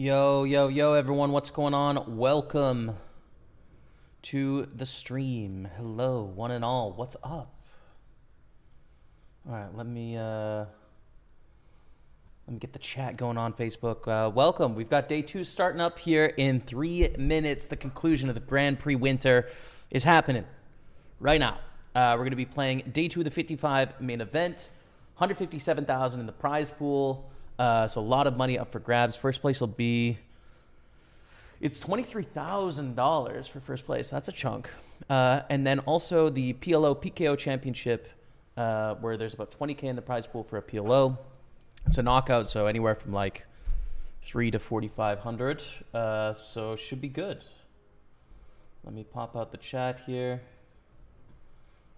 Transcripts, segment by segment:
Yo, yo, yo, everyone, what's going on? Welcome to the stream. Hello, one and all. What's up? All right, let me get the chat going on Facebook. Welcome. We've got day 2 starting up here in 3 minutes. The conclusion of the Grand Prix Winter is happening right now. We're going to be playing day 2 of the 55 main event. 157,000 in the prize pool. So a lot of money up for grabs. First place will be, it's $23,000 for first place. That's a chunk. And then also the PLO PKO Championship, where there's about 20K in the prize pool for a PLO. It's a knockout, so anywhere from like 3 to 4,500. So should be good. Let me pop out the chat here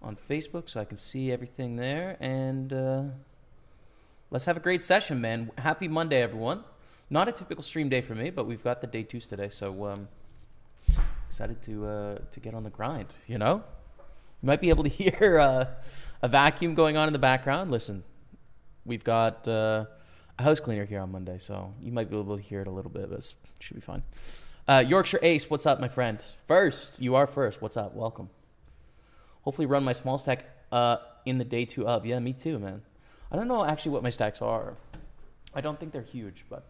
on Facebook so I can see everything there. And let's have a great session, man. Happy Monday, everyone. Not a typical stream day for me, but we've got the day 2s today, so excited to get on the grind, you know? You might be able to hear a vacuum going on in the background. Listen, we've got a house cleaner here on Monday, so you might be able to hear it a little bit, but it should be fine. Yorkshire Ace, what's up, my friend? First, you are first. What's up? Welcome. Hopefully run my small stack in the day 2 up. Yeah, me too, man. I don't know actually what my stacks are. I don't think they're huge, but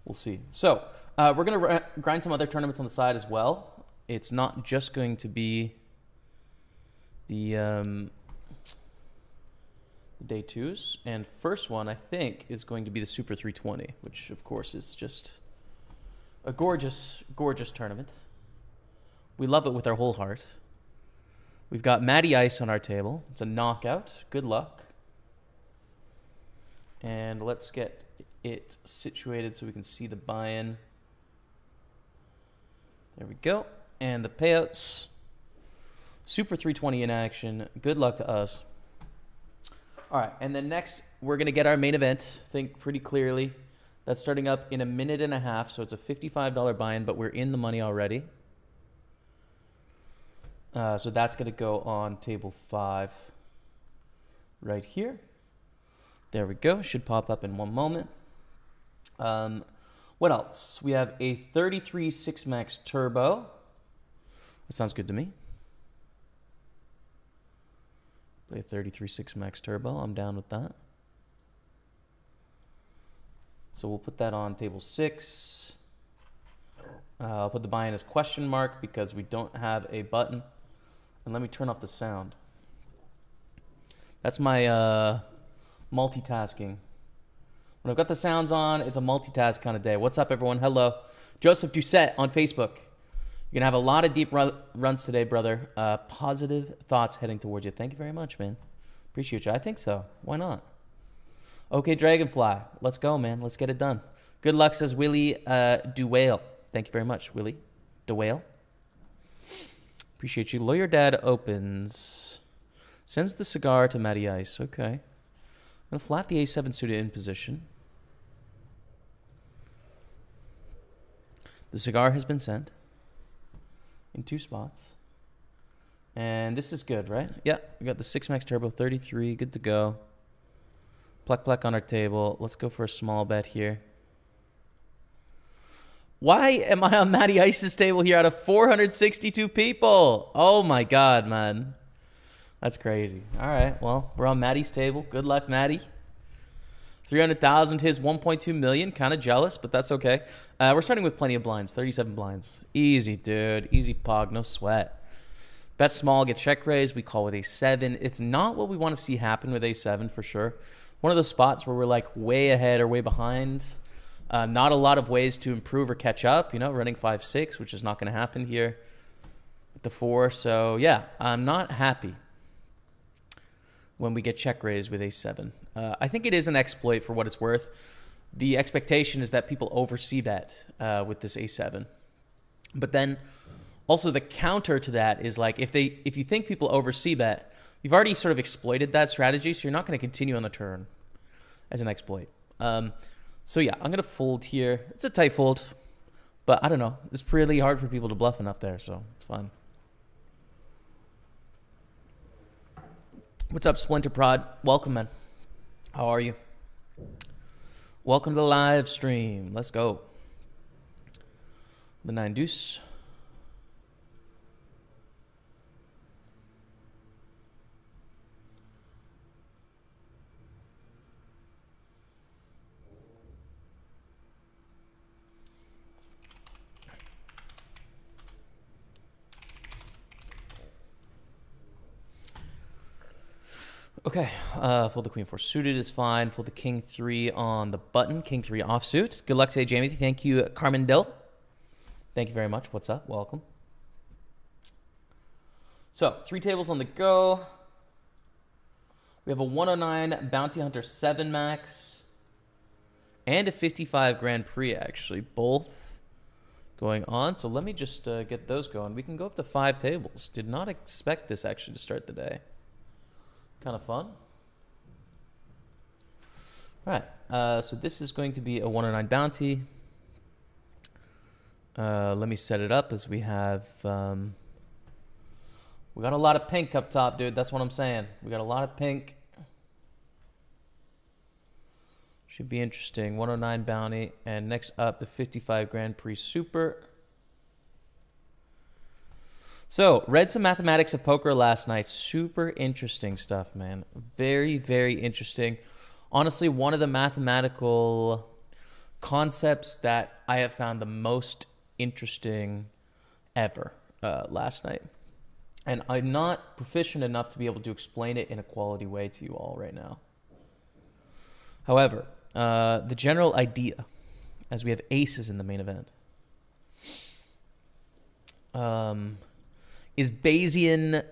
we'll see. So we're going to grind some other tournaments on the side as well. It's not just going to be the day 2s. And first one, I think, is going to be the Super 320, which, of course, is just a gorgeous, gorgeous tournament. We love it with our whole heart. We've got Matty Ice on our table. It's a knockout. Good luck. And let's get it situated so we can see the buy-in. There we go. And the payouts. Super 320 in action. Good luck to us. All right, and then next we're going to get our main event. Think pretty clearly. That's starting up in a minute and a half, so it's a $55 buy-in, but we're in the money already. So that's going to go on table 5 right here. There we go. Should pop up in one moment. What else? We have a 33 6-max turbo. That sounds good to me. Play a 33 6-max turbo. I'm down with that. So we'll put that on table 6. I'll put the buy-in as question mark because we don't have a button. And let me turn off the sound. That's my multitasking. When I've got the sounds on, it's a multitask kind of day. What's up, everyone? Hello. Joseph Doucette on Facebook. You're going to have a lot of deep runs today, brother. Positive thoughts heading towards you. Thank you very much, man. Appreciate you. I think so. Why not? Okay, Dragonfly. Let's go, man. Let's get it done. Good luck, says Willie Duwale. Thank you very much, Willie Duwale. Appreciate you. Lawyer Dad opens. Sends the cigar to Matty Ice. Okay. I'm going to flat the A7 suited in position. The cigar has been sent in 2 spots. And this is good, right? Yeah, we got the 6-max turbo, 33, good to go. Pluck on our table. Let's go for a small bet here. Why am I on Matty Ice's table here out of 462 people? Oh my God, man. That's crazy. All right, well, we're on Matty's table. Good luck, Matty. 300,000, his 1.2 million. Kind of jealous, but that's okay. We're starting with plenty of blinds, 37 blinds. Easy, dude. Easy pog, no sweat. Bet small, get check raised. We call with A7. It's not what we want to see happen with A7 for sure. One of those spots where we're like way ahead or way behind. Not a lot of ways to improve or catch up, you know, running 5-6, which is not going to happen here with the 4. So, yeah, I'm not happy when we get check raised with A7. I think it is an exploit for what it's worth. The expectation is that people oversee bet with this A7. But then also the counter to that is like if you think people oversee bet, you've already sort of exploited that strategy, so you're not going to continue on the turn as an exploit. So yeah, I'm going to fold here. It's a tight fold, but I don't know. It's pretty hard for people to bluff enough there, so it's fine. What's up, Splinter Prod? Welcome, man. How are you? Welcome to the live stream. Let's go. The 9 deuce. Okay, fold the queen 4 suited is fine. Fold the king 3 on the button. King 3 offsuit. Good luck today, Jamie. Thank you, Carmen Dill. Thank you very much. What's up? Welcome. So, 3 tables on the go. We have a 109 Bounty Hunter 7 max and a 55 Grand Prix, actually, both going on. So let me just get those going. We can go up to 5 tables. Did not expect this actually to start the day. Kind of fun. All right, so this is going to be a 109 bounty. Let me set it up as we have... we got a lot of pink up top, dude. That's what I'm saying. We got a lot of pink. Should be interesting. 109 bounty. And next up, the 55 Grand Prix Super. So, read some mathematics of poker last night. Super interesting stuff, man. Very, very interesting. Honestly, one of the mathematical concepts that I have found the most interesting ever last night. And I'm not proficient enough to be able to explain it in a quality way to you all right now. However, the general idea, as we have aces in the main event, is Bayesian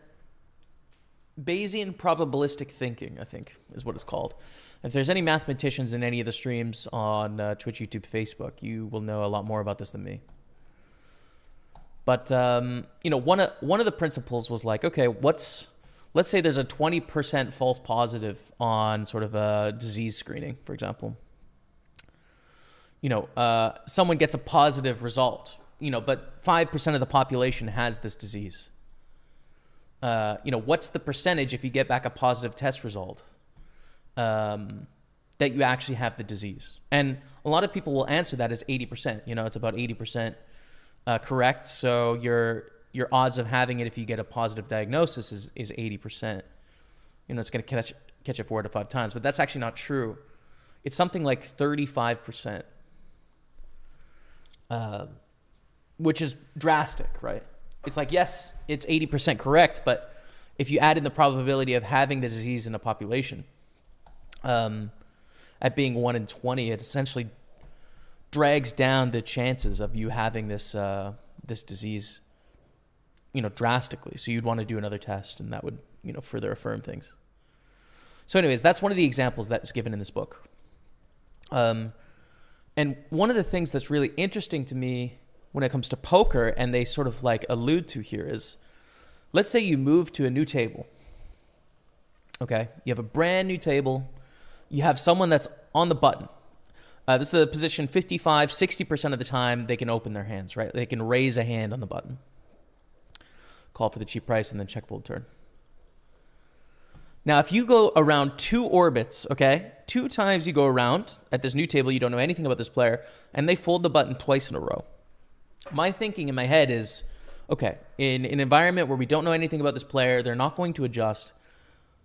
probabilistic thinking, I think, is what it's called. If there's any mathematicians in any of the streams on Twitch, YouTube, Facebook, you will know a lot more about this than me. But you know, one of the principles was like, okay, let's say there's a 20% false positive on sort of a disease screening, for example. You know, someone gets a positive result, you know, but 5% of the population has this disease. You know, what's the percentage if you get back a positive test result that you actually have the disease? And a lot of people will answer that as 80%. You know, it's about 80% correct. So your odds of having it if you get a positive diagnosis is 80%. You know, it's going to catch it 4 to 5 times, but that's actually not true. It's something like 35%, which is drastic, right? It's like, yes, it's 80% correct, but if you add in the probability of having the disease in a population, at being 1 in 20, it essentially drags down the chances of you having this this disease, you know, drastically. So you'd want to do another test, and that would, you know, further affirm things. So anyways, that's one of the examples that's given in this book. And one of the things that's really interesting to me when it comes to poker, and they sort of like allude to here, is, let's say you move to a new table. Okay, you have a brand new table. You have someone that's on the button. This is a position 55, 60% of the time they can open their hands, right? They can raise a hand on the button. Call for the cheap price and then check fold turn. Now, if you go around 2 orbits, okay, 2 times you go around at this new table, you don't know anything about this player, and they fold the button twice in a row. My thinking in my head is, okay, in an environment where we don't know anything about this player, they're not going to adjust,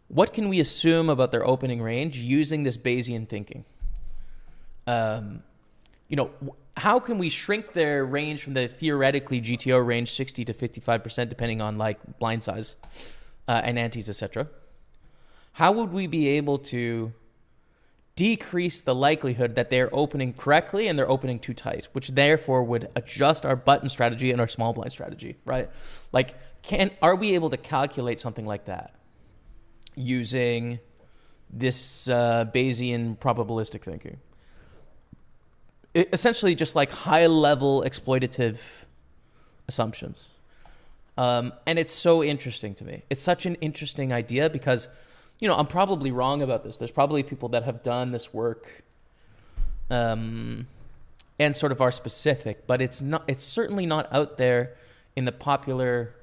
what can we assume about their opening range using this Bayesian thinking? You know, how can we shrink their range from the theoretically GTO range 60 to 55%, depending on like blind size and antes, etc.? How would we be able to decrease the likelihood that they're opening correctly and they're opening too tight, which therefore would adjust our button strategy and our small blind strategy, right? Like, are we able to calculate something like that using this Bayesian probabilistic thinking? Essentially just like high-level exploitative assumptions. And it's so interesting to me. It's such an interesting idea because, you know, I'm probably wrong about this. There's probably people that have done this work and sort of are specific, but it's certainly not out there in the popular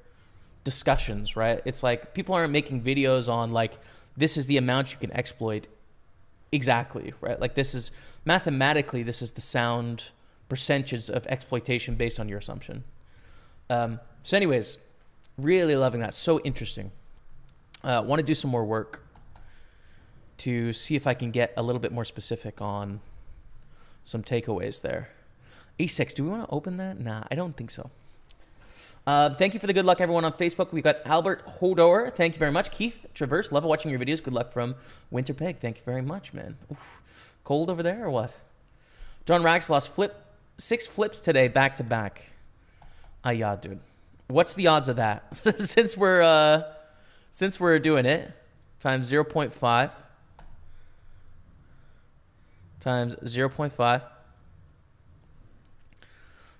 discussions, right? It's like people aren't making videos on like, this is the amount you can exploit Exactly, right? Like this is, mathematically, this is the sound percentage of exploitation based on your assumption. So anyways, really loving that. So interesting. Want to do some more work to see if I can get a little bit more specific on some takeaways there. A6, do we want to open that? Nah, I don't think so. Thank you for the good luck, everyone on Facebook. We got Albert Hodor. Thank you very much. Keith Traverse, love watching your videos. Good luck from Winter Peg. Thank you very much, man. Oof. Cold over there or what? John Rags lost 6 flips today back to back. Yeah, dude. What's the odds of that? since we're doing it, times 0.5 times 0.5.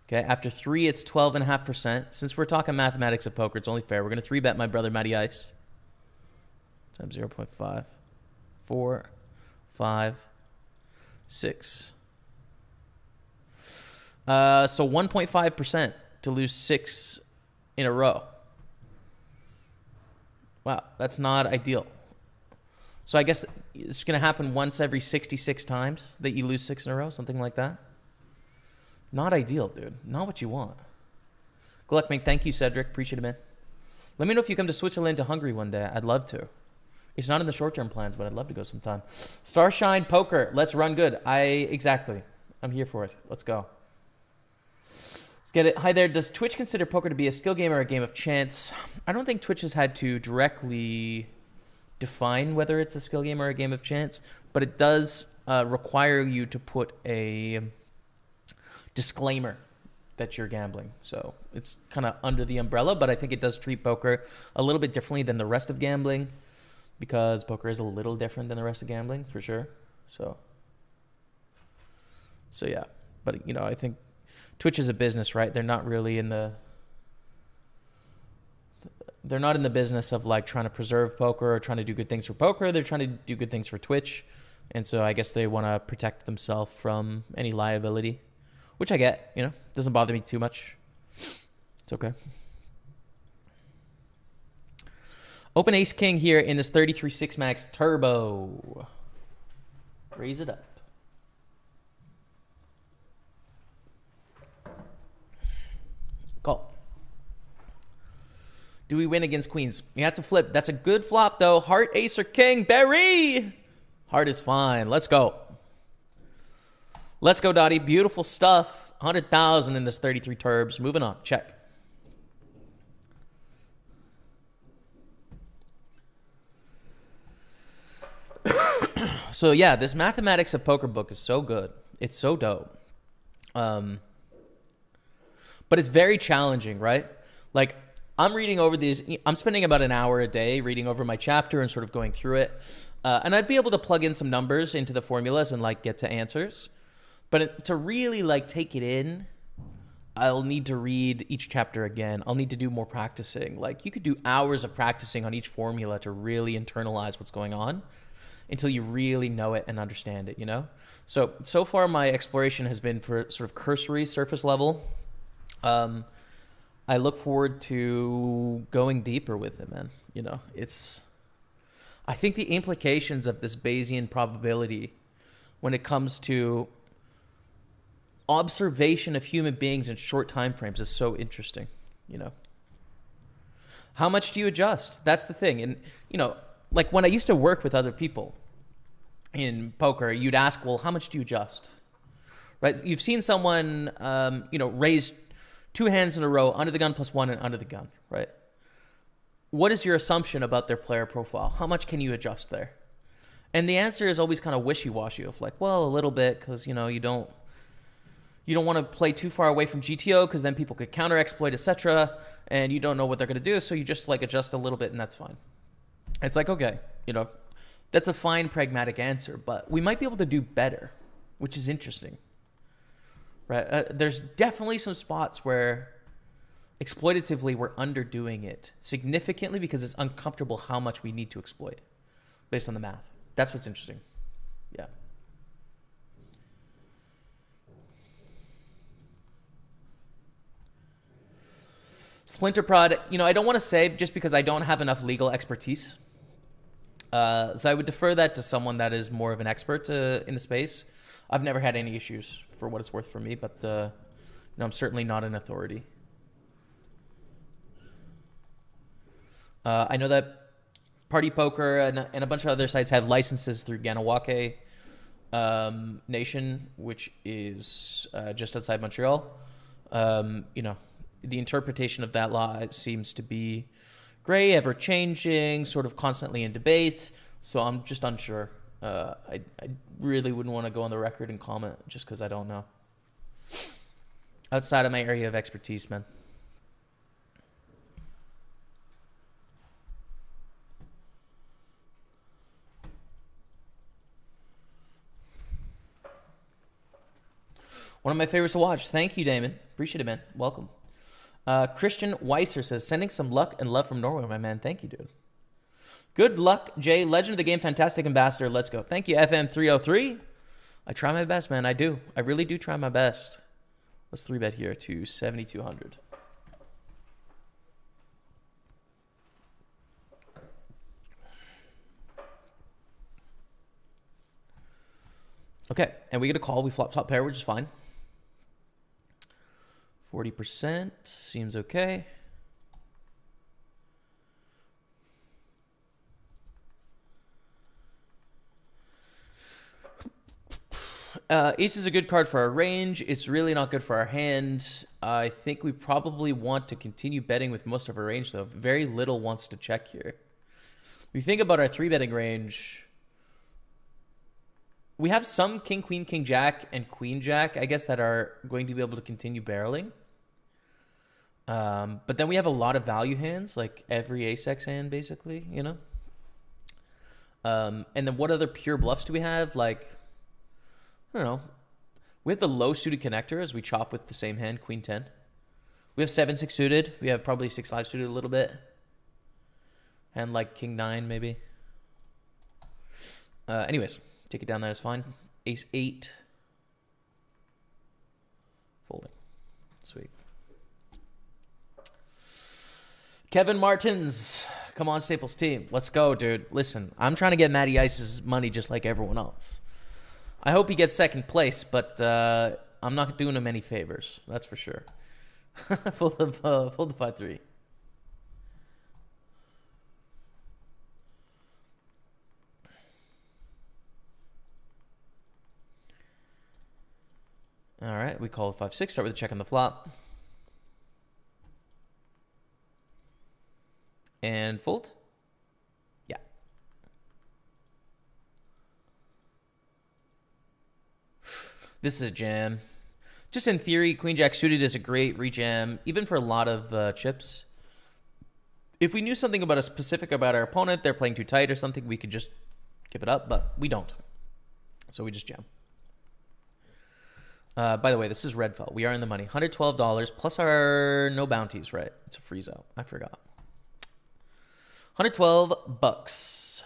Okay, after 3, it's 12.5%. Since we're talking mathematics of poker, it's only fair. We're going to 3-bet my brother Matty Ice. Times 0.5. 4, 5, 6. So 1.5% to lose 6 in a row. Wow, that's not ideal. So I guess it's going to happen once every 66 times that you lose 6 in a row, something like that. Not ideal, dude. Not what you want. Good luck, mate. Thank you, Cedric. Appreciate it, man. Let me know if you come to Switzerland, to Hungary one day. I'd love to. It's not in the short-term plans, but I'd love to go sometime. Starshine Poker. Let's run good. Exactly. I'm here for it. Let's go. Let's get it. Hi there. Does Twitch consider poker to be a skill game or a game of chance? I don't think Twitch has had to directly define whether it's a skill game or a game of chance, but it does require you to put a disclaimer that you're gambling. So it's kind of under the umbrella, but I think it does treat poker a little bit differently than the rest of gambling, because poker is a little different than the rest of gambling for sure. So yeah, but you know, I think Twitch is a business, right? They're not really in the business of like trying to preserve poker or trying to do good things for poker. They're trying to do good things for Twitch. And so I guess they want to protect themselves from any liability, which I get, you know, doesn't bother me too much. It's okay. Open Ace King here in this 33 6 Max Turbo. Raise it up. Call. Do we win against queens? You have to flip. That's a good flop, though. Heart, ace, or king. Barry! Heart is fine. Let's go. Let's go, Dottie. Beautiful stuff. 100,000 in this 33 turbs. Moving on. Check. So, yeah, this Mathematics of Poker book is so good. It's so dope. But it's very challenging, right? Like, I'm reading over these. I'm spending about an hour a day reading over my chapter and sort of going through it. And I'd be able to plug in some numbers into the formulas and, like, get to answers. But to really, like, take it in, I'll need to read each chapter again. I'll need to do more practicing. Like, you could do hours of practicing on each formula to really internalize what's going on until you really know it and understand it, you know? So far my exploration has been for sort of cursory, surface level. I look forward to going deeper with it, man. You know, I think the implications of this Bayesian probability when it comes to observation of human beings in short time frames is so interesting, you know. How much do you adjust? That's the thing. And, you know, like when I used to work with other people in poker, you'd ask, well, how much do you adjust? Right? You've seen someone, you know, raise 2 hands in a row, under the gun +1 and under the gun, right? What is your assumption about their player profile? How much can you adjust there? And the answer is always kind of wishy-washy of like, well, a little bit, because, you know, you don't want to play too far away from GTO because then people could counter-exploit, etc., and you don't know what they're going to do, so you just, like, adjust a little bit, and that's fine. It's like, okay, you know, that's a fine, pragmatic answer, but we might be able to do better, which is interesting, right? There's definitely some spots where exploitatively we're underdoing it significantly because it's uncomfortable how much we need to exploit based on the math. That's what's interesting. Yeah. Splinter Prod, you know, I don't want to say just because I don't have enough legal expertise. So I would defer that to someone that is more of an expert in the space. I've never had any issues for what it's worth for me, but I'm certainly not an authority. I know that PartyPoker and a bunch of other sites have licenses through Ganawake Nation, which is just outside Montreal. The interpretation of that law seems to be gray, ever-changing, sort of constantly in debate. So I'm just unsure. I really wouldn't want to go on the record and comment just because I don't know. Outside of my area of expertise, man. One of my favorites to watch. Thank you, Damon. Appreciate it, man. Welcome. Christian Weiser says, sending some luck and love from Norway, my man. Thank you, dude. Good luck, Jay. Legend of the game, fantastic ambassador. Let's go. Thank you, FM303. I try my best, man. I do. I really do try my best. Let's 3-bet here to 7,200. Okay, and we get a call. We flop top pair, which is fine. 40% seems okay. Ace is a good card for our range. It's really not good for our hand. I think we probably want to continue betting with most of our range, though. Very little wants to check here. If you think about our 3-betting range, we have some king, queen, king, jack, and queen, jack, I guess, that are going to be able to continue barreling. But then we have a lot of value hands, like every ace-x hand, basically, And then what other pure bluffs do we have? Like, I don't know. We have the low suited connector as we chop with the same hand, queen 10. We have 7-6 suited. We have probably 6-5 suited a little bit. And like king 9 maybe. Anyways, take it down there is fine. Ace 8. Folding. Sweet. Kevin Martins. Come on, Staples team. Let's go, dude. Listen, I'm trying to get Matty Ice's money just like everyone else. I hope he gets second place, but I'm not doing him any favors. That's for sure. Full the 5-3. All right, we call the 5-6. Start with a check on the flop. And fold. Yeah. This is a jam. Just in theory, queen jack suited is a great rejam, even for a lot of chips. If we knew something about our opponent, they're playing too tight or something, we could just give it up, but we don't. So we just jam. By the way, this is Redfell. We are in the money. $112 plus our no bounties, right? It's a freeze out. I forgot. 112 bucks.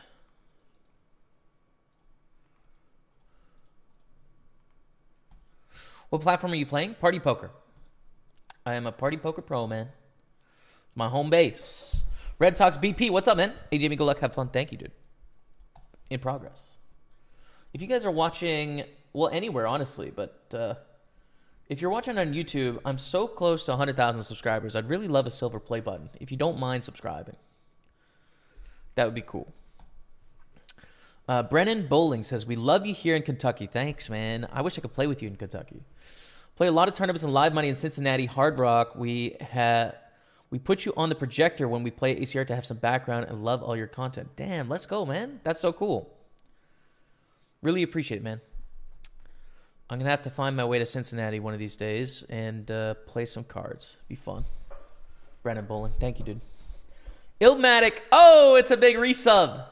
What platform are you playing? PartyPoker. I am a PartyPoker pro, man. My home base. Red Sox BP. What's up, man? Hey, Jamie, good luck. Have fun. Thank you, dude. In progress. If you guys are watching, well, anywhere, honestly, but if you're watching on YouTube, I'm so close to 100,000 subscribers. I'd really love a silver play button. If you don't mind subscribing, that would be cool. Brennan Bowling says, we love you here in Kentucky. Thanks, man. I wish I could play with you in Kentucky. Play a lot of tournaments and live money in Cincinnati, Hard Rock. We put you on the projector when we play ACR to have some background and love all your content. Damn, let's go, man. That's so cool. Really appreciate it, man. I'm going to have to find my way to Cincinnati one of these days and play some cards. Be fun. Brennan Bowling. Thank you, dude. Illmatic. Oh, it's a big resub.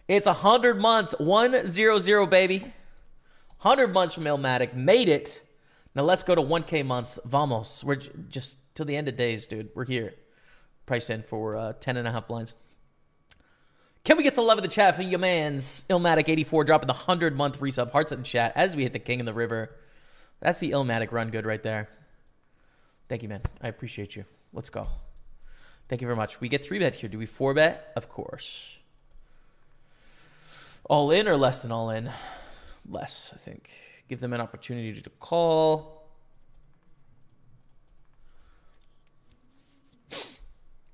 It's 100 months. 100, baby. 100 months from Illmatic. Made it. Now let's go to 1K months. Vamos. We're just till the end of days, dude. We're here. Priced in for 10.5 blinds. Can we get some love in the chat for your mans? Illmatic84 dropping the 100-month resub. Hearts in chat as we hit the king in the river. That's the Illmatic run good right there. Thank you, man. I appreciate you. Let's go. Thank you very much. We get 3-bet here. Do we 4-bet? Of course. All in or less than all in? Less, I think. Give them an opportunity to call.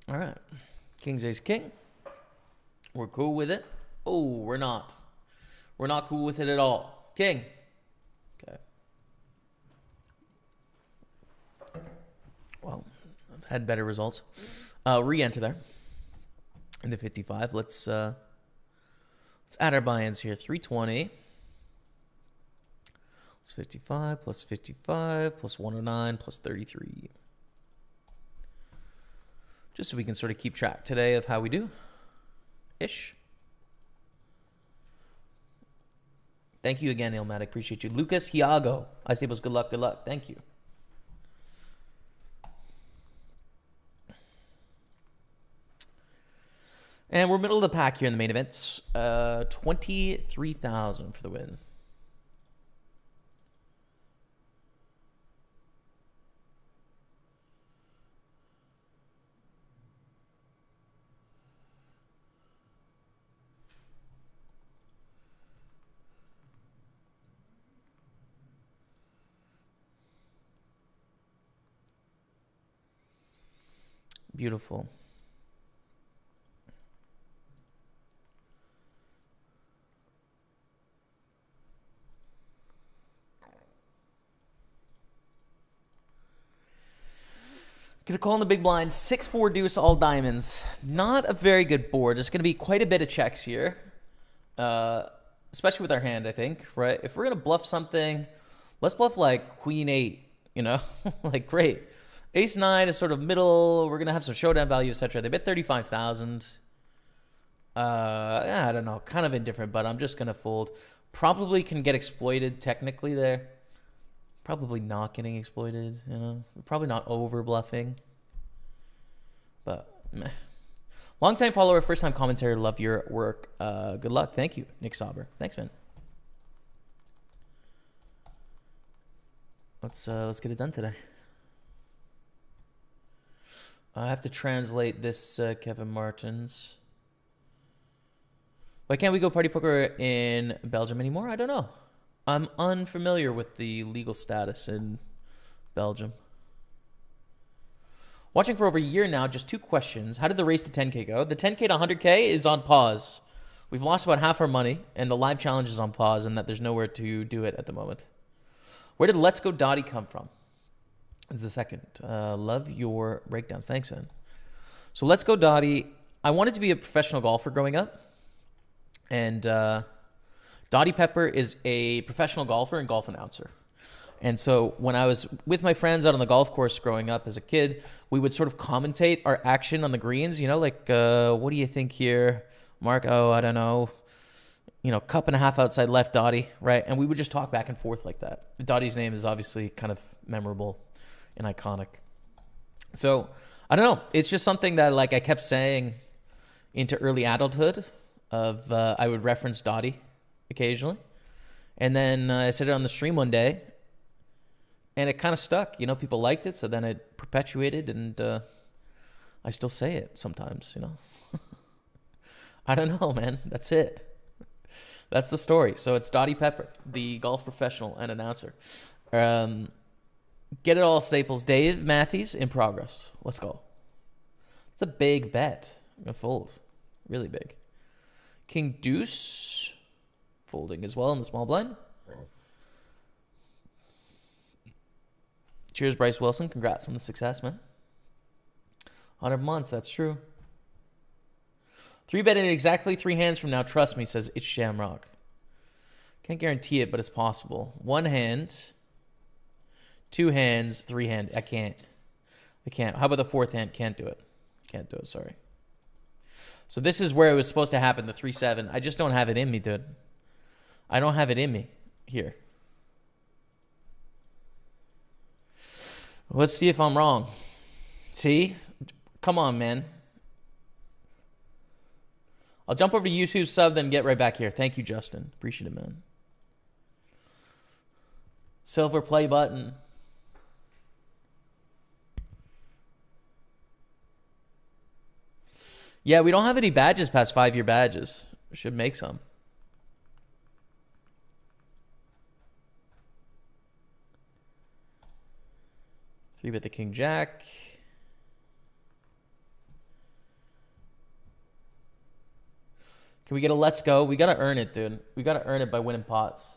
All right. King's ace king. We're cool with it. Oh, we're not. We're not cool with it at all. King. Okay. Well, I've had better results. Re-enter there. In the 55. Let's add our buy-ins here. 320. Plus 55, plus 55, plus 109, plus 33. Just so we can sort of keep track today of how we do. Ish. Thank you again, Ilmatic. Appreciate you. Lucas Hiago. I Staples, good luck, good luck. Thank you. And we're middle of the pack here in the main events. 23,000 for the win. Beautiful. Gonna call in the big blind. 6-4 deuce, all diamonds. Not a very good board. There's gonna be quite a bit of checks here. Especially with our hand, I think, right? If we're gonna bluff something, let's bluff like queen 8, you know? Like, great. Ace 9 is sort of middle. We're gonna have some showdown value, etc. They bet 35,000. I don't know, kind of indifferent, but I'm just gonna fold. Probably can get exploited technically there. Probably not getting exploited, you know. Probably not over bluffing. But meh. Long-time follower, first-time commentator. Love your work. Good luck. Thank you, Nick Sauber. Thanks, man. Let's get it done today. I have to translate this, Kevin Martins. Why can't we go party poker in Belgium anymore? I don't know. I'm unfamiliar with the legal status in Belgium. Watching for over a year now, just 2 questions. How did the race to 10K go? The 10K to 100K is on pause. We've lost about half our money, and the live challenge is on pause, and that there's nowhere to do it at the moment. Where did Let's Go Dottie come from? Is the second. Love your breakdowns. Thanks, man. So Let's Go Dottie. I wanted to be a professional golfer growing up, and Dottie Pepper is a professional golfer and golf announcer. And so when I was with my friends out on the golf course growing up as a kid, we would sort of commentate our action on the greens, you know, like, what do you think here, Mark? Oh, I don't know. You know, cup and a half outside left, Dottie, right? And we would just talk back and forth like that. Dottie's name is obviously kind of memorable and iconic. So, I don't know. It's just something that, like, I kept saying into early adulthood of I would reference Dottie occasionally. And then I said it on the stream one day, and it kind of stuck. You know, people liked it, so then it perpetuated, and I still say it sometimes, you know. I don't know, man. That's it. That's the story. So it's Dottie Pepper, the golf professional and announcer. Get it all, Staples. Dave Matthews in progress. Let's go. It's a big bet. I'm going to fold. Really big. King Deuce. Folding as well in the small blind. Cheers, Bryce Wilson. Congrats on the success, man. 100 months. That's true. 3-betting exactly 3 hands from now. Trust me, says It's Shamrock. Can't guarantee it, but it's possible. 1 hand, 2 hands, 3 hand. I can't. How about the 4th hand? Can't do it. Can't do it, sorry. So this is where it was supposed to happen, the 3-7. I just don't have it in me, dude. I don't have it in me here. Let's see if I'm wrong. See? Come on, man. I'll jump over to YouTube sub, then get right back here. Thank you, Justin. Appreciate it, man. Silver play button. Yeah, we don't have any badges past 5-year badges. We should make some. 3-bet the king jack. Can we get a let's go? We got to earn it, dude. We got to earn it by winning pots.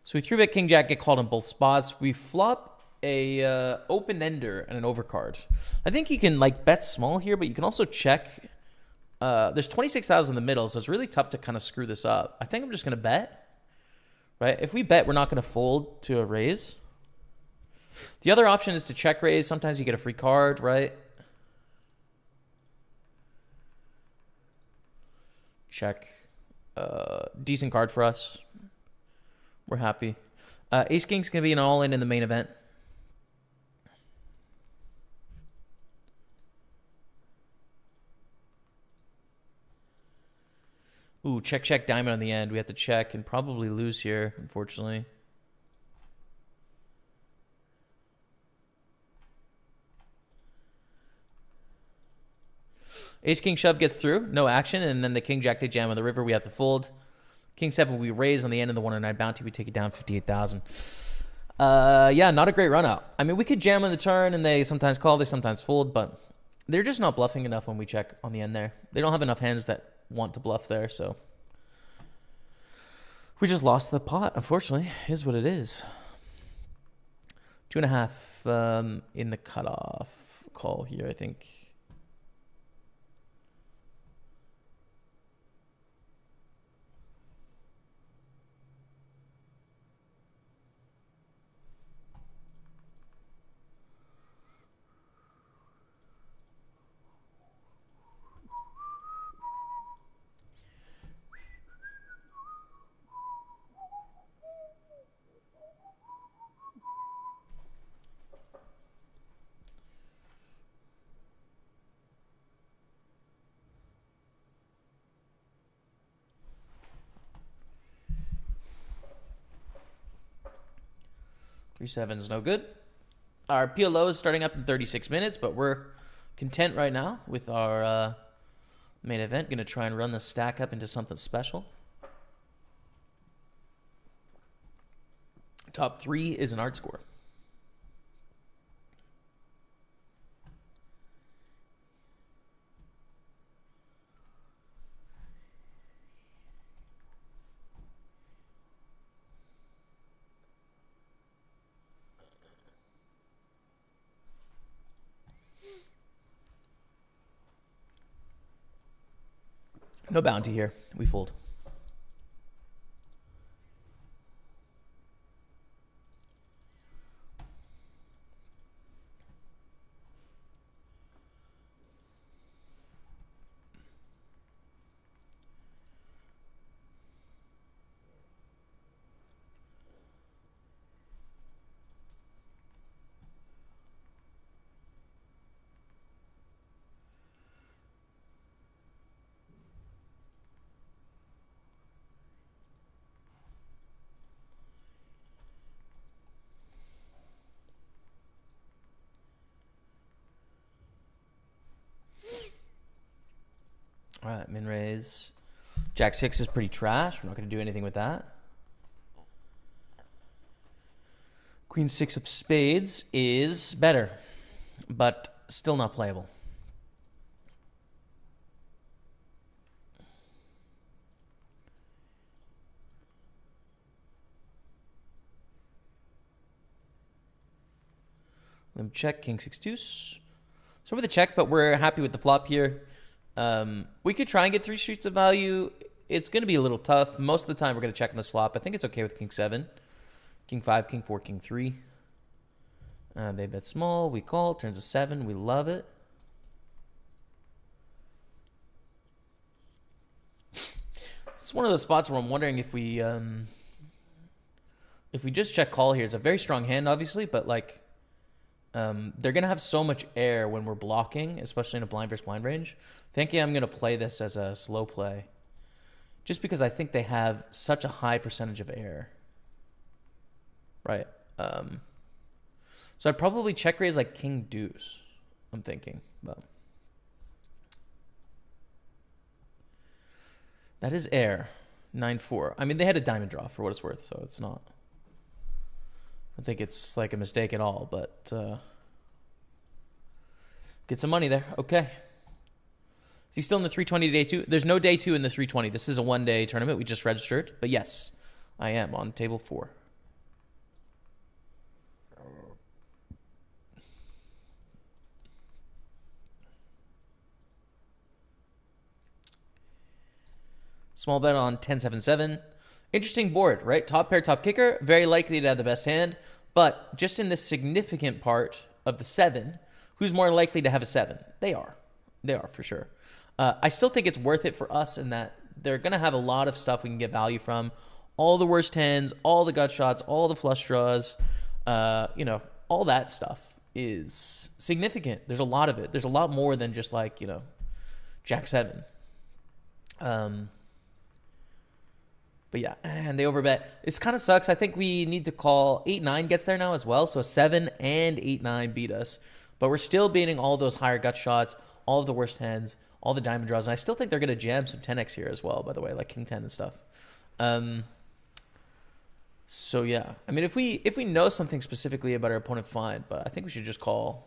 So we 3-bet king jack, get called on both spots. We flop a open ender and an overcard. I think you can like bet small here, but you can also check. There's 26,000 in the middle, so it's really tough to kind of screw this up. I think I'm just going to bet. Right? If we bet, we're not going to fold to a raise. The other option is to check raise. Sometimes you get a free card, right? Check. Decent card for us. We're happy. Ace King's going to be an all-in in the main event. Ooh, check, check, diamond on the end. We have to check and probably lose here, unfortunately. Ace King shove gets through, no action, and then the King Jack they jam on the river. We have to fold. King 7 we raise on the end of the 109 bounty. We take it down 58,000. Yeah, not a great run out. I mean, we could jam on the turn, and they sometimes call, they sometimes fold, but they're just not bluffing enough when we check on the end there. They don't have enough hands that want to bluff there, so we just lost the pot, unfortunately. Is what it is. 2.5 in the cutoff call here, I think. Three sevens, no good. Our PLO is starting up in 36 minutes, but we're content right now with our main event. Going to try and run the stack up into something special. Top 3 is an art score. No bounty here. We fold. All right, min raise. Jack 6 is pretty trash. We're not going to do anything with that. Queen 6 of spades is better, but still not playable. Let me check. King 6 deuce. So with a check, but we're happy with the flop here. We could try and get 3 streets of value. It's going to be a little tough. Most of the time, we're going to check on the flop. I think it's okay with King 7. King 5, King 4, King 3. They bet small. We call. Turns a 7. We love it. It's one of those spots where I'm wondering if we just check call here. It's a very strong hand, obviously, but like they're going to have so much air when we're blocking, especially in a blind versus blind range. Thinking I'm going to play this as a slow play just because I think they have such a high percentage of air. Right. So I'd probably check raise like King deuce, I'm thinking. But That is air. 9-4. I mean, they had a diamond draw for what it's worth, so it's not. I think it's like a mistake at all, but get some money there. Okay. Is he still in the 320 day 2? There's no day 2 in the 320. This is a one-day tournament. We just registered. But yes, I am on table 4. Small bet on 10-7-7. Interesting board, right? Top pair, top kicker. Very likely to have the best hand. But just in this significant part of the 7, who's more likely to have a 7? They are. They are, for sure. I still think it's worth it for us in that they're going to have a lot of stuff we can get value from. All the worst hands, all the gut shots, all the flush draws, you know, all that stuff is significant. There's a lot of it. There's a lot more than just like, you know, Jack 7. But yeah, and they overbet. This kind of sucks. I think we need to call 8-9 gets there now as well. So 7 and 8-9 beat us. But we're still beating all those higher gut shots, all of the worst hands, all the diamond draws. And I still think they're going to jam some 10x here as well, by the way, like King 10 and stuff. So yeah, I mean, if we know something specifically about our opponent, fine. But I think we should just call.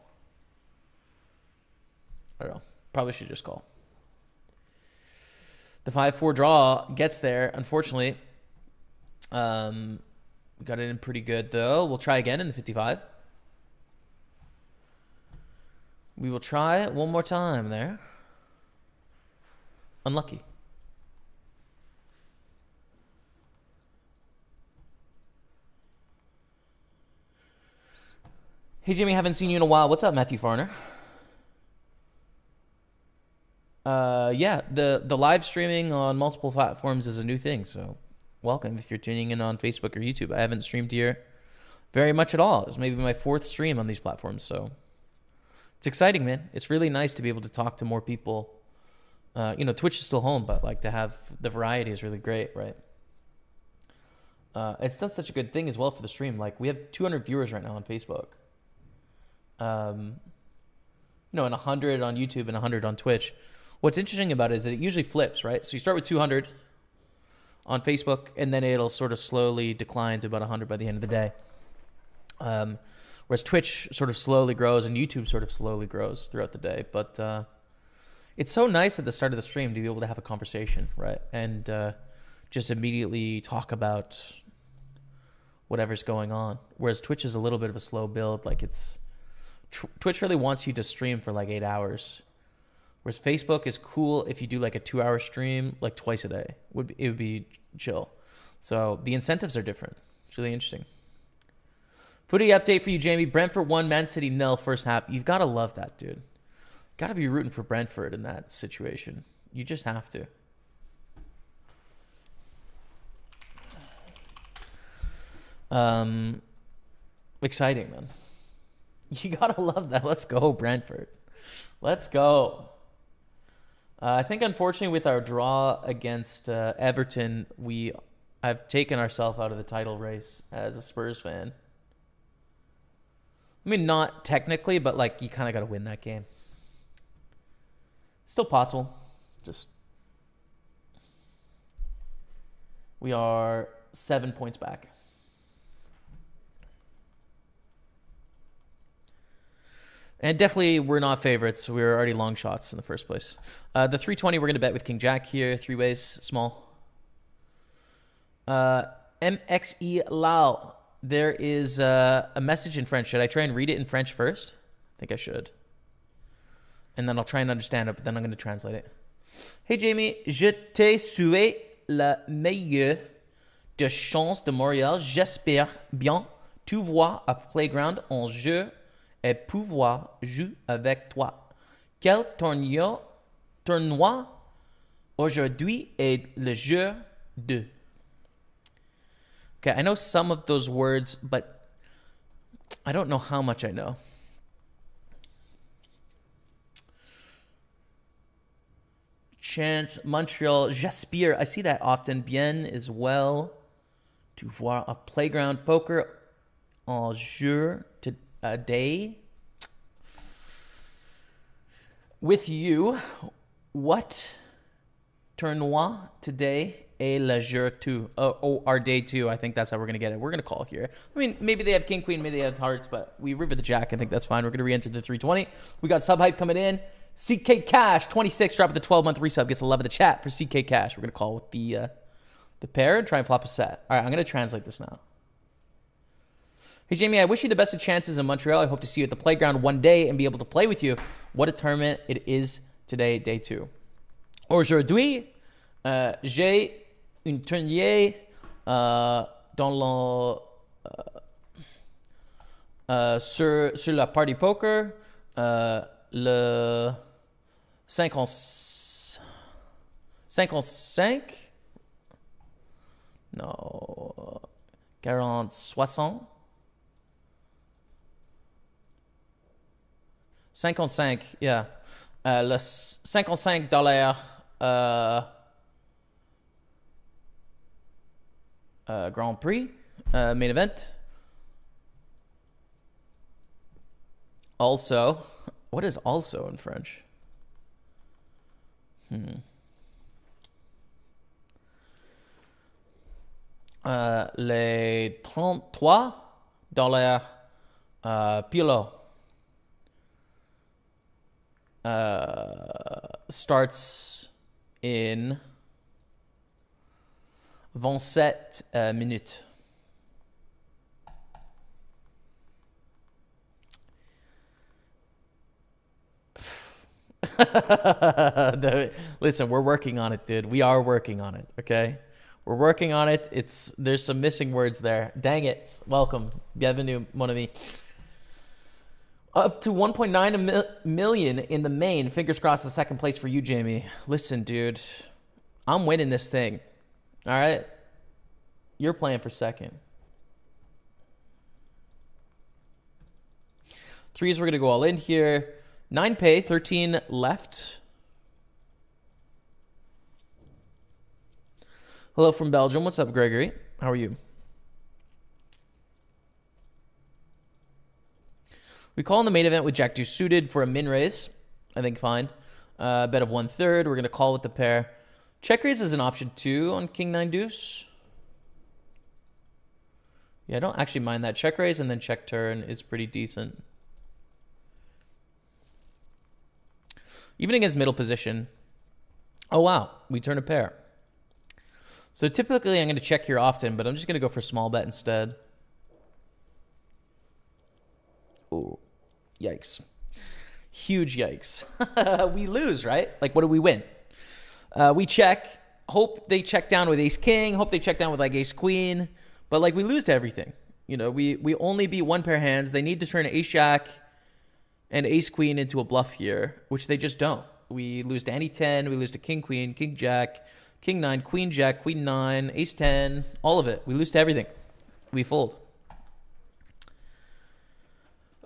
I don't know. Probably should just call. The 5-4 draw gets there, unfortunately. We got it in pretty good, though. We'll try again in the 55. We will try one more time there. Unlucky. Hey, Jimmy, haven't seen you in a while. What's up, Matthew Farner? Yeah, the live streaming on multiple platforms is a new thing, so welcome if you're tuning in on Facebook or YouTube. I haven't streamed here very much at all. It's maybe my 4th stream on these platforms, so it's exciting, man. It's really nice to be able to talk to more people. You know, Twitch is still home, but like to have the variety is really great, right? It's done such a good thing as well for the stream. Like we have 200 viewers right now on Facebook. You know, and 100 on YouTube and 100 on Twitch. What's interesting about it is that it usually flips, right? So you start with 200 on Facebook, and then it'll sort of slowly decline to about 100 by the end of the day. Whereas Twitch sort of slowly grows, and YouTube sort of slowly grows throughout the day. But it's so nice at the start of the stream to be able to have a conversation, right? And just immediately talk about whatever's going on. Whereas Twitch is a little bit of a slow build. Like it's Twitch really wants you to stream for like 8 hours. Whereas Facebook is cool if you do like a 2-hour stream like twice a day. It would be chill. So the incentives are different. It's really interesting. Footy update for you, Jamie. Brentford 1, Man City 0 first half. You've got to love that, dude. Got to be rooting for Brentford in that situation. You just have to. Exciting, man. You got to love that. Let's go, Brentford. Let's go. I think, unfortunately, with our draw against Everton, I've taken ourselves out of the title race as a Spurs fan. I mean, not technically, but like you kind of got to win that game. Still possible. Just we are 7 points back. And definitely, we're not favorites. We were already long shots in the first place. The 320, we're going to bet with King Jack here. 3 ways, small. MXE Lao. There is a message in French. Should I try and read it in French first? I think I should. And then I'll try and understand it, but then I'm going to translate it. Hey, Jamie. Je te souhaite la meilleure de chance de Montréal. J'espère bien tu vois à Playground en jeu et pouvoir jouer avec toi. Quel tournoi aujourd'hui est le jeu de? Okay, I know some of those words, but I don't know how much I know. Chance, Montreal, j'espère. I see that often. Bien as well. Tu vois a Playground Poker en jeu today. With you, what tournoi today et le jour 2. Our day 2. I think that's how we're going to get it. We're going to call here. I mean, maybe they have king, queen, maybe they have hearts, but we river the jack. I think that's fine. We're going to re-enter the 320. We got sub hype coming in. CK Cash, 26, drop at the 12-month resub. Gets a love of the chat for CK Cash. We're going to call with the pair and try and flop a set. All right, I'm going to translate this now. Hey, Jamie, I wish you the best of chances in Montreal. I hope to see you at the playground one day and be able to play with you. What a tournament it is today, day 2. Aujourd'hui, j'ai une tournée dans sur la PartyPoker le 55 non 40 60 55 yeah le $55 Grand Prix main event. Also, what is also in French? Les $33 pilot starts in 27 minutes. Listen, we're working on it, dude. We are working on it, okay? We're working on it. There's some missing words there. Dang it. Welcome. Bienvenue, mon ami. Up to 1.9 million in the main. Fingers crossed the second place for you, Jamie. Listen, dude. I'm winning this thing. All right? You're playing for second. Threes, we're going to go all in here. 9 pay, 13 left. Hello from Belgium. What's up, Gregory? How are you? We call in the main event with Jack Deuce suited for a min raise. I think fine. Bet of 1/3. We're going to call with the pair. Check raise is an option too on King 9 Deuce. Yeah, I don't actually mind that. Check raise and then check turn is pretty decent. Even against middle position. Oh, wow. We turn a pair. So typically I'm going to check here often, but I'm just going to go for small bet instead. Oh, yikes. Huge yikes. We lose, right? Like, what do we win? We check. Hope they check down with ace king. Hope they check down with like ace queen. But like we lose to everything. You know, we only beat one pair hands. They need to turn ace jack and ace queen into a bluff here, which they just don't. We lose to any 10. We lose to king queen, king jack, king 9, queen jack, queen 9, ace 10, all of it. We lose to everything. We fold.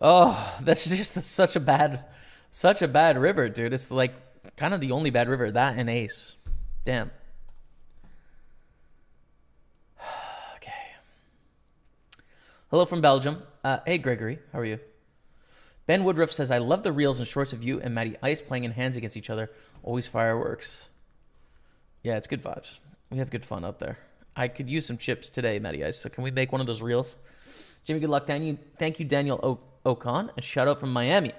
Oh, that's just such a bad river, dude. It's like kind of the only bad river, that and ace. Damn. Okay. Hello from Belgium. Hey, Gregory. How are you? Ben Woodruff says, I love the reels and shorts of you and Matty Ice playing in hands against each other. Always fireworks. Yeah, it's good vibes. We have good fun out there. I could use some chips today, Matty Ice. So can we make one of those reels? Jimmy, good luck. Thank you, Daniel Ocon. And shout out from Miami.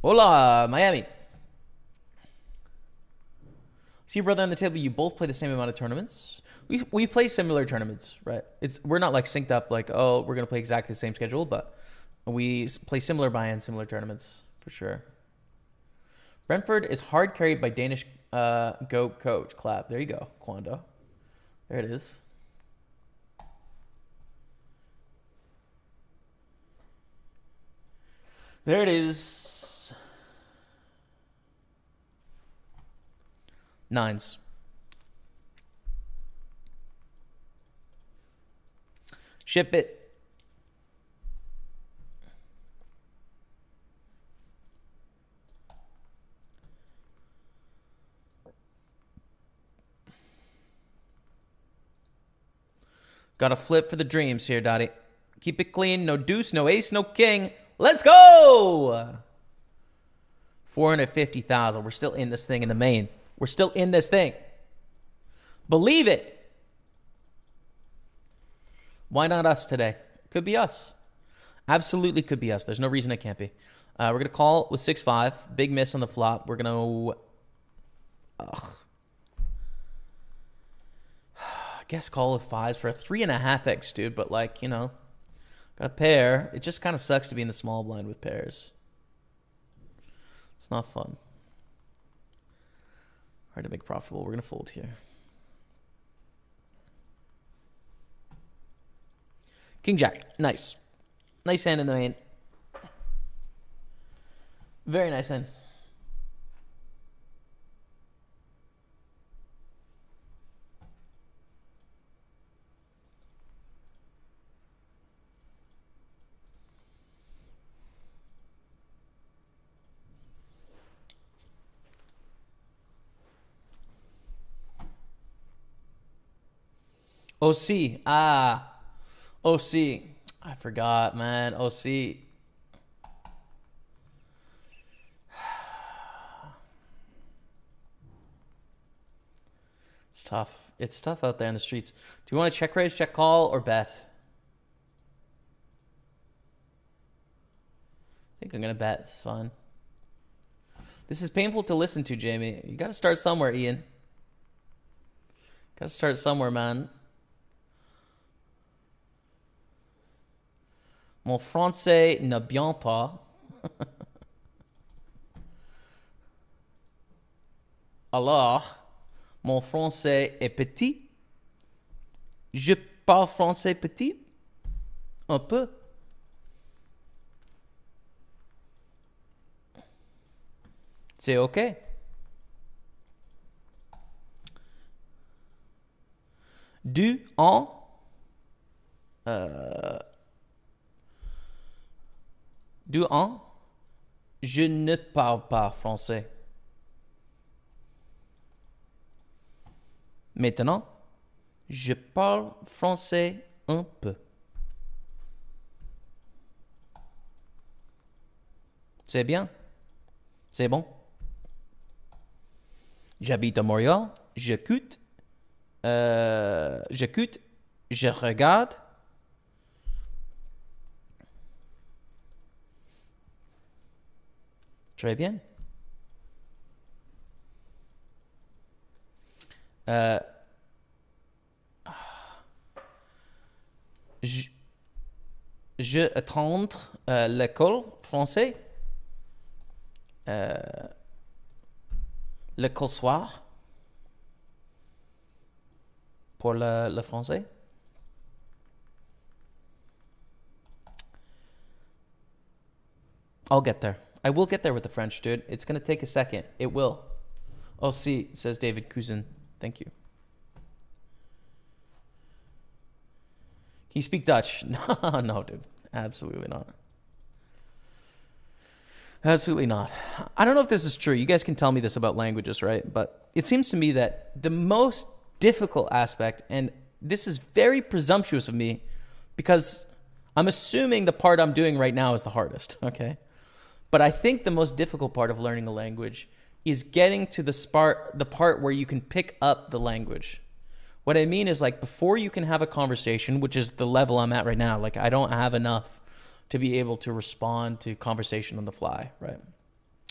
Hola, Miami. See your brother on the table. You both play the same amount of tournaments. We play similar tournaments, right? We're not like synced up like, oh, we're going to play exactly the same schedule, but we play similar buy-ins, similar tournaments, for sure. Brentford is hard carried by Danish GOAT coach. Clap. There you go, Kwando. There it is. There it is. Nines. Ship it. Got a flip for the dreams here, Dottie. Keep it clean. No deuce, no ace, no king. Let's go! 450,000. We're still in this thing in the main. We're still in this thing. Believe it. Why not us today? Could be us. Absolutely could be us. There's no reason it can't be. We're going to call with 6-5. Big miss on the flop. We're going to... I guess call with 5s for a 3.5x, dude. But, like, you know, got a pair. It just kind of sucks to be in the small blind with pairs. It's not fun. Hard to make profitable. We're going to fold here. King Jack. Nice. Nice hand in the main. Very nice hand. OC. OC. I forgot, man. OC. It's tough. It's tough out there in the streets. Do you want to check raise, check call, or bet? I think I'm going to bet. It's fine. This is painful to listen to, Jamie. You got to start somewhere, Ian. Got to start somewhere, man. Mon français ne bien pas. Alors, mon français est petit. Je parle français petit. Un peu. C'est OK. Du, en. Du, en. Je ne parle pas français. Maintenant, je parle français un peu. C'est bien. C'est bon. J'habite à Montréal. J'écoute. J'écoute. Je regarde. Très bien. Je attends l'école française. L'école soir. Pour le français. I'll get there. I will get there with the French, dude. It's going to take a second. It will. Oh, see, says David Cousin. Thank you. Can you speak Dutch? No, no, dude. Absolutely not. Absolutely not. I don't know if this is true. You guys can tell me this about languages, right? But it seems to me that the most difficult aspect, and this is very presumptuous of me because I'm assuming the part I'm doing right now is the hardest, okay? But I think the most difficult part of learning a language is getting to the part where you can pick up the language. What I mean is, like, before you can have a conversation, which is the level I'm at right now, like, I don't have enough to be able to respond to conversation on the fly, right?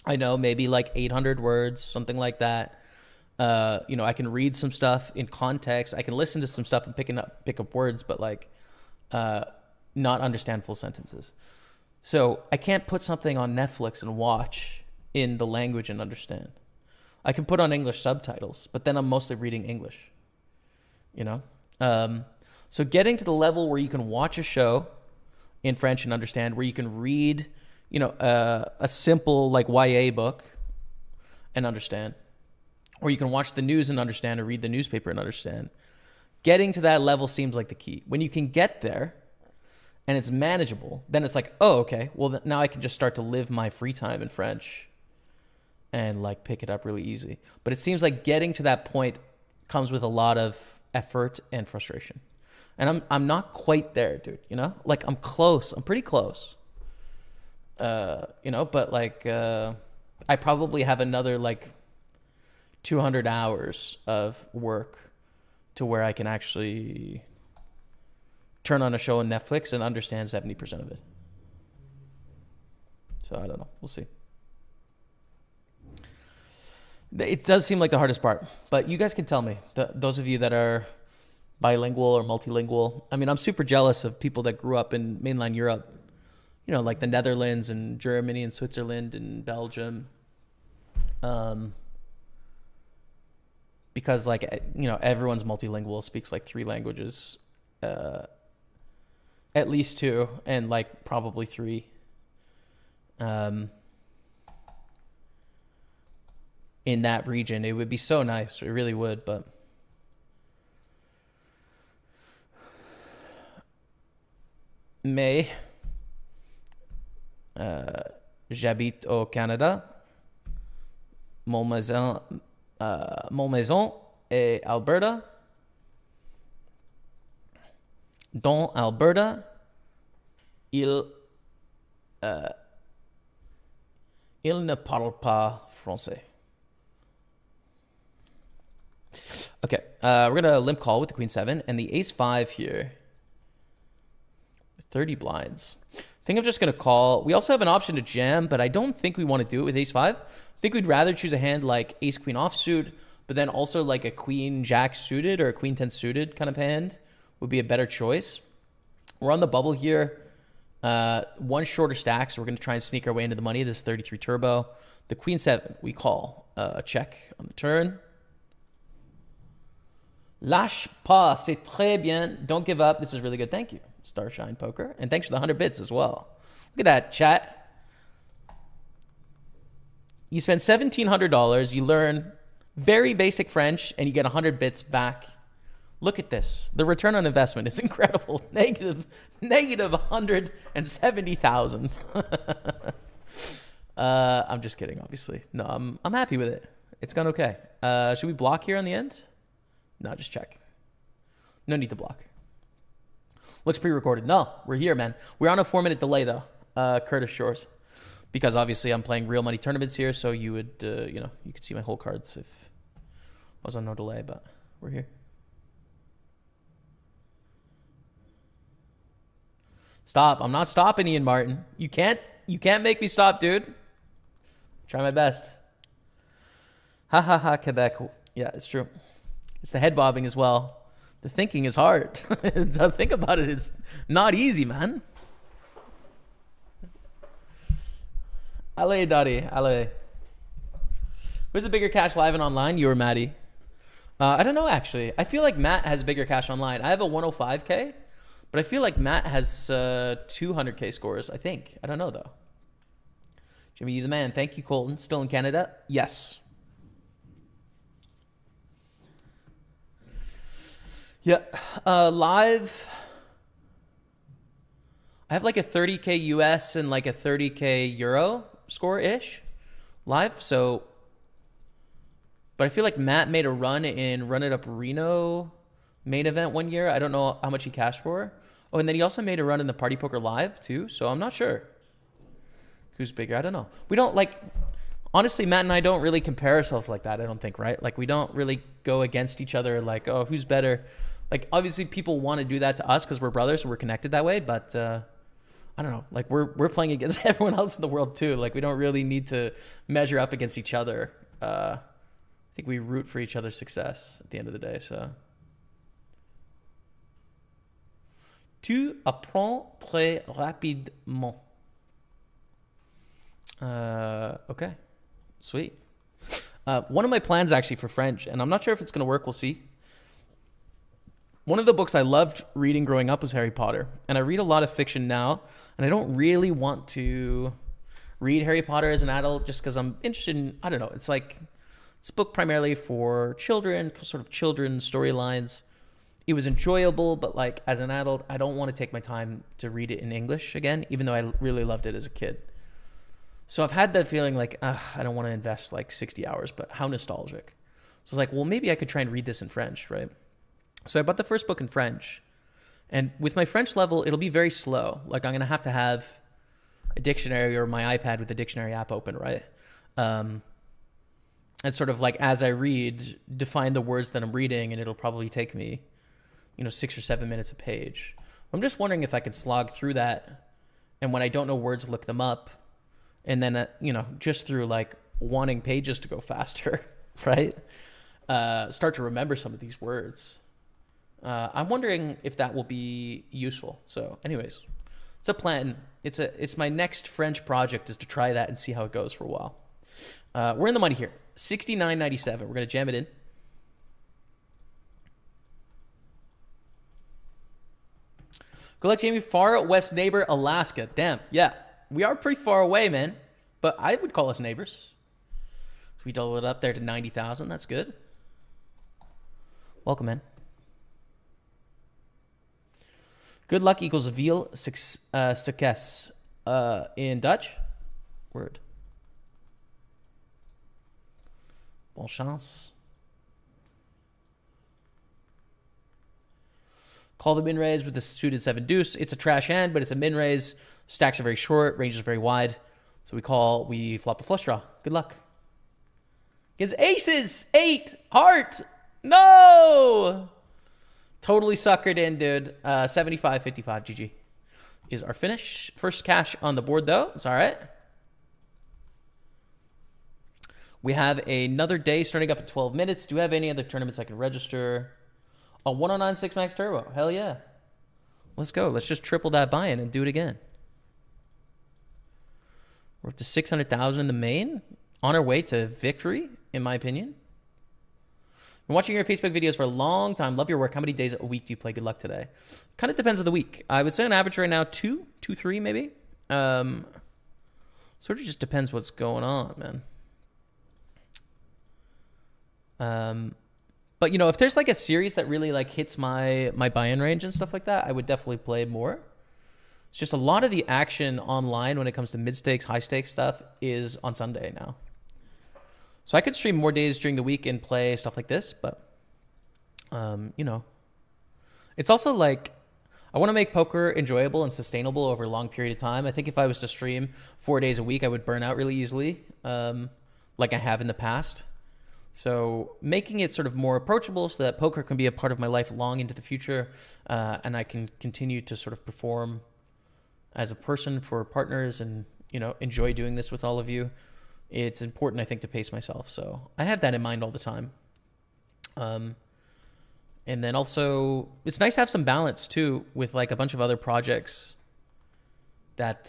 I know maybe like 800 words, something like that. You know, I can read some stuff in context. I can listen to some stuff and pick up words, but like not understand full sentences. So I can't put something on Netflix and watch in the language and understand. I can put on English subtitles, but then I'm mostly reading English, you know? So getting to the level where you can watch a show in French and understand, where you can read, you know, a simple like YA book and understand, or you can watch the news and understand, or read the newspaper and understand. Getting to that level seems like the key. When you can get there and it's manageable, then it's like, oh, okay, well, now I can just start to live my free time in French and like pick it up really easy. But it seems like getting to that point comes with a lot of effort and frustration. And I'm not quite there, dude, you know? Like, I'm close. I'm pretty close. You know, but like I probably have another like 200 hours of work to where I can actually turn on a show on Netflix and understand 70% of it. So I don't know. We'll see. It does seem like the hardest part, but you guys can tell me, those of you that are bilingual or multilingual. I mean, I'm super jealous of people that grew up in mainland Europe, you know, like the Netherlands and Germany and Switzerland and Belgium. Because like, you know, everyone's multilingual, speaks like 3 languages, at least 2, and like probably 3. In that region, it would be so nice. It really would, but mais j'habite au Canada. Mon maison est Alberta. Dans Alberta, il ne parle pas français. Okay, we're going to limp call with the queen 7 and the ace 5 here. 30 blinds. I think I'm just going to call. We also have an option to jam, but I don't think we want to do it with ace 5. I think we'd rather choose a hand like ace queen offsuit, but then also like a queen jack suited or a queen 10 suited kind of hand would be a better choice. We're on the bubble here. One shorter stack, so we're going to try and sneak our way into the money. This 33 turbo. The queen 7, we call a check on the turn. Lâche pas, c'est très bien. Don't give up. This is really good. Thank you, Starshine Poker. And thanks for the 100 bits as well. Look at that, chat. You spend $1,700. You learn very basic French, and you get 100 bits back. Look at this. The return on investment is incredible. Negative 170,000. I'm just kidding, obviously. No, I'm happy with it. It's gone okay. Should we block here on the end? No, just check. No need to block. Looks pre-recorded. No, we're here, man. We're on a 4-minute delay, though, Curtis Shores. Because obviously I'm playing real money tournaments here, so you would, you know, you could see my whole cards if I was on no delay, but we're here. Stop. I'm not stopping, Ian Martin. You can't make me stop, dude. Try my best. Ha ha ha, Quebec. Yeah, it's true. It's the head bobbing as well. The thinking is hard. To think about it is not easy, man. Allez, Daddy. Allez. Who's a bigger cash live and online? You or Maddie? I don't know, actually. I feel like Matt has bigger cash online. I have a 105K, but I feel like Matt has 200K scores, I think. I don't know, though. Jimmy, you the man. Thank you, Colton. Still in Canada? Yes. Yeah, live, I have like a 30K US and like a 30K Euro score-ish live. So, but I feel like Matt made a run in Run It Up Reno main event one year. I don't know how much he cashed for. Oh, and then he also made a run in the PartyPoker Live too. So I'm not sure who's bigger. I don't know. We don't like, honestly, Matt and I don't really compare ourselves like that. I don't think, right? Like we don't really go against each other like, oh, who's better? Like, obviously, people want to do that to us because we're brothers and we're connected that way. But I don't know. Like, we're playing against everyone else in the world too. Like, we don't really need to measure up against each other. I think we root for each other's success at the end of the day. So, tu apprends très rapidement. Okay, sweet. One of my plans actually for French, and I'm not sure if it's going to work. We'll see. One of the books I loved reading growing up was Harry Potter. And I read a lot of fiction now. And I don't really want to read Harry Potter as an adult just because I'm interested in, I don't know, it's like, it's a book primarily for children, sort of children's storylines. It was enjoyable, but like as an adult, I don't want to take my time to read it in English again, even though I really loved it as a kid. So I've had that feeling like, I don't want to invest like 60 hours, but how nostalgic. So it's like, well, maybe I could try and read this in French, right? So I bought the first book in French, and with my French level, it'll be very slow. Like I'm going to have a dictionary or my iPad with the dictionary app open, right? and sort of like as I read, define the words that I'm reading, and it'll probably take me, 6 or 7 minutes a page. I'm just wondering if I could slog through that, and when I don't know words, look them up, and then, just through like wanting pages to go faster, right? Start to remember some of these words. I'm wondering if that will be useful. So anyways, it's a plan. It's my next French project is to try that and see how it goes for a while. We're in the money here. 69.97. We're going to jam it in. Good luck, Jamie. Far west neighbor, Alaska. Damn. Yeah, we are pretty far away, man. But I would call us neighbors. So we double it up there to 90,000. That's good. Welcome, man. Good luck equals veel succes in Dutch. Word. Bon chance. Call the min raise with the suited 7 deuce. It's a trash hand, but it's a min raise. Stacks are very short. Range is very wide. So we flop a flush draw. Good luck. Against aces. 8. Heart. No. Totally suckered in, dude. 75-55. GG is our finish. First cash on the board, though. It's all right. We have another day starting up in 12 minutes. Do you have any other tournaments I can register? A 109 6 max turbo. Hell yeah. Let's go. Let's just triple that buy-in and do it again. We're up to 600,000 in the main. On our way to victory, in my opinion. Been watching your Facebook videos for a long time. Love your work. How many days a week do you play? Good luck today. Kind of depends on the week. I would say on average right now, 2, 3 maybe. Sort of just depends what's going on, man. But if there's like a series that really like hits my buy-in range and stuff like that, I would definitely play more. It's just a lot of the action online when it comes to mid-stakes, high-stakes stuff is on Sunday now. So I could stream more days during the week and play stuff like this, but, it's also like I want to make poker enjoyable and sustainable over a long period of time. I think if I was to stream 4 days a week, I would burn out really easily, like I have in the past. So making it sort of more approachable so that poker can be a part of my life long into the future, and I can continue to sort of perform as a person for partners and, enjoy doing this with all of you. It's important, I think, to pace myself. So I have that in mind all the time. And then also, it's nice to have some balance, too, with, like, a bunch of other projects that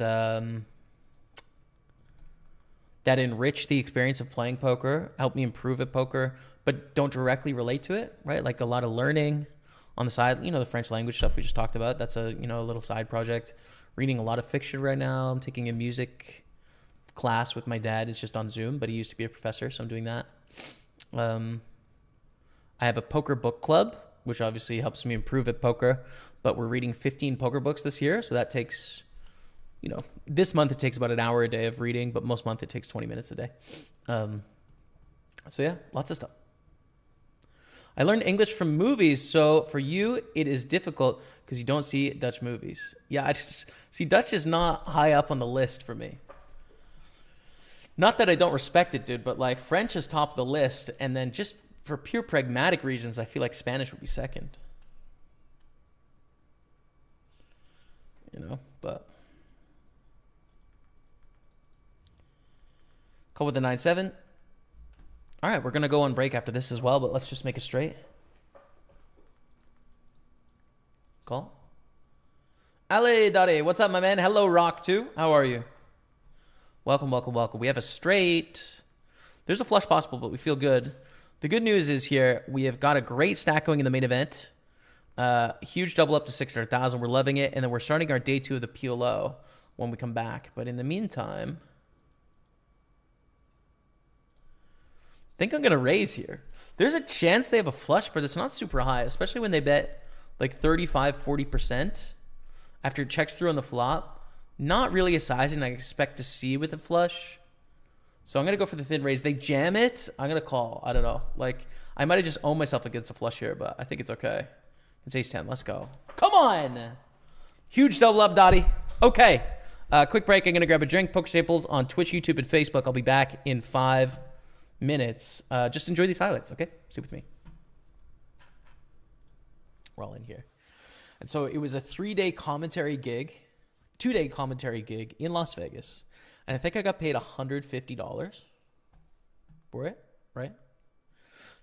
that enrich the experience of playing poker, help me improve at poker, but don't directly relate to it, right? Like, a lot of learning on the side. The French language stuff we just talked about. That's a, a little side project. Reading a lot of fiction right now. I'm taking a music class with my dad. It's just on Zoom, but he used to be a professor, so I'm doing that. I have a poker book club, which obviously helps me improve at poker, but we're reading 15 poker books this year, so that takes, this month it takes about an hour a day of reading, but most month it takes 20 minutes a day. So yeah, lots of stuff. I learned English from movies, so for you, it is difficult because you don't see Dutch movies. Yeah, I just see Dutch is not high up on the list for me. Not that I don't respect it, dude, but like French is top of the list, and then just for pure pragmatic reasons, I feel like Spanish would be second. But call with the 9-7. All right, we're going to go on break after this as well, but let's just make it straight. Call. Ale Dade, what's up, my man? Hello, Rock 2. How are you? Welcome, welcome, welcome. We have a straight. There's a flush possible, but we feel good. The good news is here, we have got a great stack going in the main event. Huge double up to 600,000. We're loving it. And then we're starting our day 2 of the PLO when we come back. But in the meantime, I think I'm going to raise here. There's a chance they have a flush, but it's not super high, especially when they bet like 35, 40% after it checks through on the flop. Not really a sizing I expect to see with a flush. So I'm going to go for the thin raise. They jam it. I'm going to call. I don't know. Like, I might have just owned myself against a flush here, but I think it's okay. It's ace-10. Let's go. Come on. Huge double up, Dottie. Okay. Quick break. I'm going to grab a drink. Pokerstaples on Twitch, YouTube, and Facebook. I'll be back in 5 minutes. Just enjoy these highlights, okay? Stay with me. We're all in here. And so it was a 3-day commentary gig, 2-day commentary gig in Las Vegas. And I think I got paid $150 for it, right?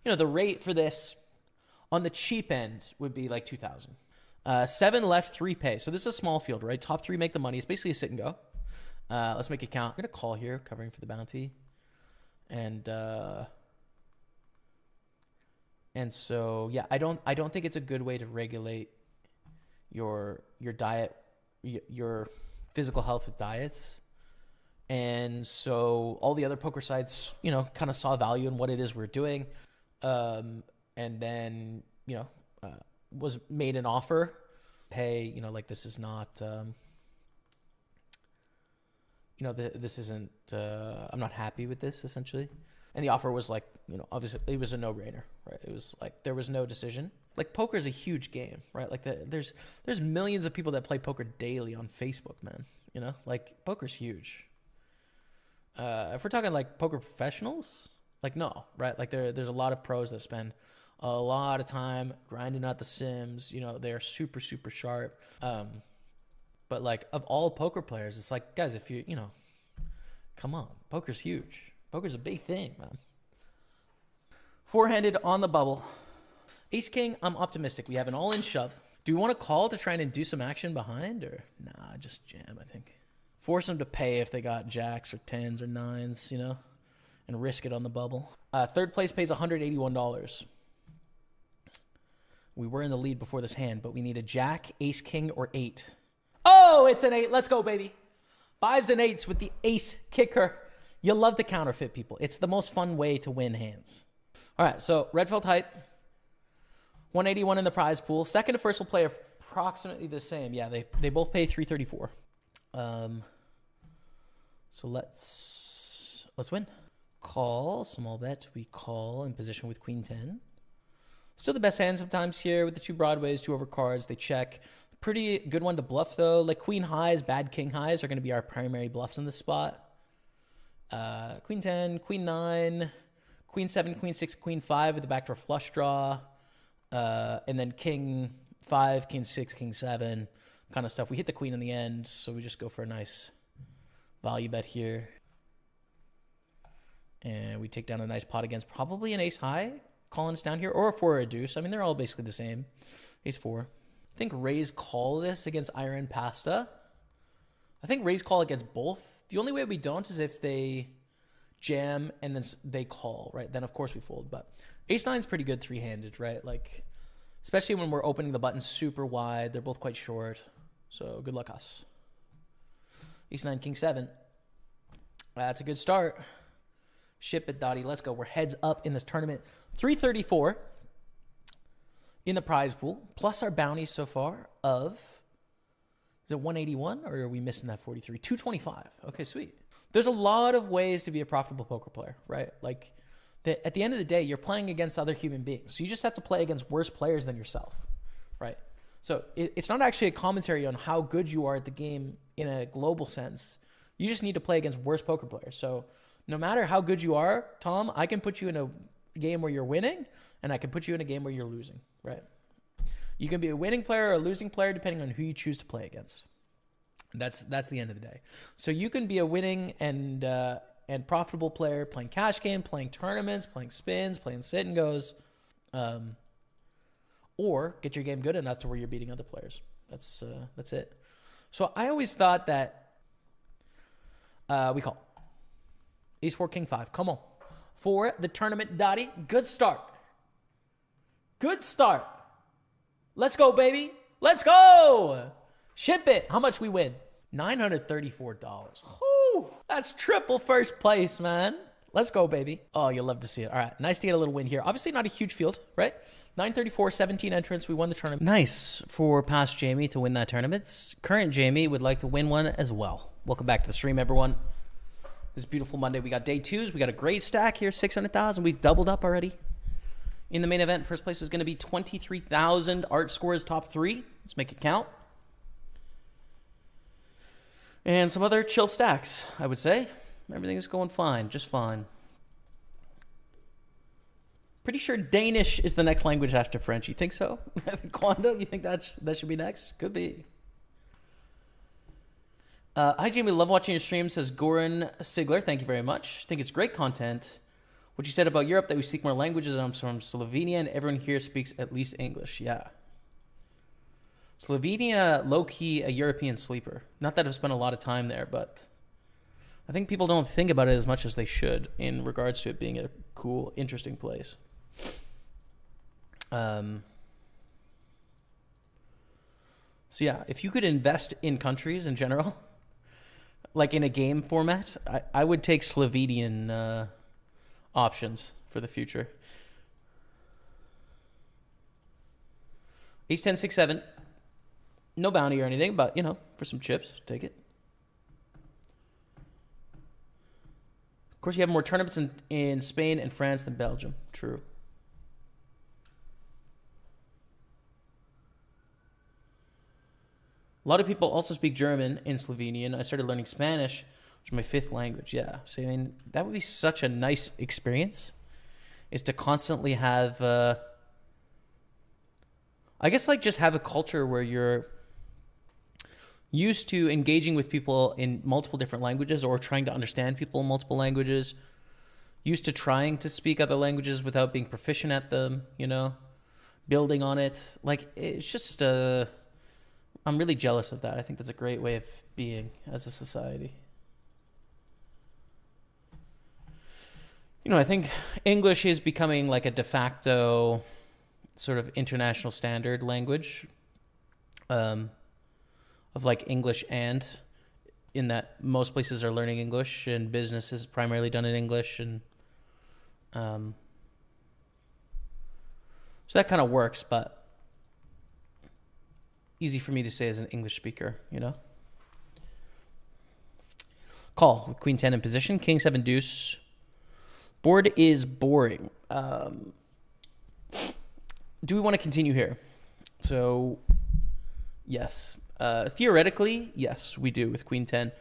You know, the rate for this on the cheap end would be like $2,000. 7 left, 3 pay. So this is a small field, right? Top 3 make the money. It's basically a sit and go. Let's make it count. I'm going to call here, covering for the bounty. And so, yeah, I don't think it's a good way to regulate your diet, your physical health with diets. And so all the other poker sites, you know, kind of saw value in what it is we're doing. And then, you know, was made an offer. Hey, you know, like this is not, you know, this isn't, I'm not happy with this essentially. And the offer was like, you know, obviously it was a no-brainer, right? It was like, there was no decision. Like poker is a huge game, right? Like there's millions of people that play poker daily on Facebook, man. You know, like poker's huge. If we're talking like poker professionals, like no, right? Like there's a lot of pros that spend a lot of time grinding out the sims. You know, they're super, super sharp. But like of all poker players, it's like, guys, if you know, come on, poker's huge. Poker's a big thing, man. 4-handed on the bubble. Ace King, I'm optimistic. We have an all-in shove. Do we want to call to try and induce some action behind, or nah, just jam, I think. Force them to pay if they got jacks or 10s or 9s, you know, and risk it on the bubble. Third place pays $181. We were in the lead before this hand, but we need a jack, ace, king, or 8. Oh, it's an 8. Let's go, baby. 5s and 8s with the ace kicker. You love to counterfeit people. It's the most fun way to win hands. All right, so red felt height. 181 in the prize pool. Second to first will play approximately the same. Yeah, they both pay 334. So let's win. Call, small bet. We call in position with queen 10. Still the best hand sometimes here with the 2 broadways, 2 overcards. They check. Pretty good one to bluff though. Like queen highs, bad king highs are going to be our primary bluffs in this spot. Queen 10, queen 9, queen 7, queen 6, queen 5 with the backdoor flush draw. And then king 5, king 6, king 7 kind of stuff. We hit the queen in the end, so we just go for a nice value bet here. And we take down a nice pot against probably an ace high, calling us down here, or a 4 or a deuce. I mean, they're all basically the same. Ace 4. I think raise call this against iron pasta. I think raise call against both. The only way we don't is if they jam and then they call, right? Then, of course, we fold. But ace 9 is pretty good 3-handed, right? Like, especially when we're opening the button super wide. They're both quite short. So good luck us. Ace 9, king 7. That's a good start. Ship it, Dottie. Let's go. We're heads up in this tournament. 334 in the prize pool, plus our bounty so far of, is it 181 or are we missing that 43? 225. Okay, sweet. There's a lot of ways to be a profitable poker player, right? Like, at the end of the day, you're playing against other human beings. So you just have to play against worse players than yourself, right? So it's not actually a commentary on how good you are at the game in a global sense. You just need to play against worse poker players. So no matter how good you are, Tom, I can put you in a game where you're winning, and I can put you in a game where you're losing, right? You can be a winning player or a losing player depending on who you choose to play against. That's the end of the day. So you can be a winning and profitable player playing cash game, playing tournaments, playing spins, playing sit and goes, or get your game good enough to where you're beating other players. That's it. So I always thought that we call. Ace 4, king 5. Come on. For the tournament, Dottie. Good start. Good start. Let's go, baby. Let's go. Ship it. How much we win? $934. Whew, that's triple first place, man. Let's go, baby. Oh, you'll love to see it. All right. Nice to get a little win here. Obviously not a huge field, right? 934, 17 entrants. We won the tournament. Nice for past Jamie to win that tournament. Current Jamie would like to win one as well. Welcome back to the stream, everyone. This beautiful Monday. We got day 2s. We got a great stack here, 600,000. We've doubled up already. In the main event, first place is going to be 23,000. Art scores top 3. Let's make it count. And some other chill stacks, I would say. Everything is going fine, just fine. Pretty sure Danish is the next language after French. You think so? Kwanda, you think that should be next? Could be. Hi, Jamie. Love watching your stream, says Goran Sigler. Thank you very much. Think it's great content. What you said about Europe, that we speak more languages. I'm from Slovenia, and everyone here speaks at least English. Yeah. Slovenia, low-key, a European sleeper. Not that I've spent a lot of time there, but I think people don't think about it as much as they should in regards to it being a cool, interesting place. So yeah, if you could invest in countries in general, like in a game format, I would take Slovenian options for the future. Ace 10, 6, 7. No bounty or anything, but, you know, for some chips, take it. Of course, you have more tournaments in Spain and France than Belgium. True. A lot of people also speak German in Slovenian. I started learning Spanish, which is my 5th language. Yeah. So, I mean, that would be such a nice experience, is to constantly have, I guess, like, just have a culture where you're used to engaging with people in multiple different languages or trying to understand people in multiple languages, used to trying to speak other languages without being proficient at them, you know, building on it. Like, it's just, I'm really jealous of that. I think that's a great way of being as a society. You know, I think English is becoming like a de facto sort of international standard language, of like English, and in that most places are learning English and business is primarily done in English. And so that kind of works, but easy for me to say as an English speaker, you know. Call with Queen 10 in position, King 7 deuce. Board is boring. Do we want to continue here? So, yes. Theoretically, yes, we do with Queen 10.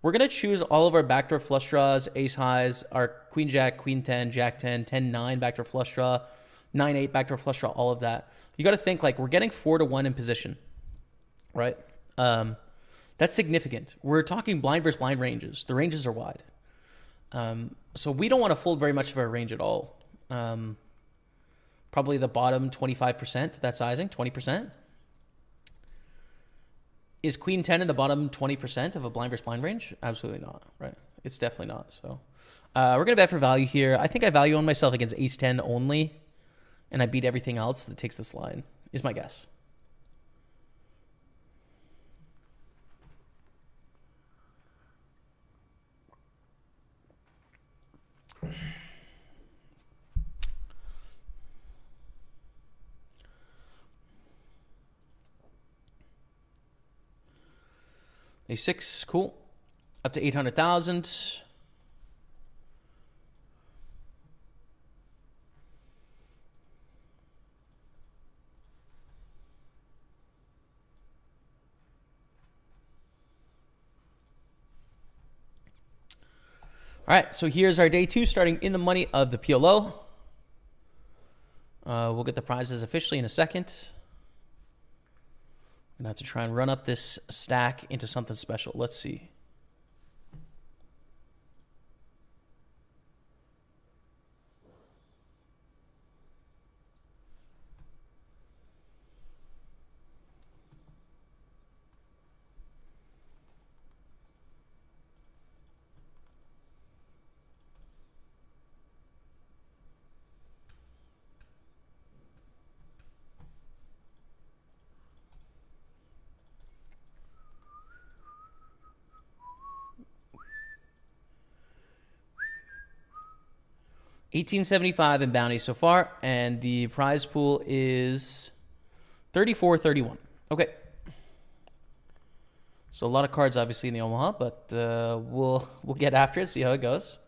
We're going to choose all of our backdoor flush draws, ace highs, our Queen Jack, Queen 10, Jack 10, 10, 9 backdoor flush draw, 9, 8 backdoor flush draw, all of that. You got to think like we're getting 4 to 1 in position, right? That's significant. We're talking blind versus blind ranges. The ranges are wide. So we don't want to fold very much of our range at all. Probably the bottom 25% for that sizing, 20%. Is Queen 10 in the bottom 20% of a blind versus blind range? Absolutely not, right? It's definitely not. So we're going to bet for value here. I think I value on myself against ace 10 only, and I beat everything else that takes this line, is my guess. A6, cool. Up to 800,000. All right, so here's our day 2 starting in the money of the PLO. We'll get the prizes officially in a second. I'm going to have to try and run up this stack into something special. Let's see. $18.75 in bounty so far, and the prize pool is $34.31. Okay. So a lot of cards, obviously, in the Omaha, but we'll get after it, see how it goes.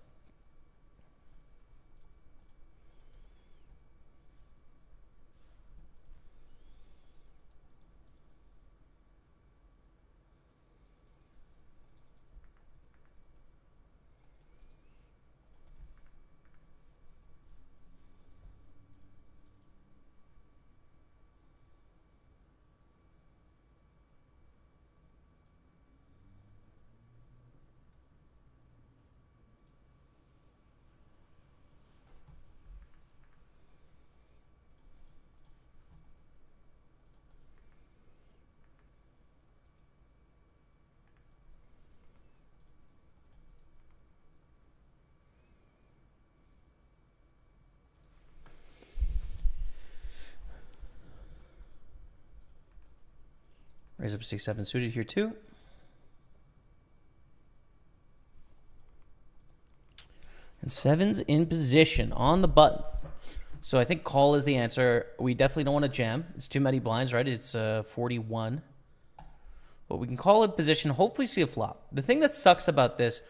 Raise up 6-7 suited here too. And 7's in position on the button. So I think call is the answer. We definitely don't want to jam. It's too many blinds, right? It's 41. But we can call in position, hopefully see a flop. The thing that sucks about this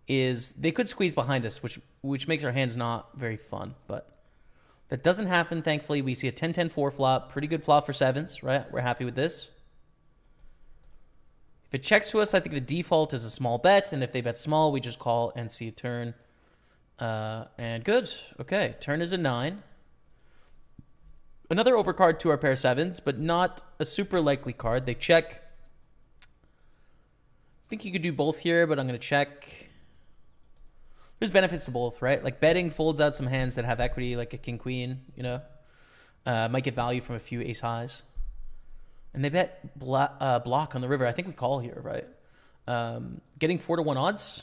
is they could squeeze behind us, which makes our hands not very fun. But that doesn't happen, thankfully. We see a 10-10-4 flop. Pretty good flop for 7s, right? We're happy with this. If it checks to us, I think the default is a small bet. And if they bet small, we just call and see a turn. And good. Okay, turn is a 9. Another overcard to our pair of 7s, but not a super likely card. They check. I think you could do both here, but I'm going to check. There's benefits to both, right? Like betting folds out some hands that have equity, like a king-queen, you know. Might get value from a few ace-highs. And they bet block on the river. I think we call here, right? Getting 4-1 odds.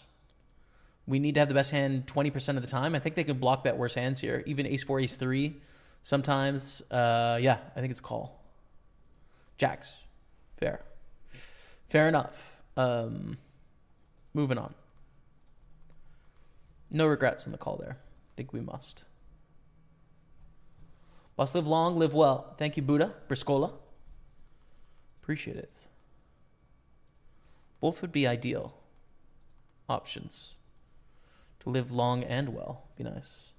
We need to have the best hand 20% of the time. I think they can block bet worse hands here. Even ace-4, ace-3 sometimes. Yeah, I think it's a call. Jacks. Fair. Fair enough. Moving on. No regrets on the call there. I think we must. Boss, live long, live well. Thank you, Buddha. Briscola. Appreciate it. Both would be ideal options. To live long and well. Be nice.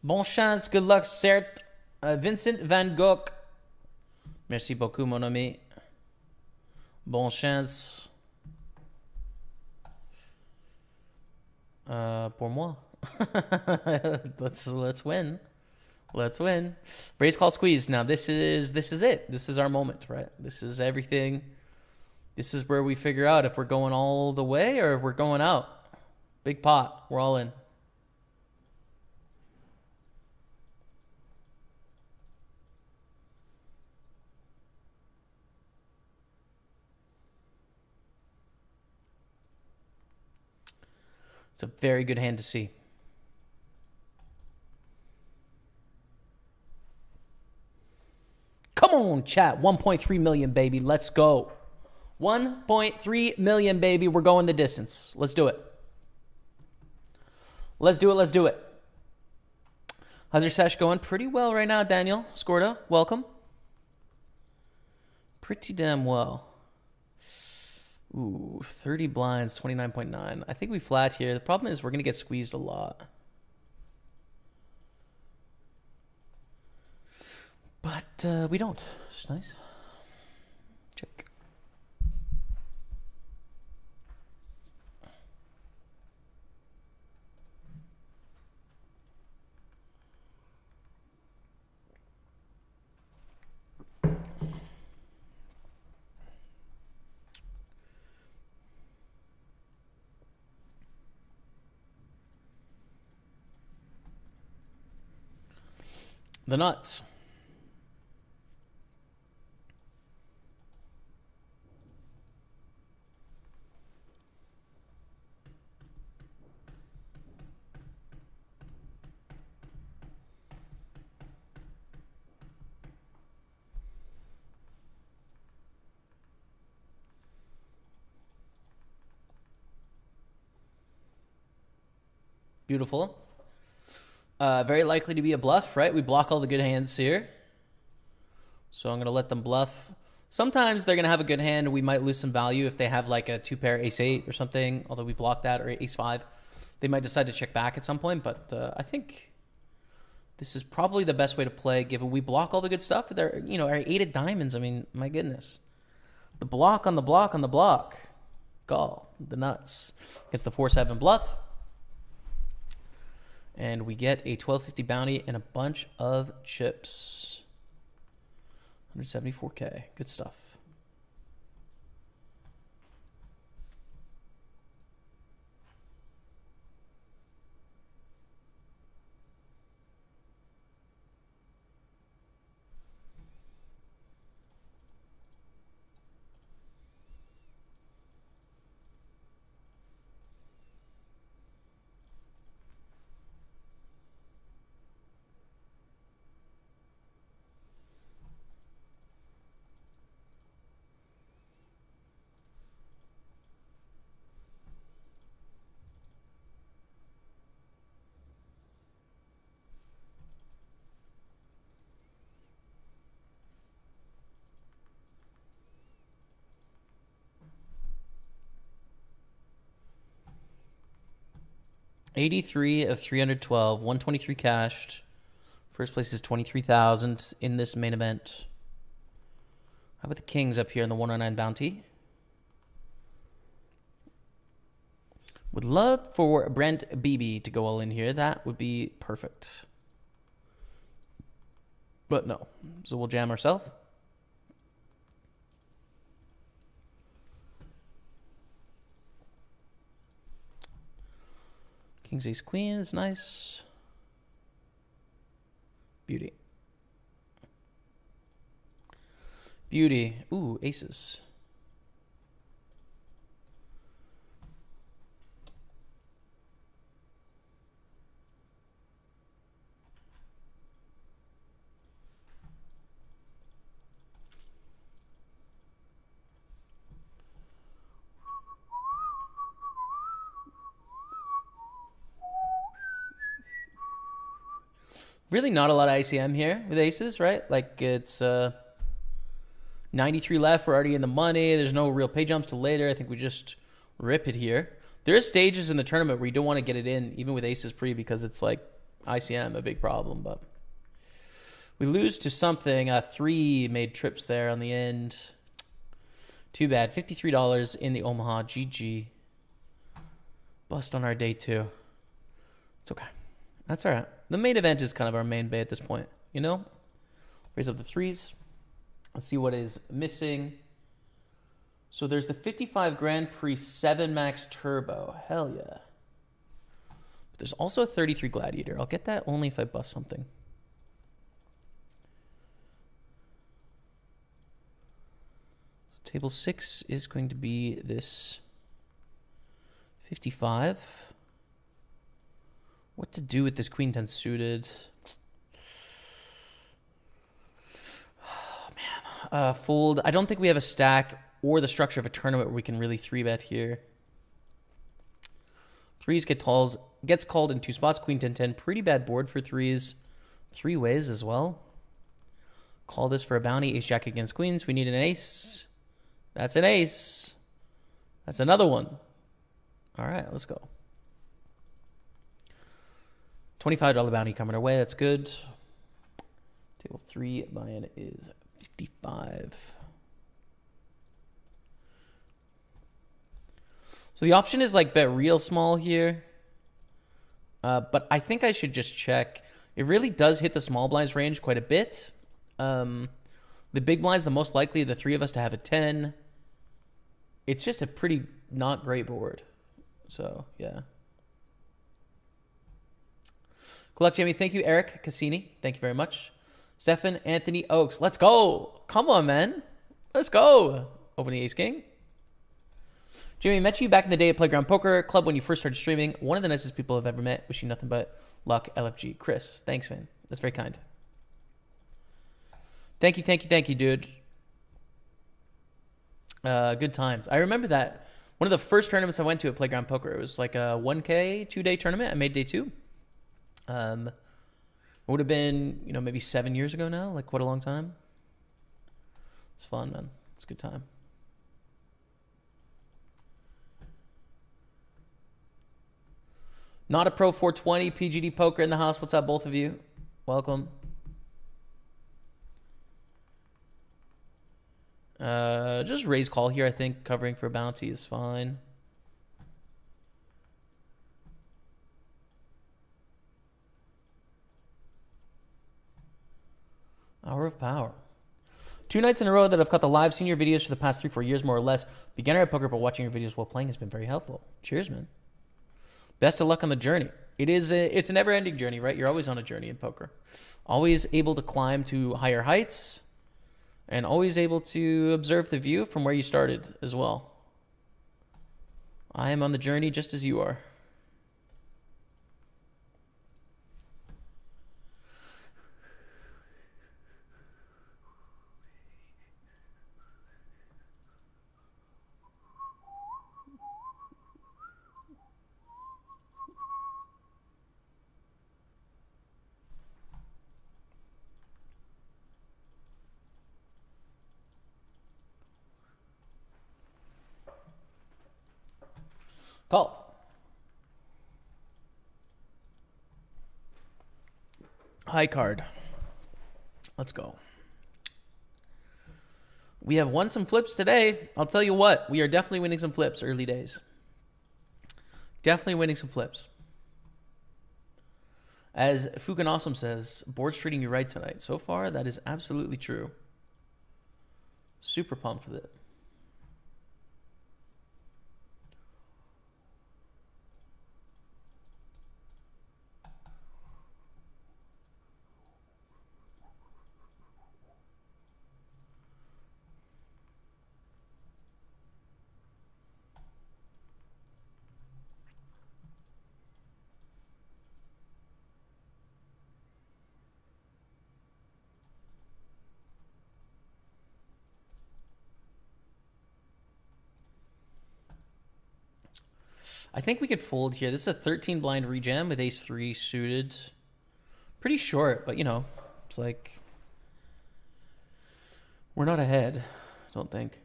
Bon chance, good luck, certes. Vincent Van Gogh. Merci beaucoup, mon ami. Bon chance. Pour moi. let's win. Let's win. Raise, call, squeeze. Now this is it. This is our moment, right? This is everything. This is where we figure out if we're going all the way or if we're going out. Big pot. We're all in. It's a very good hand to see. Come on, chat. 1.3 million, baby. Let's go. 1.3 million, baby. We're going the distance. Let's do it. Let's do it. Let's do it. How's your sesh going? Pretty well right now, Daniel. Scorda, welcome. Pretty damn well. Ooh, 30 blinds, 29.9. I think we flat here. The problem is we're going to get squeezed a lot. But we don't. It's nice. Check. The nuts. Beautiful. Very likely to be a bluff, right? We block all the good hands here. So I'm going to let them bluff. Sometimes they're going to have a good hand and we might lose some value if they have like a 2-pair ace-8 or something, although we block that, or ace-5. They might decide to check back at some point, but I think this is probably the best way to play, given we block all the good stuff with our, you know, our 8 of diamonds. I mean, my goodness. The block on the block on the block. Call. The nuts. It's the 4-7 bluff. And we get a 1250 bounty and a bunch of chips. 174K. Good stuff. 83 of 312, 123 cashed. First place is 23,000 in this main event. How about the kings up here in the 109 bounty? Would love for Brent Beebe to go all in here. That would be perfect. But no. So we'll jam ourselves. King's ace queen is nice. Beauty. Beauty. Ooh, aces. Really not a lot of ICM here with aces, right? Like it's 93 left. We're already in the money. There's no real pay jumps to later. I think we just rip it here. There are stages in the tournament where you don't want to get it in, even with aces pre, because it's like ICM, a big problem. But we lose to something. 3 made trips there on the end. Too bad. $53 in the Omaha. GG. Bust on our day 2. It's okay. That's all right. The main event is kind of our main bay at this point, you know? Raise up the 3s. Let's see what is missing. So there's the 55 Grand Prix 7 Max Turbo. Hell yeah. But there's also a 33 Gladiator. I'll get that only if I bust something. So table 6 is going to be this 55. What to do with this Queen 10 suited? Oh, man. Fold. I don't think we have a stack or the structure of a tournament where we can really 3-bet here. 3s gets called in 2 spots. Queen 10-10. Pretty bad board for 3s. 3 ways as well. Call this for a bounty. Ace Jack against Queens. We need an ace. That's an ace. That's another one. All right, let's go. $25 bounty coming our way. That's good. Table 3 buy-in is 55. So the option is like bet real small here. But I think I should just check. It really does hit the small blinds range quite a bit. The big blinds, the most likely of the 3 of us to have a 10. It's just a pretty not great board. So, yeah. Good luck, Jamie. Thank you, Eric Cassini. Thank you very much. Stefan Anthony Oakes. Let's go. Come on, man. Let's go. Opening ace king. Jamie, met you back in the day at Playground Poker Club when you first started streaming. One of the nicest people I've ever met. Wishing nothing but luck, LFG. Chris. Thanks, man. That's very kind. Thank you, dude. Good times. I remember that. One of the first tournaments I went to at Playground Poker, it was like a 1K 2-day tournament. I made day 2. It would have been, you know, maybe 7 years ago now. Like, what a long time. It's fun, man. It's a good time. Not a Pro 420, PGD Poker in the house. What's up, both of you? Welcome. Just raise call here, I think. Covering for bounty is fine. Hour of power. 2 nights in a row that I've cut the live senior videos for the past 3-4 years, more or less. Beginner at poker, but watching your videos while playing has been very helpful. Cheers, man. Best of luck on the journey. It's a never-ending journey, right? You're always on a journey in poker. Always able to climb to higher heights and always able to observe the view from where you started as well. I am on the journey just as you are. Call. High card. Let's go. We have won some flips today. I'll tell you what, we are definitely winning some flips early days. Definitely winning some flips. As Fukin Awesome says, board's treating you right tonight. So far, that is absolutely true. Super pumped with it. I think we could fold here. This is a 13 blind rejam with ace 3 suited. Pretty short, but you know, it's like we're not ahead, I don't think.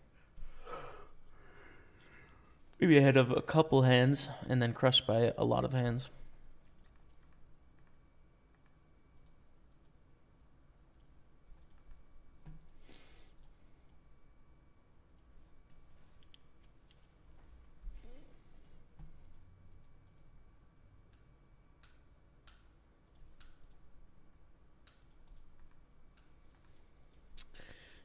Maybe ahead of a couple hands and then crushed by a lot of hands.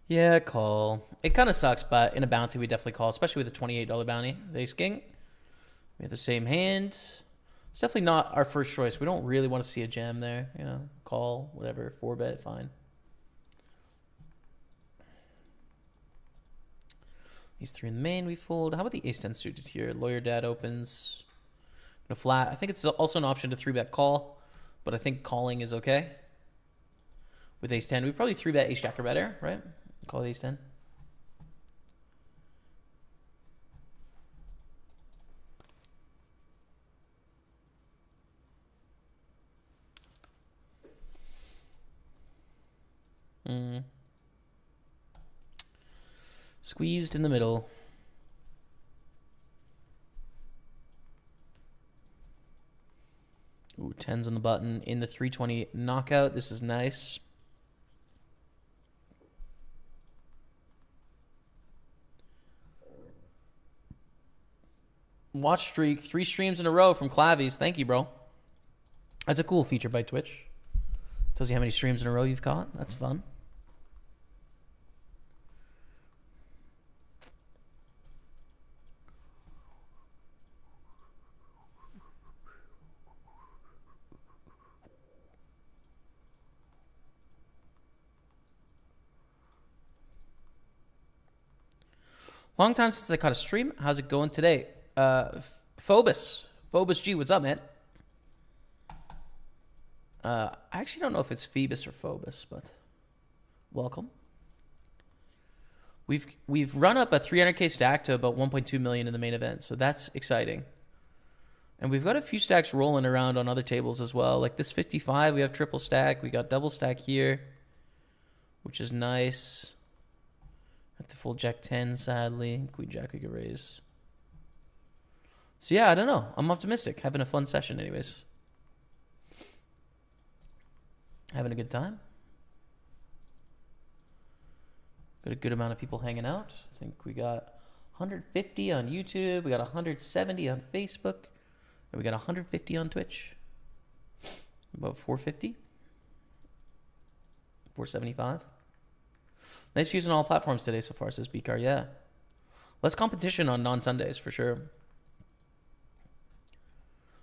Yeah, call. It kind of sucks, but in a bounty, we definitely call, especially with a $28 bounty. The ace king. We have the same hand. It's definitely not our first choice. We don't really want to see a jam there. You know, call, whatever, 4-bet, fine. Ace 3 in the main, we fold. How about the ace 10 suited here? Lawyer dad opens. No flat. I think it's also an option to 3-bet call, but I think calling is okay. With ace 10, we probably 3-bet ace jack or better, right? Call ace 10. Squeezed in the middle. Ooh, 10s on the button in the 320 knockout. This is nice. Watch streak, 3 streams in a row from Clavies. Thank you, bro. That's a cool feature by Twitch. Tells you how many streams in a row you've caught. That's fun. Long time since I caught a stream. How's it going today? Phobos G, what's up, man? I actually don't know if it's Phoebus or Phobos, but welcome. We've run up a 300k stack to about 1.2 million in the main event, so that's exciting. And we've got a few stacks rolling around on other tables as well. Like this 55, we have triple stack. We got double stack here, which is nice. Have to fold jack 10, sadly. Queen jack we could raise. So yeah, I don't know. I'm optimistic. Having a fun session anyways. Having a good time. Got a good amount of people hanging out. I think we got 150 on YouTube. We got 170 on Facebook. And we got 150 on Twitch. About 450. 475. Nice views on all platforms today so far, says Bcar. Yeah. Less competition on non-Sundays for sure.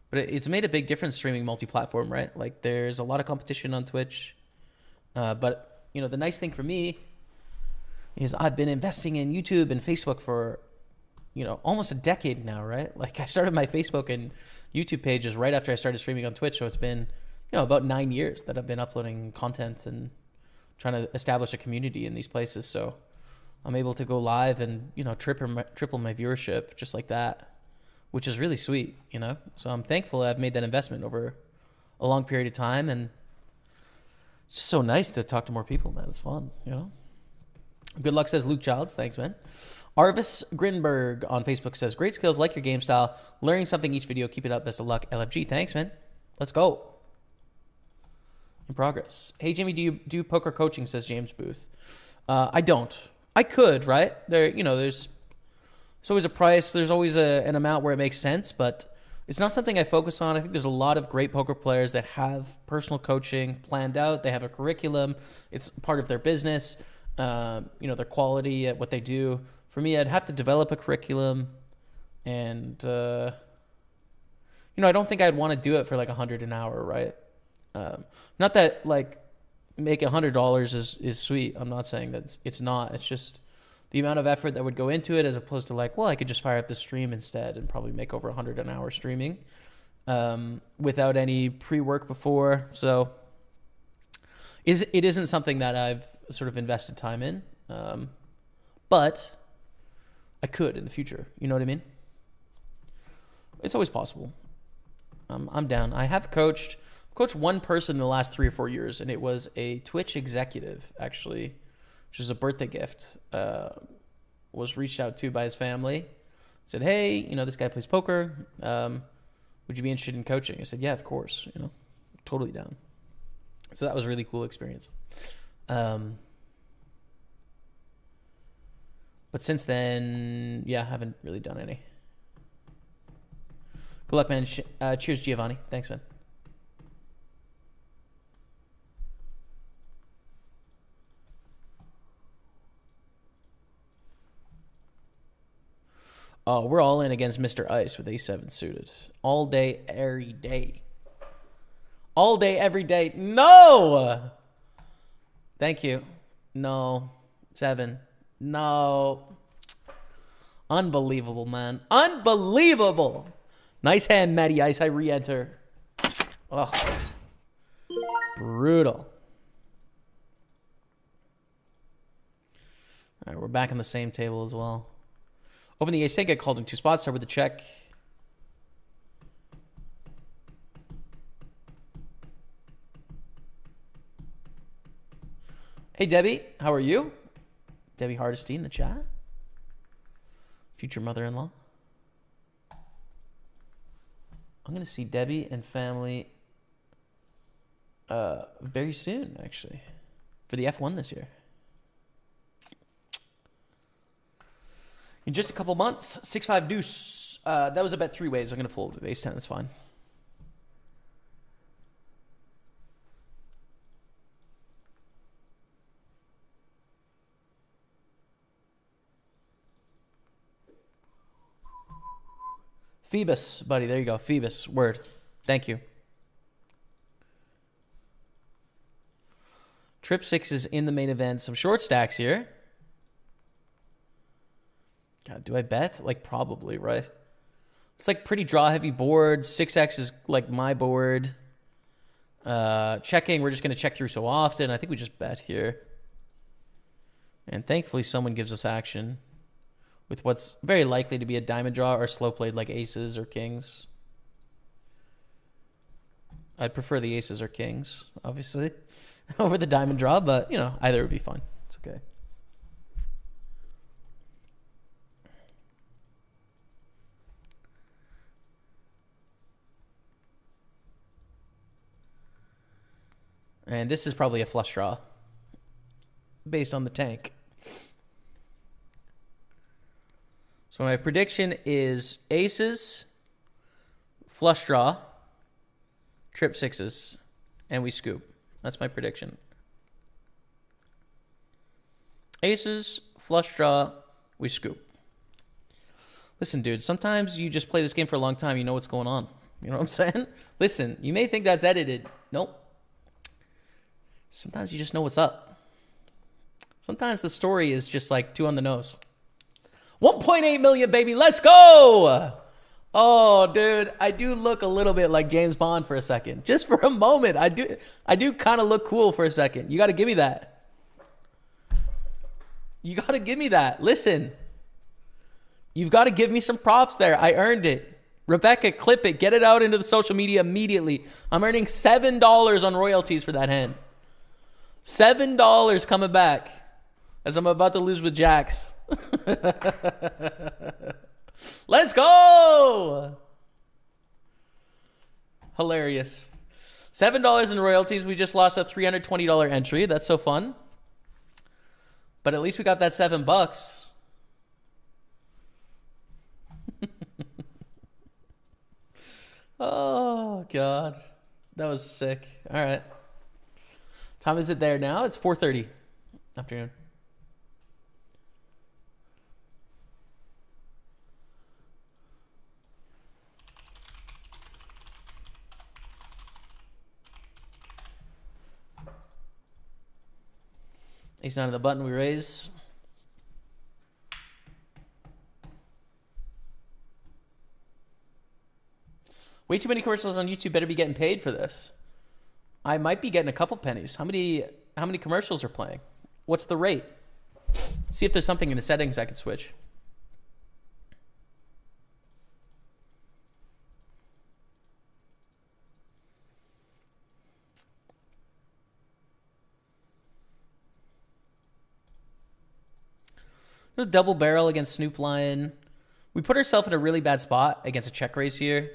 But it's made a big difference streaming multi-platform, right? Like there's a lot of competition on Twitch. But, you know, the nice thing for me is I've been investing in YouTube and Facebook for, you know, almost a decade now, right? Like I started my Facebook and YouTube pages right after I started streaming on Twitch. So it's been, you know, about 9 years that I've been uploading content and trying to establish a community in these places. So I'm able to go live and, you know, triple my viewership just like that, which is really sweet, you know? So I'm thankful I've made that investment over a long period of time. And it's just so nice to talk to more people, man. It's fun, you know? Good luck, says Luke Childs. Thanks, man. Arvis Grinberg on Facebook says, great skills, like your game style. Learning something each video. Keep it up. Best of luck, LFG. Thanks, man. Let's go. In progress. Hey, Jamie, do you do poker coaching, says James Booth. I don't. I could, right? There's always a price. There's always an amount where it makes sense, but it's not something I focus on. I think there's a lot of great poker players that have personal coaching planned out. They have a curriculum. It's part of their business, their quality at what they do. For me, I'd have to develop a curriculum, and, I don't think I'd want to do it for like $100 an hour, right? Not that like make $100 is sweet. I'm not saying that it's not. It's just the amount of effort that would go into it, as opposed to like, well, I could just fire up the stream instead and probably make over $100 an hour streaming without any pre-work before. So it isn't something that I've sort of invested time in, but I could in the future. You know what I mean? It's always possible. I'm down. I have coached one person in the last 3 or 4 years, and it was a Twitch executive, actually, which is a birthday gift. Was reached out to by his family. Said, hey, this guy plays poker. Would you be interested in coaching? I said, yeah, of course. Totally down. So that was a really cool experience. But since then, yeah, I haven't really done any. Good luck, man. Cheers, Giovanni. Thanks, man. Oh, we're all in against Mr. Ice with A7 suited. All day, every day. All day, every day. No! Thank you. No. 7. No. Unbelievable, man. Unbelievable. Nice hand, Matty Ice. I re-enter. Oh. Brutal. All right, we're back on the same table as well. Open the ace-8, get called in 2 spots. Start with the check. Hey, Debbie. How are you? Debbie Hardesty in the chat. Future mother-in-law. I'm going to see Debbie and family very soon, actually, for the F1 this year. In just a couple months, 6-5 deuce. That was a bet 3 ways. I'm going to fold with ace-10. That's fine. Phoebus, buddy. There you go. Phoebus. Word. Thank you. Trip 6 is in the main event. Some short stacks here. God, do I bet? Like, probably, right? It's like pretty draw-heavy board. 6x is like my board. Checking, we're just going to check through so often. I think we just bet here. And thankfully, someone gives us action with what's very likely to be a diamond draw or slow played like aces or kings. I'd prefer the aces or kings, obviously, over the diamond draw, but, either would be fine. It's okay. And this is probably a flush draw based on the tank. So my prediction is aces, flush draw, trip 6s, and we scoop. That's my prediction. Aces, flush draw, we scoop. Listen, dude, sometimes you just play this game for a long time. You know what's going on. You know what I'm saying? Listen, you may think that's edited. Nope. Sometimes you just know what's up. Sometimes the story is just like 2 on the nose. 1.8 million, baby. Let's go. Oh, dude, I do look a little bit like James Bond for a second. Just for a moment. I do kind of look cool for a second. You got to give me that. You got to give me that. Listen. You've got to give me some props there. I earned it. Rebecca, clip it. Get it out into the social media immediately. I'm earning $7 on royalties for that hand. $7 coming back as I'm about to lose with jacks. Let's go. Hilarious. $7 in royalties. We just lost a $320 entry. That's so fun. But at least we got that $7. Oh, God. That was sick. All right. Time is it there now? It's 4:30 afternoon. Ace nine of the button we raise. Way too many commercials on YouTube. Better be getting paid for this. I might be getting a couple pennies. How many commercials are playing? What's the rate? See if there's something in the settings I could switch. A double barrel against Snoop Lion. We put ourselves in a really bad spot against a check raise here.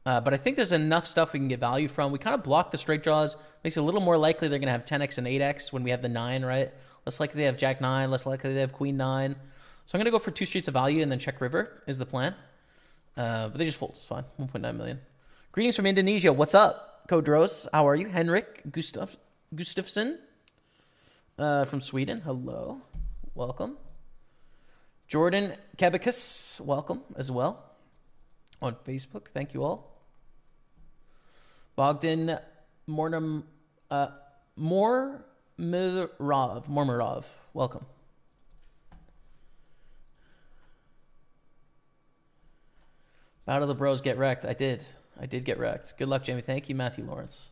But I think there's enough stuff we can get value from. We kind of block the straight draws. Makes it a little more likely they're going to have 10x and 8x when we have the 9, right? Less likely they have Jack 9. Less likely they have Queen 9. So I'm going to go for 2 streets of value and then check river is the plan. But they just fold. It's fine. 1.9 million. Greetings from Indonesia. What's up? Kodros. How are you? Henrik Gustafsson from Sweden. Hello. Welcome. Jordan Kebicus. Welcome as well on Facebook. Thank you all. Bogdan Mormirov. Welcome. Bow to the bros, get wrecked. I did get wrecked. Good luck, Jamie. Thank you, Matthew Lawrence.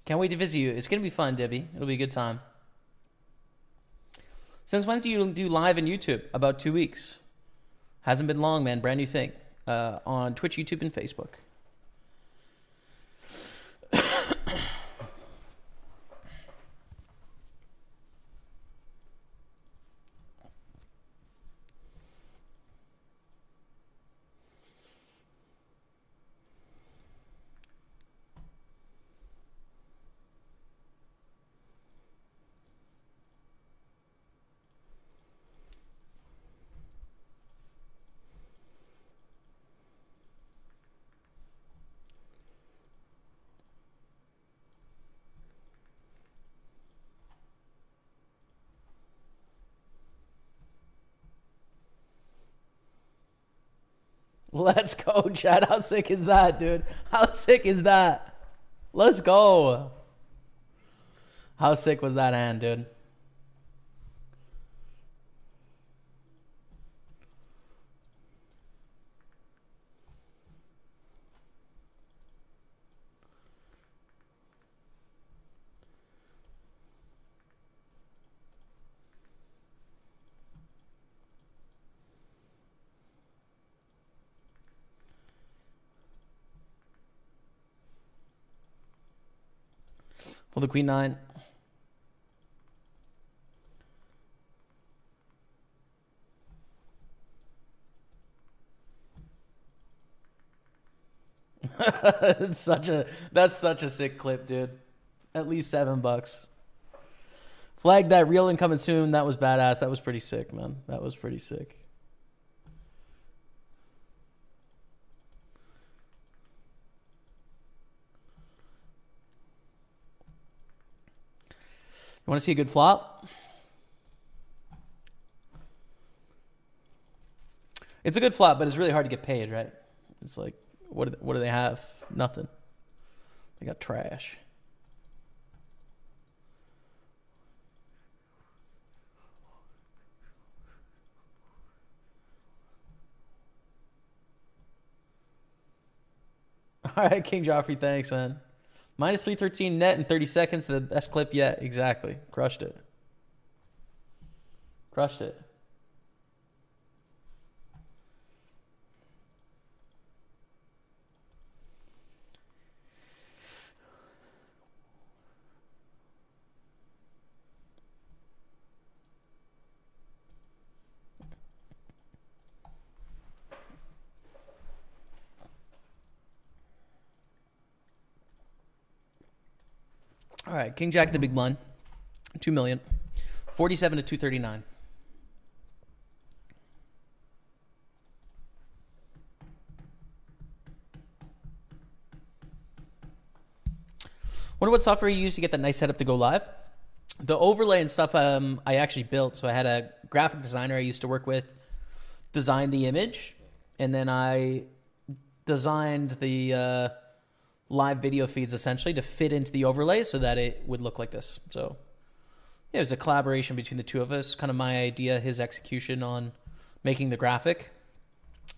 Can't wait to visit you. It's going to be fun, Debbie. It'll be a good time. Since when do you do live on YouTube? About 2 weeks. Hasn't been long, man. Brand new thing. On Twitch, YouTube, and Facebook. Let's go, Chad. How sick is that, dude? How sick is that? Let's go. How sick was that hand, dude? Pull the Queen 9. That's such a sick clip, dude. At least $7. Flag that, real incoming soon. That was badass. That was pretty sick, man. That was pretty sick. You want to see a good flop? It's a good flop, but it's really hard to get paid, right? It's like, what do they have? Nothing. They got trash. All right, King Joffrey, thanks, man. Minus 313 net in 30 seconds, the best clip yet. Exactly. Crushed it. Crushed it. All right, King Jack the big blind, 2 million, 47 to 239. Wonder what software you use to get that nice setup to go live. The overlay and stuff I actually built. So I had a graphic designer I used to work with design the image, and then I designed the live video feeds essentially to fit into the overlay so that it would look like this. So yeah, it was a collaboration between the two of us, kind of my idea, his execution on making the graphic.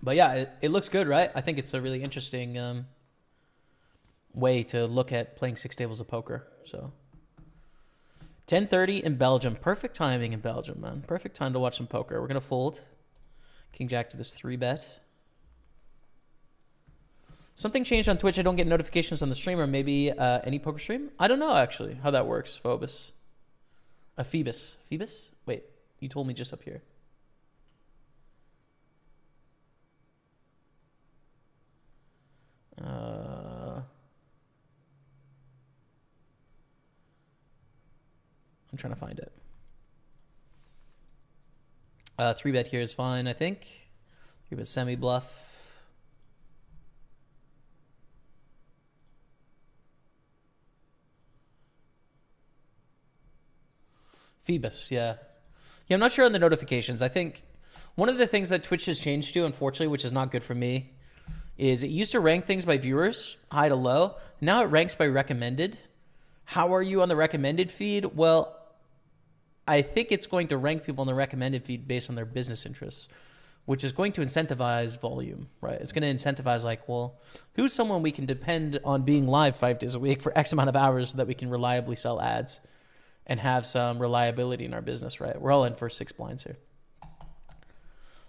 But yeah, it looks good, right? I think it's a really interesting way to look at playing 6 tables of poker. So 10:30 in Belgium. Perfect timing in Belgium, man. Perfect time to watch some poker. We're going to fold King Jack to this 3-bet. Something changed on Twitch. I don't get notifications on the stream, or maybe any poker stream. I don't know, actually, how that works, Phobos. Phoebus. Phoebus? Wait, you told me just up here. I'm trying to find it. 3-bet here is fine, I think. 3-bet semi-bluff. Phoebus, yeah. Yeah, I'm not sure on the notifications. I think one of the things that Twitch has changed to, unfortunately, which is not good for me, is it used to rank things by viewers, high to low. Now it ranks by recommended. How are you on the recommended feed? Well, I think it's going to rank people on the recommended feed based on their business interests, which is going to incentivize volume, right? It's going to incentivize like, well, who's someone we can depend on being live 5 days a week for X amount of hours so that we can reliably sell ads and have some reliability in our business, right? We're all in for 6 blinds here.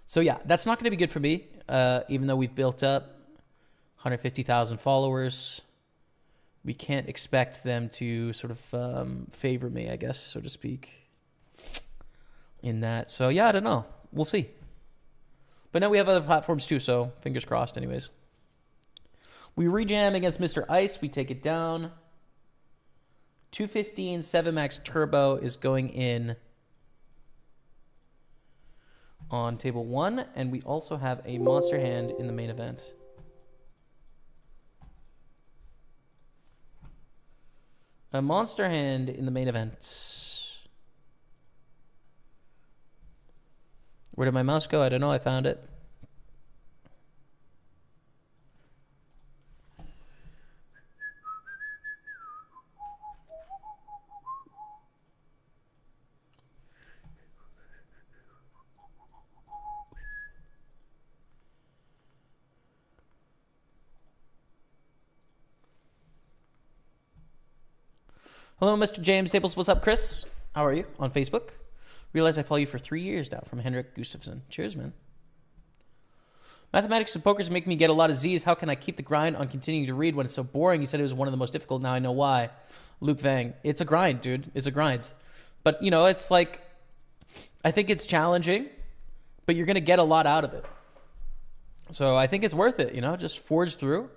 So yeah, that's not going to be good for me, even though we've built up 150,000 followers. We can't expect them to sort of favor me, I guess, so to speak, in that. So yeah, I don't know. We'll see. But now we have other platforms too, so fingers crossed anyways. We rejam against Mr. Ice. We take it down. 215 7-max turbo is going in on table 1, and we also have a monster hand in the main event. A monster hand in the main event. Where did my mouse go? I don't know. I found it. Hello, Mr. James Staples. What's up, Chris? How are you on Facebook? Realize I follow you for 3 years now from Henrik Gustafsson. Cheers, man. Mathematics and poker is making me get a lot of Z's. How can I keep the grind on continuing to read when it's so boring? He said it was one of the most difficult. Now I know why. Luke Vang. It's a grind, dude. It's a grind. But, you know, it's like, I think it's challenging, but you're going to get a lot out of it. So I think it's worth it, you know, just forge through.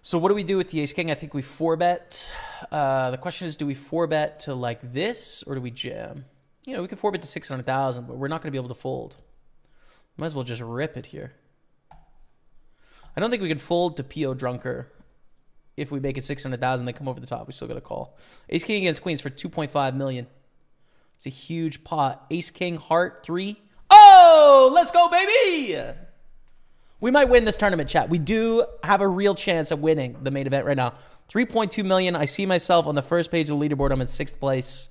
So what do we do with the ace-king? I think we 4-bet. The question is, do we 4-bet to like this, or do we jam? You know, we could 4-bet to 600,000, but we're not going to be able to fold. Might as well just rip it here. I don't think we can fold to P.O. Drunker. If we make it 600,000, they come over the top. We still got to call. Ace-king against queens for 2.5 million. It's a huge pot. Ace-king, heart, 3. Oh! Let's go, baby. We might win this tournament, chat. We do have a real chance at winning the main event right now. 3.2 million. I see myself on the first page of the leaderboard. I'm in 6th place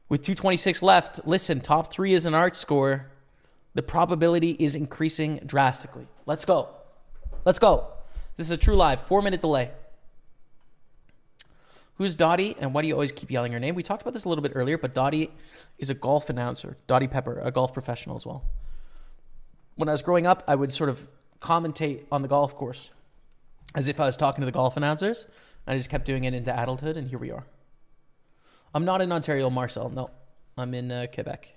with 226 left. Listen, top 3 is an art score. The probability is increasing drastically. Let's go. Let's go. This is a true live. 4-minute delay. Who's Dottie, and why do you always keep yelling her name? We talked about this a little bit earlier, but Dottie is a golf announcer. Dottie Pepper, a golf professional as well. When I was growing up, I would sort of commentate on the golf course as if I was talking to the golf announcers. I just kept doing it into adulthood, and here we are. I'm not in Ontario, Marcel. No, I'm in Quebec.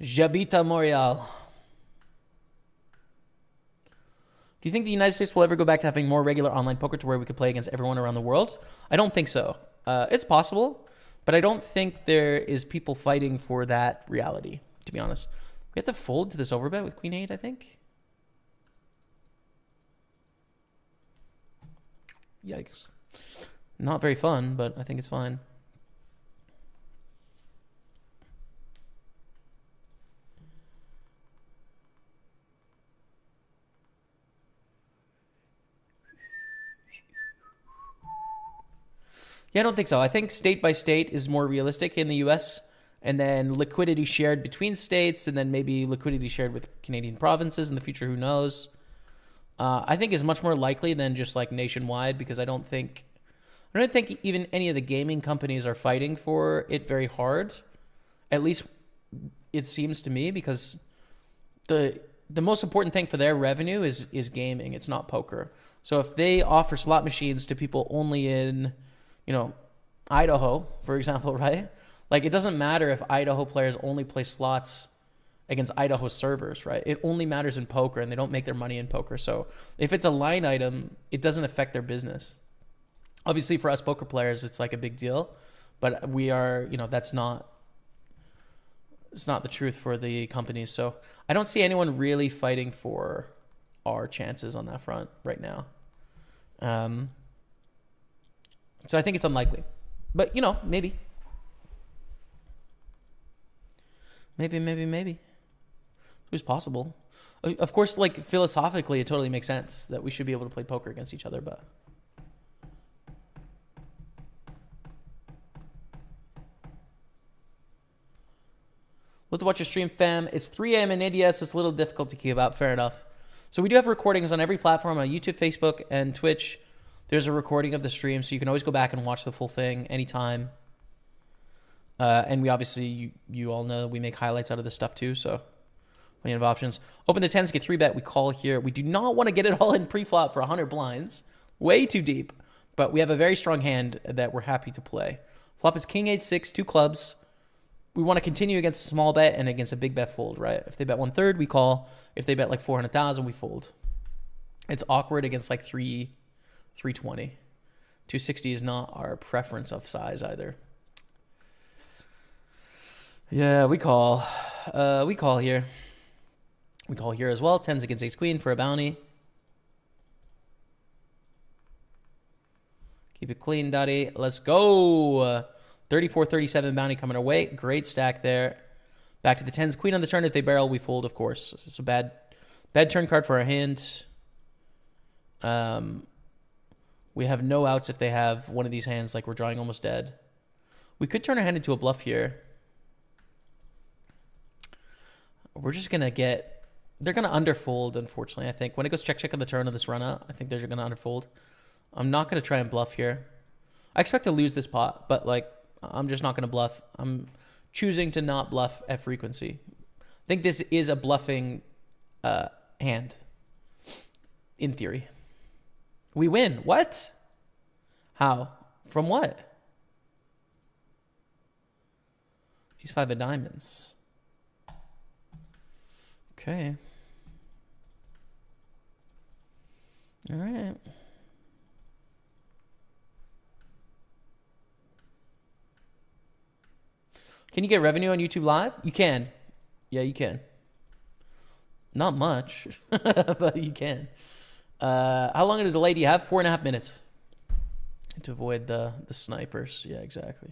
J'habite à Montréal. Do you think the United States will ever go back to having more regular online poker to where we could play against everyone around the world? I don't think so. It's possible. But I don't think there is people fighting for that reality, to be honest. We have to fold to this overbet with Queen 8, I think. Yikes. Not very fun, but I think it's fine. Yeah, I don't think so. I think state by state is more realistic in the US, and then liquidity shared between states, and then maybe liquidity shared with Canadian provinces in the future, who knows. I think is much more likely than just like nationwide, because I don't think even any of the gaming companies are fighting for it very hard. At least it seems to me, because the most important thing for their revenue is gaming. It's not poker. So if they offer slot machines to people only in, you know, Idaho, for example, right? Like, it doesn't matter if Idaho players only play slots against Idaho servers, right? It only matters in poker, and they don't make their money in poker. So if it's a line item, it doesn't affect their business. Obviously, for us poker players, it's like a big deal, but we are, you know, it's not the truth for the companies. So I don't see anyone really fighting for our chances on that front right now. So I think it's unlikely, but you know, maybe. It was possible. Of course, like philosophically, it totally makes sense that we should be able to play poker against each other, but. Let's watch your stream, fam. It's 3 a.m. in India, so it's a little difficult to keep up. Fair enough. So we do have recordings on every platform, on YouTube, Facebook, and Twitch. There's a recording of the stream, so you can always go back and watch the full thing anytime. And we obviously, you all know, we make highlights out of this stuff too, so plenty of options. Open the 10s, get 3-bet. We call here. We do not want to get it all in pre-flop for 100 blinds. Way too deep. But we have a very strong hand that we're happy to play. Flop is king 8-6, 2 clubs. We want to continue against a small bet and against a big bet fold, right? If they bet 1/3, we call. If they bet like 400,000, we fold. It's awkward against like 320. 260 is not our preference of size either. Yeah, we call. We call here. We call here as well. 10s against ace queen for a bounty. Keep it clean, Dottie. Let's go. 34-37 bounty coming our way. Great stack there. Back to the 10s. Queen on the turn. If they barrel, we fold, of course. It's a bad turn card for our hand. We have no outs if they have one of these hands, like we're drawing almost dead. We could turn our hand into a bluff here. We're just going to get... They're going to underfold, unfortunately, I think. When it goes check on the turn of this run-out, I think they're going to underfold. I'm not going to try and bluff here. I expect to lose this pot, but, like, I'm just not going to bluff. I'm choosing to not bluff at frequency. I think this is a bluffing hand, in theory. We win. What? How? From what? He's 5 of diamonds. Okay. All right. Can you get revenue on YouTube Live? You can. Yeah, you can. Not much, but you can. How long of a delay do you have? 4.5 minutes. to avoid the snipers. Yeah, exactly.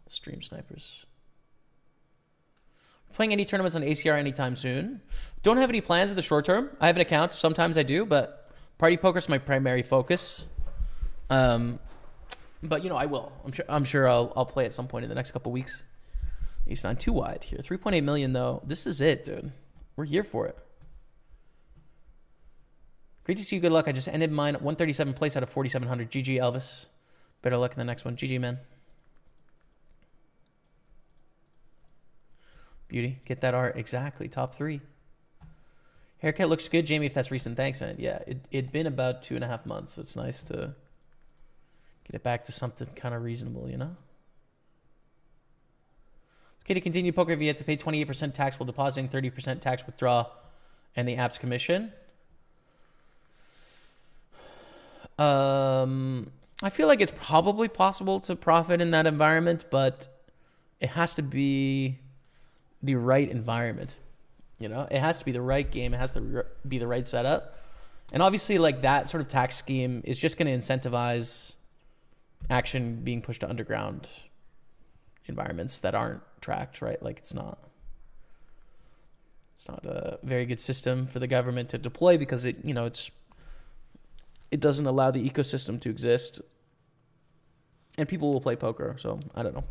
The stream snipers. Playing any tournaments on ACR anytime soon? Don't have any plans in the short term. I have an account. Sometimes I do, but Party Poker is my primary focus. But you know, I will. I'm sure I'll play at some point in the next couple weeks. Ace 9 too wide here. 3.8 million though. This is it, dude. We're here for it. Great to see you. Good luck. I just ended mine at 137 place out of 4,700. GG, Elvis. Better luck in the next one. GG, man. Beauty. Get that art. Exactly. Top 3. Haircut looks good, Jamie, if that's recent. Thanks, man. Yeah, it'd been about 2.5 months, so it's nice to get it back to something kind of reasonable, you know? It's okay to continue poker if you have to pay 28% tax while depositing, 30% tax withdrawal, and the app's commission. I feel like it's probably possible to profit in that environment, but it has to be the right environment. You know, it has to be the right game. It has to be the right setup. And obviously, like, that sort of tax scheme is just going to incentivize action being pushed to underground environments that aren't tracked, right? Like, it's not a very good system for the government to deploy because it doesn't allow the ecosystem to exist. And people will play poker, so I don't know.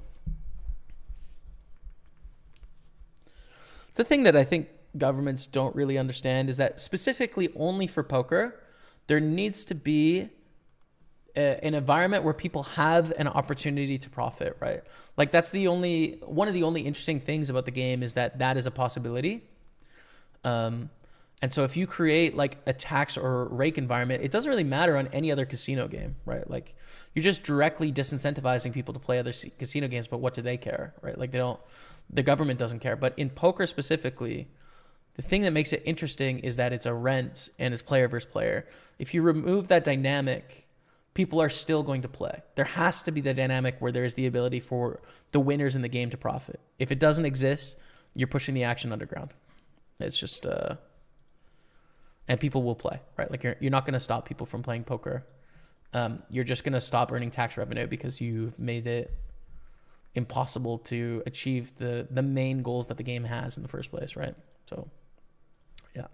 The thing that I think governments don't really understand is that specifically only for poker, there needs to be an environment where people have an opportunity to profit, right? Like, that's one of the only interesting things about the game is that is a possibility. And so if you create like a tax or rake environment, it doesn't really matter on any other casino game, right? Like, you're just directly disincentivizing people to play other casino games, but what do they care, right? Like, the government doesn't care. But in poker specifically, the thing that makes it interesting is that it's a rent and it's player versus player. If you remove that dynamic, people are still going to play. There has to be the dynamic where there is the ability for the winners in the game to profit. If it doesn't exist, you're pushing the action underground. It's just, and people will play, right? Like, you're not going to stop people from playing poker. You're just going to stop earning tax revenue because you've made it impossible to achieve the main goals that the game has in the first place, right? So, yeah.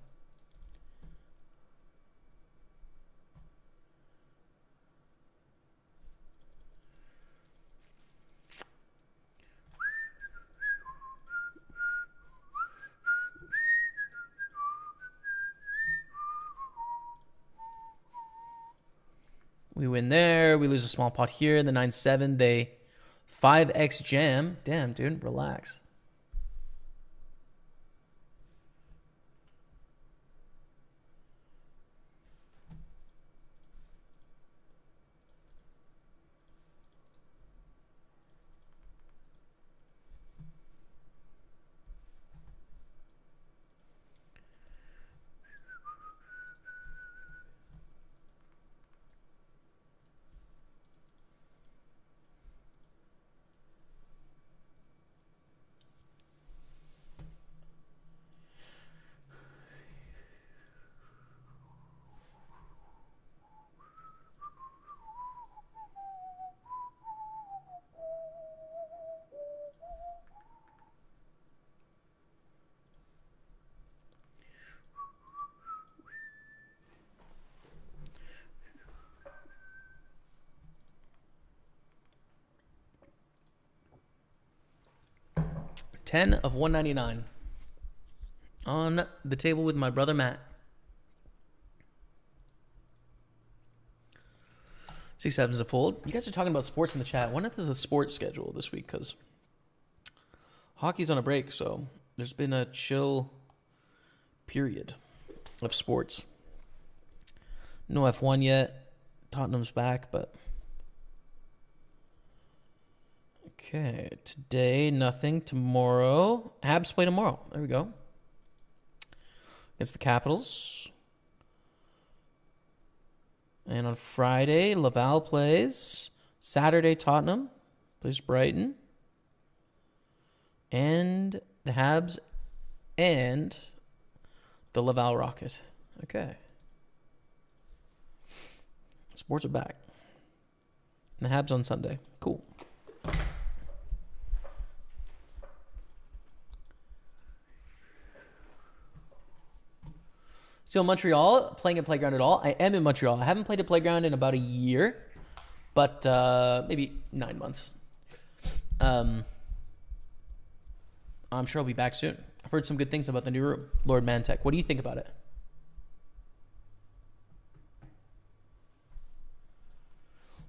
We win there. We lose a small pot here. The 9-7, they 5x jam. Damn, dude, relax. $10 of $199 on the table with my brother Matt. 6-7 is a fold. You guys are talking about sports in the chat. When is the sports schedule this week? Because hockey's on a break, so there's been a chill period of sports. No F1 yet. Tottenham's back, but okay. Today, nothing. Tomorrow, Habs play tomorrow. There we go. Against the Capitals. And on Friday, Laval plays. Saturday, Tottenham plays Brighton. And the Habs and the Laval Rocket. Okay. Sports are back. And the Habs on Sunday. Cool. Still in Montreal, playing at Playground at all. I am in Montreal. I haven't played at Playground in about a year, but maybe 9 months. I'm sure I'll be back soon. I've heard some good things about the new room, Lord Mantech. What do you think about it?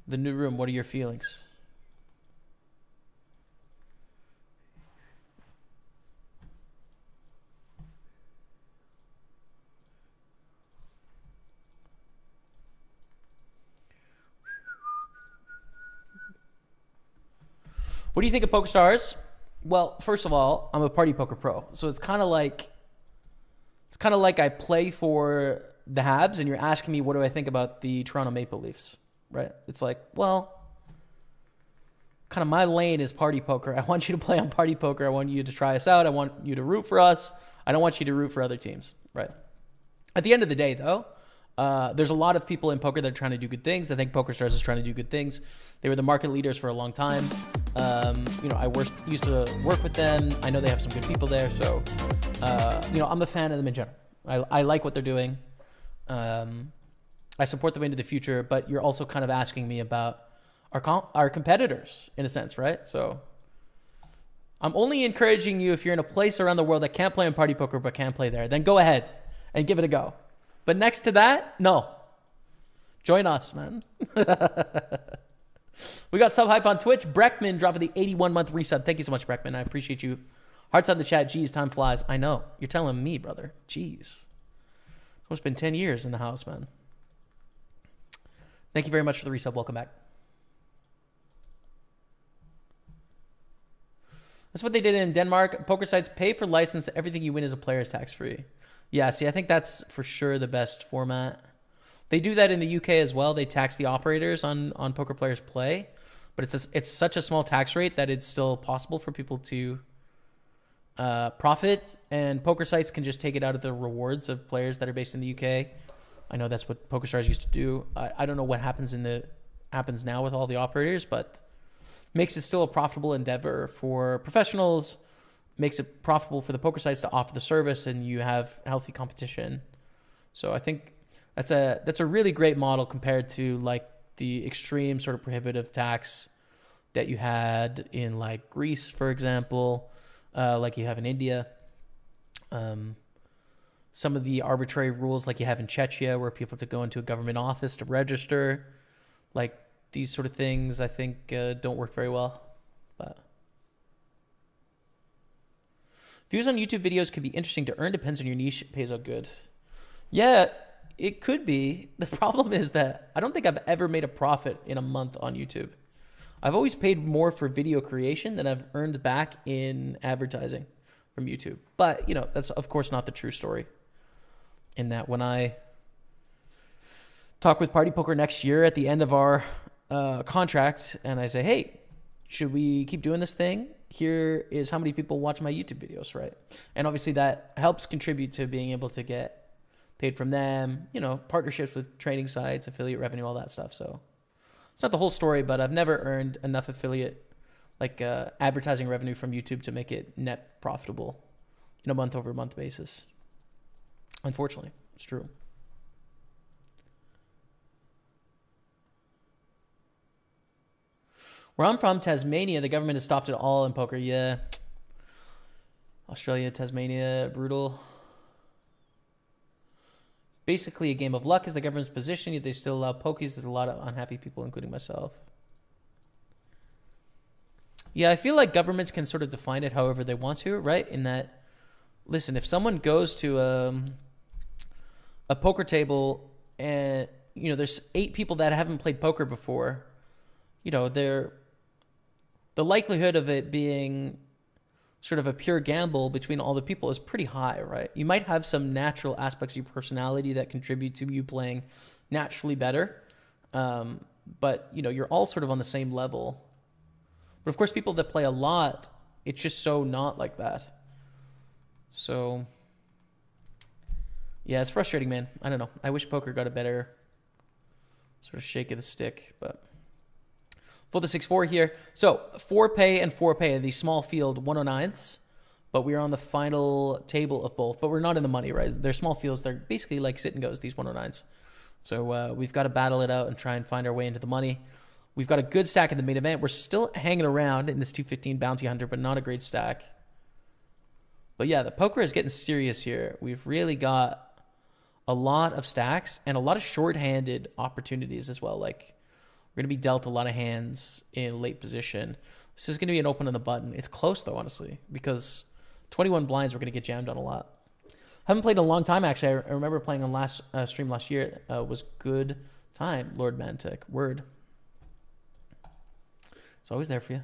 The new room, what are your feelings? What do you think of PokerStars? Well, first of all, I'm a Party Poker pro, so it's kind of like I play for the Habs, and you're asking me what do I think about the Toronto Maple Leafs, right? It's like, well, kind of my lane is Party Poker. I want you to play on Party Poker. I want you to try us out. I want you to root for us. I don't want you to root for other teams, right? At the end of the day, though, there's a lot of people in poker that are trying to do good things. I think PokerStars is trying to do good things. They were the market leaders for a long time. I used to work with them. I know they have some good people there. So, I'm a fan of them in general. I like what they're doing. I support them into the future, but you're also kind of asking me about our competitors in a sense, right? So I'm only encouraging you, if you're in a place around the world that can't play on Party Poker but can play there, then go ahead and give it a go. But next to that, no. Join us, man. We got sub hype on Twitch. Breckman dropping the 81-month resub. Thank you so much, Breckman. I appreciate you. Hearts on the chat. Jeez, time flies. I know. You're telling me, brother. Jeez. It's almost been 10 years in the house, man. Thank you very much for the resub. Welcome back. That's what they did in Denmark. Poker sites pay for license. Everything you win as a player is tax-free. Yeah, see, I think that's for sure the best format. They do that in the UK as well. They tax the operators on poker players' play, but it's such a small tax rate that it's still possible for people to profit, and poker sites can just take it out of the rewards of players that are based in the UK. I know that's what PokerStars used to do. I don't know what happens now with all the operators, but makes it still a profitable endeavor for professionals. Makes it profitable for the poker sites to offer the service, and you have healthy competition. So I think that's a really great model compared to like the extreme sort of prohibitive tax that you had in like Greece, for example, like you have in India. Some of the arbitrary rules like you have in Czechia, where people have to go into a government office to register, like these sort of things, I think don't work very well. But views on YouTube videos could be interesting to earn. Depends on your niche. It pays out good. Yeah, it could be. The problem is that I don't think I've ever made a profit in a month on YouTube. I've always paid more for video creation than I've earned back in advertising from YouTube. But, that's of course not the true story. In that when I talk with Party Poker next year at the end of our contract and I say, hey, should we keep doing this thing? Here is how many people watch my YouTube videos, right? And obviously that helps contribute to being able to get paid from them, partnerships with trading sites, affiliate revenue, all that stuff. So it's not the whole story, but I've never earned enough affiliate, advertising revenue from YouTube to make it net profitable in a month-over-month basis. Unfortunately, it's true. Where I'm from, Tasmania, the government has stopped it all in poker. Yeah. Australia, Tasmania, brutal. Basically a game of luck is the government's position, yet they still allow pokies. There's a lot of unhappy people, including myself. Yeah, I feel like governments can sort of define it however they want to, right? In that, listen, if someone goes to a poker table and, there's 8 people that haven't played poker before, the likelihood of it being sort of a pure gamble between all the people is pretty high, right? You might have some natural aspects of your personality that contribute to you playing naturally better. But, you're all sort of on the same level. But of course, people that play a lot, it's just so not like that. So, yeah, it's frustrating, man. I don't know. I wish poker got a better Sort of shake of the stick, but fold the 6-4 here. So 4-pay and 4-pay, these small field 109s, but we're on the final table of both, but we're not in the money, right? They're small fields. They're basically like sit and goes, these 109s. So we've got to battle it out and try and find our way into the money. We've got a good stack in the main event. We're still hanging around in this 215 bounty hunter, but not a great stack. But yeah, the poker is getting serious here. We've really got a lot of stacks and a lot of short-handed opportunities as well. Like, we're going to be dealt a lot of hands in late position. This is going to be an open on the button. It's close, though, honestly, because 21 blinds, we're going to get jammed on a lot. Haven't played in a long time, actually. I remember playing on last stream last year. Was good time, Lord Mantic. Word. It's always there for you.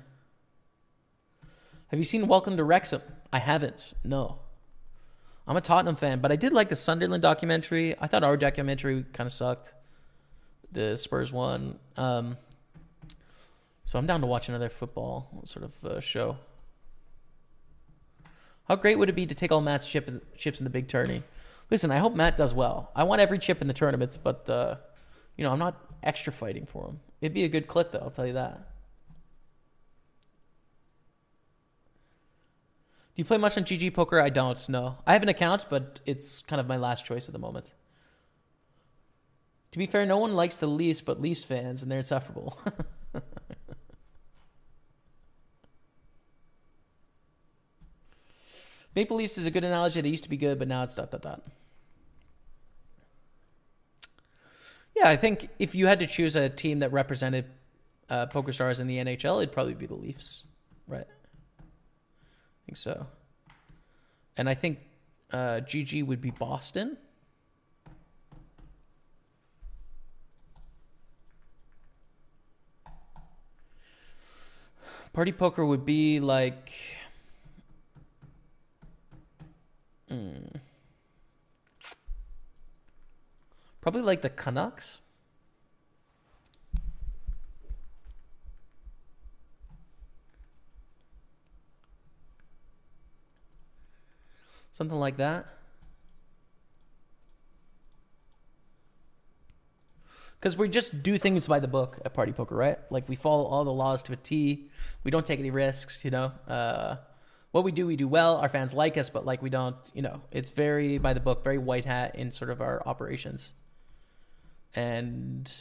Have you seen Welcome to Wrexham? I haven't. No. I'm a Tottenham fan, but I did like the Sunderland documentary. I thought our documentary kind of sucked. The Spurs one. So I'm down to watch another football sort of show. How great would it be to take all Matt's chips in the big tourney? Listen, I hope Matt does well. I want every chip in the tournaments, but, you know, I'm not extra fighting for him. It'd be a good clip, though, I'll tell you that. Do you play much on GG Poker? I don't, no. I have an account, but it's kind of my last choice at the moment. To be fair, no one likes the Leafs but Leafs fans, and they're insufferable. Maple Leafs is a good analogy. They used to be good, but now it's ... Yeah, I think if you had to choose a team that represented Poker Stars in the NHL, it'd probably be the Leafs, right? I think so. And I think GG would be Boston. Party Poker would be like... Probably like the Canucks. Something like that. Because we just do things by the book at Party Poker, right? Like, we follow all the laws to a T. We don't take any risks, you know. What we do well. Our fans like us, but, like, we don't, you know. It's very by the book, very white hat in sort of our operations. And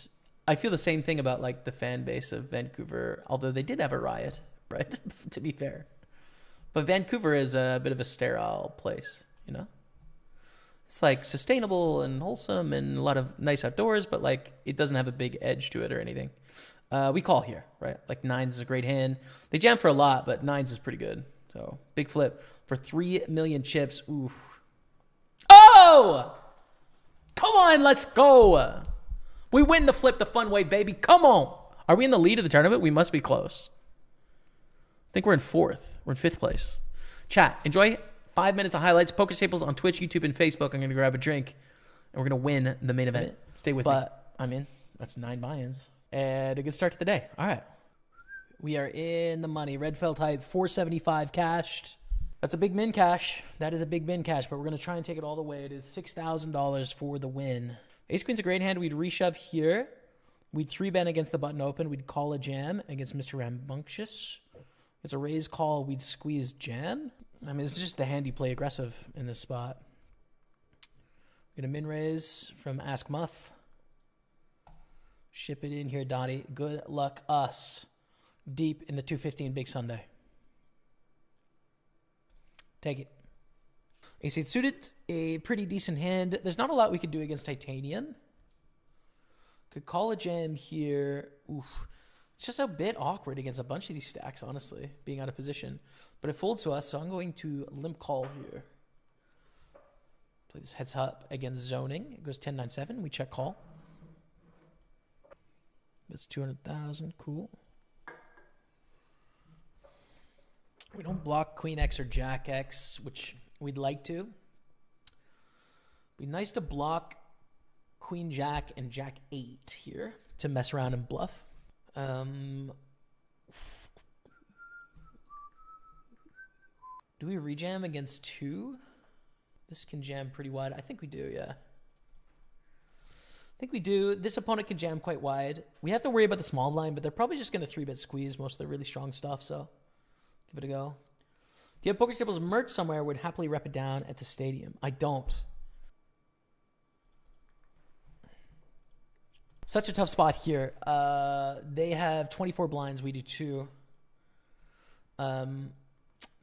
I feel the same thing about, like, the fan base of Vancouver, although they did have a riot, right? To be fair. But Vancouver is a bit of a sterile place, you know? It's like sustainable and wholesome and a lot of nice outdoors, but like it doesn't have a big edge to it or anything. We call here, right? Like nines is a great hand. They jam for a lot, but nines is pretty good. So big flip for 3 million chips. Oof. Oh! Come on, let's go. We win the flip the fun way, baby. Come on. Are we in the lead of the tournament? We must be close. I think we're in 4th. We're in 5th place. Chat, enjoy 5 minutes of highlights. Pokerstaples on Twitch, YouTube, and Facebook. I'm going to grab a drink, and we're going to win the main event. Stay with me. But, I mean, that's 9 buy-ins. And a good start to the day. All right. We are in the money. Red felt hype, 475 cashed. That's a big min cash. That is a big min cash, but we're going to try and take it all the way. It is $6,000 for the win. Ace-Queen's a great hand. We'd reshove here. We'd 3-bet against the button open. We'd call a jam against Mr. Rambunctious. It's a raise call. We'd squeeze jam. I mean, it's just the hand you play aggressive in this spot. We're going to min raise from Ask Muff. Ship it in here, Donnie. Good luck us. Deep in the 215 Big Sunday. Take it. Ace-8 suited. A pretty decent hand. There's not a lot we could do against Titanium. Could call a jam here. Oof. It's just a bit awkward against a bunch of these stacks, honestly, being out of position. But it folds to us, so I'm going to limp call here. Play this heads up against zoning. It goes 10-9-7. We check call. That's 200,000. Cool. We don't block Queen X or Jack X, which we'd like to. Be nice to block Queen Jack and Jack 8 here to mess around and bluff. Do we rejam against 2? This can jam pretty wide. I think we do, yeah. think we do. This opponent can jam quite wide. We have to worry about the small line, but they're probably just going to 3-bet squeeze most of the really strong stuff, so give it a go. Do you have Pokerstaples merch somewhere? Would happily rep it down at the stadium. I don't. Such a tough spot here. They have 24 blinds. We do 2.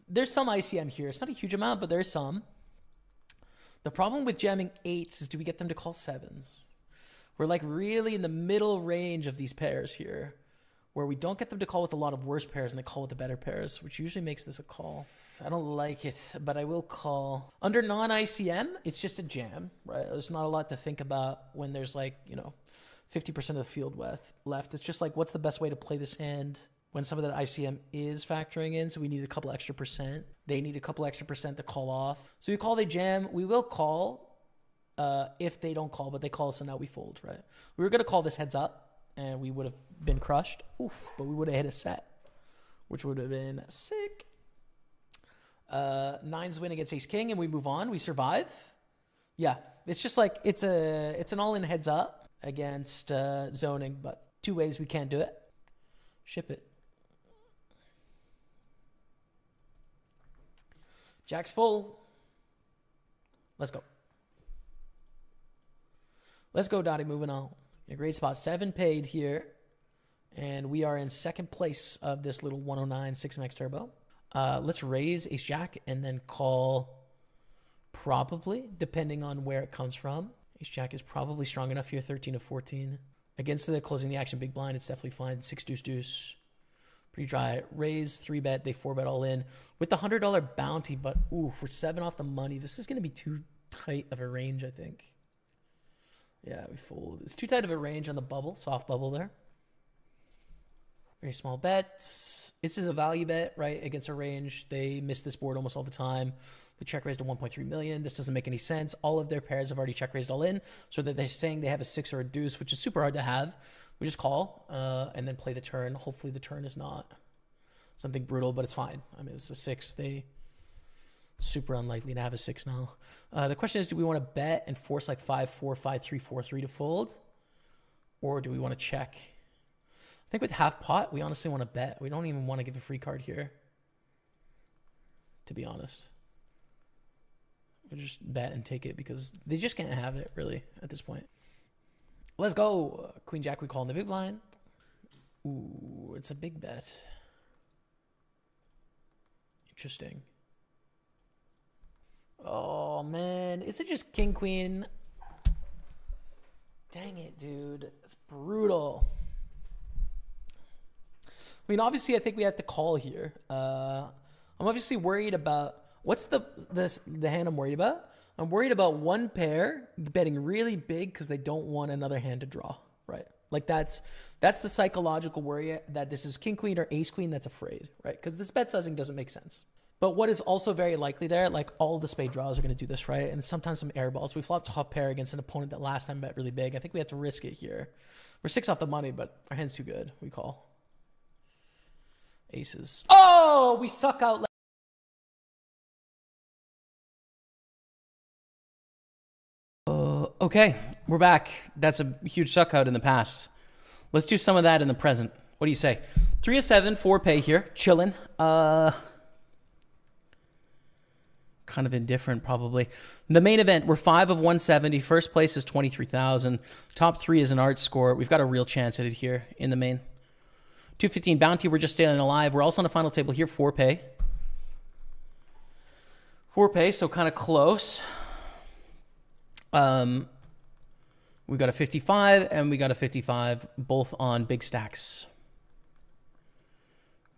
There's some ICM here. It's not a huge amount, but there's some. The problem with jamming 8s is do we get them to call 7s? We're like really in the middle range of these pairs here, where we don't get them to call with a lot of worse pairs and they call with the better pairs, which usually makes this a call. I don't like it, but I will call. Under non-ICM, it's just a jam, right? There's not a lot to think about when there's like, 50% of the field left. It's just like, what's the best way to play this hand when some of that ICM is factoring in? So we need a couple extra percent. They need a couple extra percent to call off. So we call, they jam. We will call if they don't call, but they call, so now we fold, right? We were going to call this heads up, and we would have been crushed. Oof, but we would have hit a set, which would have been sick. 9s win against ace king, and we move on. We survive. Yeah, it's just like it's an all-in heads up against zoning, but 2 ways we can't do it. Ship it. Jack's full. Let's go. Let's go, Dottie. Moving on. A great spot. 7 paid here. And we are in second place of this little 109 6max turbo. Let's raise ace jack and then call probably, depending on where it comes from. Ace jack is probably strong enough here. 13 of 14. Against the closing the action big blind, it's definitely fine. 6 deuce deuce. Pretty dry. Raise, 3-bet. They 4-bet all in. With the $100 bounty, but ooh, we're 7 off the money. This is going to be too tight of a range, I think. Yeah, we fold. It's too tight of a range on the bubble. Soft bubble there. Very small bets. This is a value bet, right? Against a range. They miss this board almost all the time. They check raised to 1.3 million. This doesn't make any sense. All of their pairs have already check raised all in. So that they're saying they have a 6 or a deuce, which is super hard to have. We just call and then play the turn. Hopefully the turn is not something brutal, but it's fine. I mean, it's a 6. They super unlikely to have a 6 now. The question is, do we want to bet and force like 5-4, 5-3, 4-3 to fold? Or do we want to check? I think with half pot, we honestly want to bet. We don't even want to give a free card here, to be honest. We'll just bet and take it because they just can't have it, really, at this point. Let's go. Queen jack, we call in the big blind. Ooh, it's a big bet. Interesting. Oh, man. Is it just king, queen? Dang it, dude. It's brutal. I mean, obviously, I think we have to call here. I'm obviously worried about... What's the hand I'm worried about? I'm worried about one pair betting really big because they don't want another hand to draw, right? Like that's the psychological worry that this is king, queen, or ace, queen that's afraid, right? Because this bet sizing doesn't make sense. But what is also very likely there, like all the spade draws are going to do this, right? And sometimes some air balls. We flop top pair against an opponent that last time bet really big. I think we have to risk it here. We're 6 off the money, but our hand's too good. We call. Aces. Oh, we suck out. Okay, we're back. That's a huge suck out in the past. Let's do some of that in the present. What do you say? 3 of 7, 4 pay here. Chilling. Kind of indifferent, probably. The main event, we're 5 of 170. First place is 23,000. Top 3 is an art score. We've got a real chance at it here in the main. 215 bounty, we're just staying alive. We're also on the final table here, 4 pay. 4 pay, so kind of close. We got a 55 and we got a 55, both on big stacks.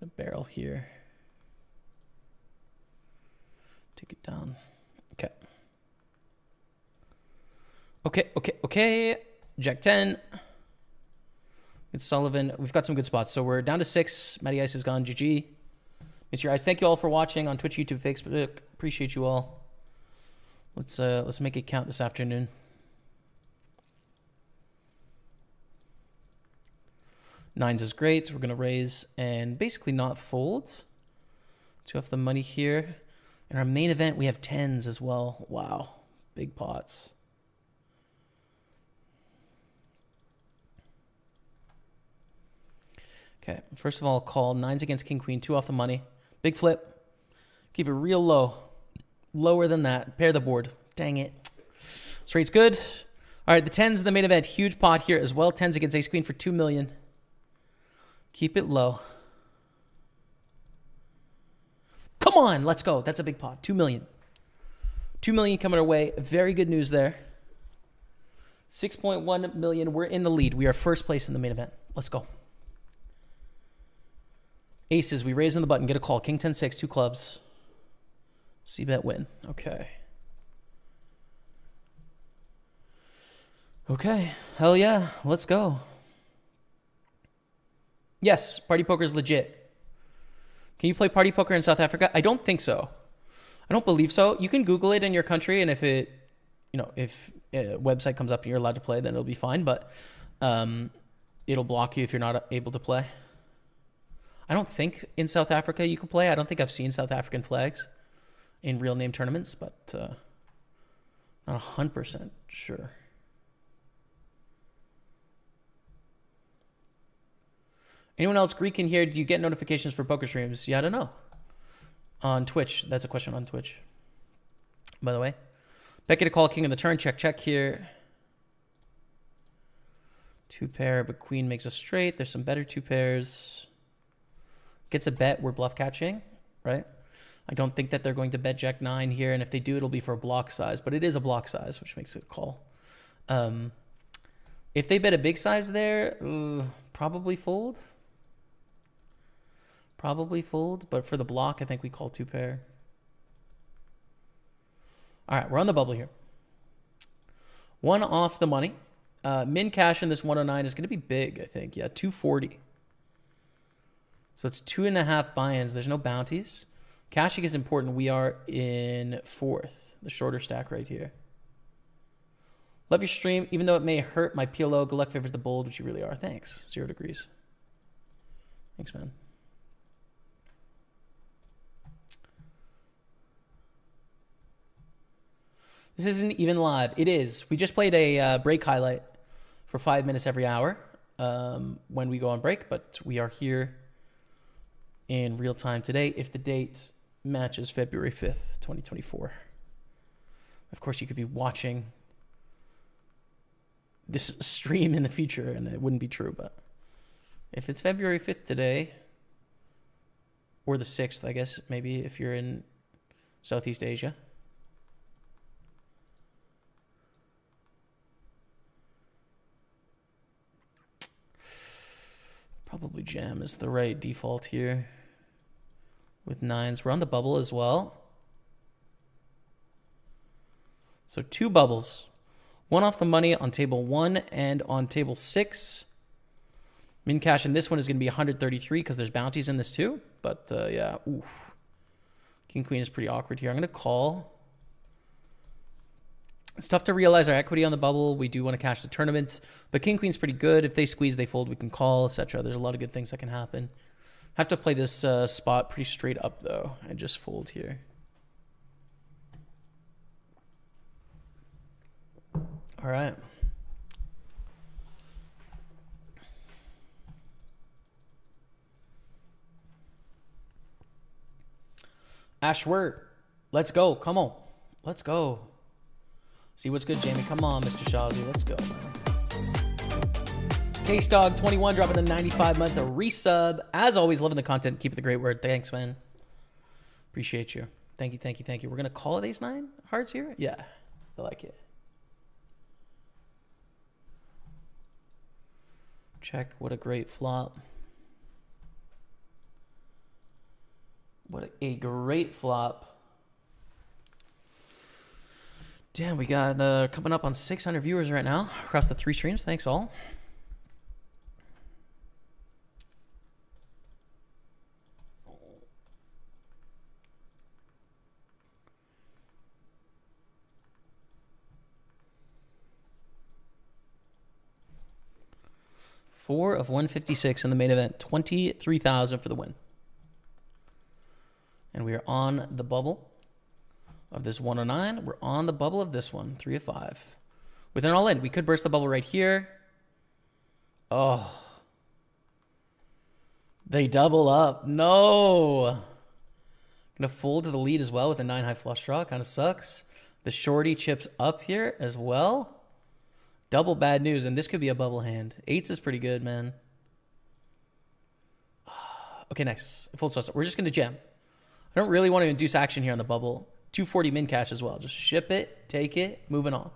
A barrel here. Take it down. Okay. Okay. Jack 10. It's Sullivan. We've got some good spots. So we're down to 6. Matty Ice is gone. GG. Mr. Ice, thank you all for watching on Twitch, YouTube, Facebook. Appreciate you all. Let's make it count this afternoon. Nines is great. So we're going to raise and basically not fold. 2 off the money here. In our main event, we have 10s as well. Wow. Big pots. Okay, first of all, call. 9s against king, queen, 2 off the money. Big flip. Keep it real low. Lower than that. Pair the board. Dang it. Straight's good. All right, the 10s in the main event. Huge pot here as well. 10s against ace queen for 2 million. Keep it low. Come on, let's go. That's a big pot. 2 million. 2 million coming our way. Very good news there. 6.1 million. We're in the lead. We are first place in the main event. Let's go. Aces. We raise in the button. Get a call. King 10-6. 2 clubs. C-bet win. Okay. Okay. Hell yeah. Let's go. Yes. Party poker is legit. Can you play party poker in South Africa? I don't think so. I don't believe so. You can Google it in your country, and if it, you know, if a website comes up and you're allowed to play, then it'll be fine. But it'll block you if you're not able to play. I don't think in South Africa you can play. I don't think I've seen South African flags in real name tournaments, but not 100% sure. Anyone else Greek in here? Do you get notifications for poker streams? Yeah, I don't know. On Twitch. That's a question on Twitch. By the way. Becky to call king in the turn. Check, check here. 2 pair, but queen makes a straight. There's some better 2 pairs. Gets a bet. We're bluff catching, right? I don't think that they're going to bet jack 9 here, and if they do, it'll be for a block size, but it is a block size, which makes it a call. If they bet a big size there, probably fold. Probably fold, but for the block, I think we call 2 pair. All right, we're on the bubble here. 1 off the money. Min cash in this 109 is going to be big, I think. Yeah, 240. So it's 2.5 buy-ins. There's no bounties. Cashing is important. We are in 4th, the shorter stack right here. Love your stream. Even though it may hurt my PLO, good luck favors the bold, which you really are. Thanks. 0 degrees. Thanks, man. This isn't even live. It is. We just played a break highlight for 5 minutes every hour when we go on break, but we are here in real time today if the date matches February 5th, 2024. Of course, you could be watching this stream in the future and it wouldn't be true, but if it's February 5th today, or the 6th, I guess, maybe if you're in Southeast Asia. Probably jam is the right default here with 9s. We're on the bubble as well. So 2 bubbles. 1 off the money on table 1 and on table 6. Min cash in this one is going to be 133 because there's bounties in this too. But yeah, oof. King queen is pretty awkward here. I'm going to call. It's tough to realize our equity on the bubble. We do want to cash the tournament, but king queen's pretty good. If they squeeze, they fold, we can call, etc. There's a lot of good things that can happen. Have to play this spot pretty straight up though and just fold here. All right. Ashworth, let's go. Come on. Let's go. See what's good, Jamie. Come on, Mr. Shawzy. Let's go, man. Case Dog 21 dropping a 95 month resub. As always, loving the content. Keep it the great word. Thanks, man. Appreciate you. Thank you, thank you, thank you. We're going to call it ace 9 hearts here? Yeah, I like it. Check. What a great flop. What a great flop. Damn, we got coming up on 600 viewers right now across the 3 streams. Thanks all. Four of 156 in the main event. 23,000 for the win. And we are on the bubble of this 109. We're on the bubble of this one. 3 of 5. With an all in. We could burst the bubble right here. Oh. They double up. No. Gonna fold to the lead as well with a 9 high flush draw. Kind of sucks. The shorty chips up here as well. Double bad news, and this could be a bubble hand. 8s is pretty good, man. Okay, nice. Fold sauce. We're just gonna jam. I don't really want to induce action here on the bubble. 240 min cash as well. Just ship it, take it, moving on.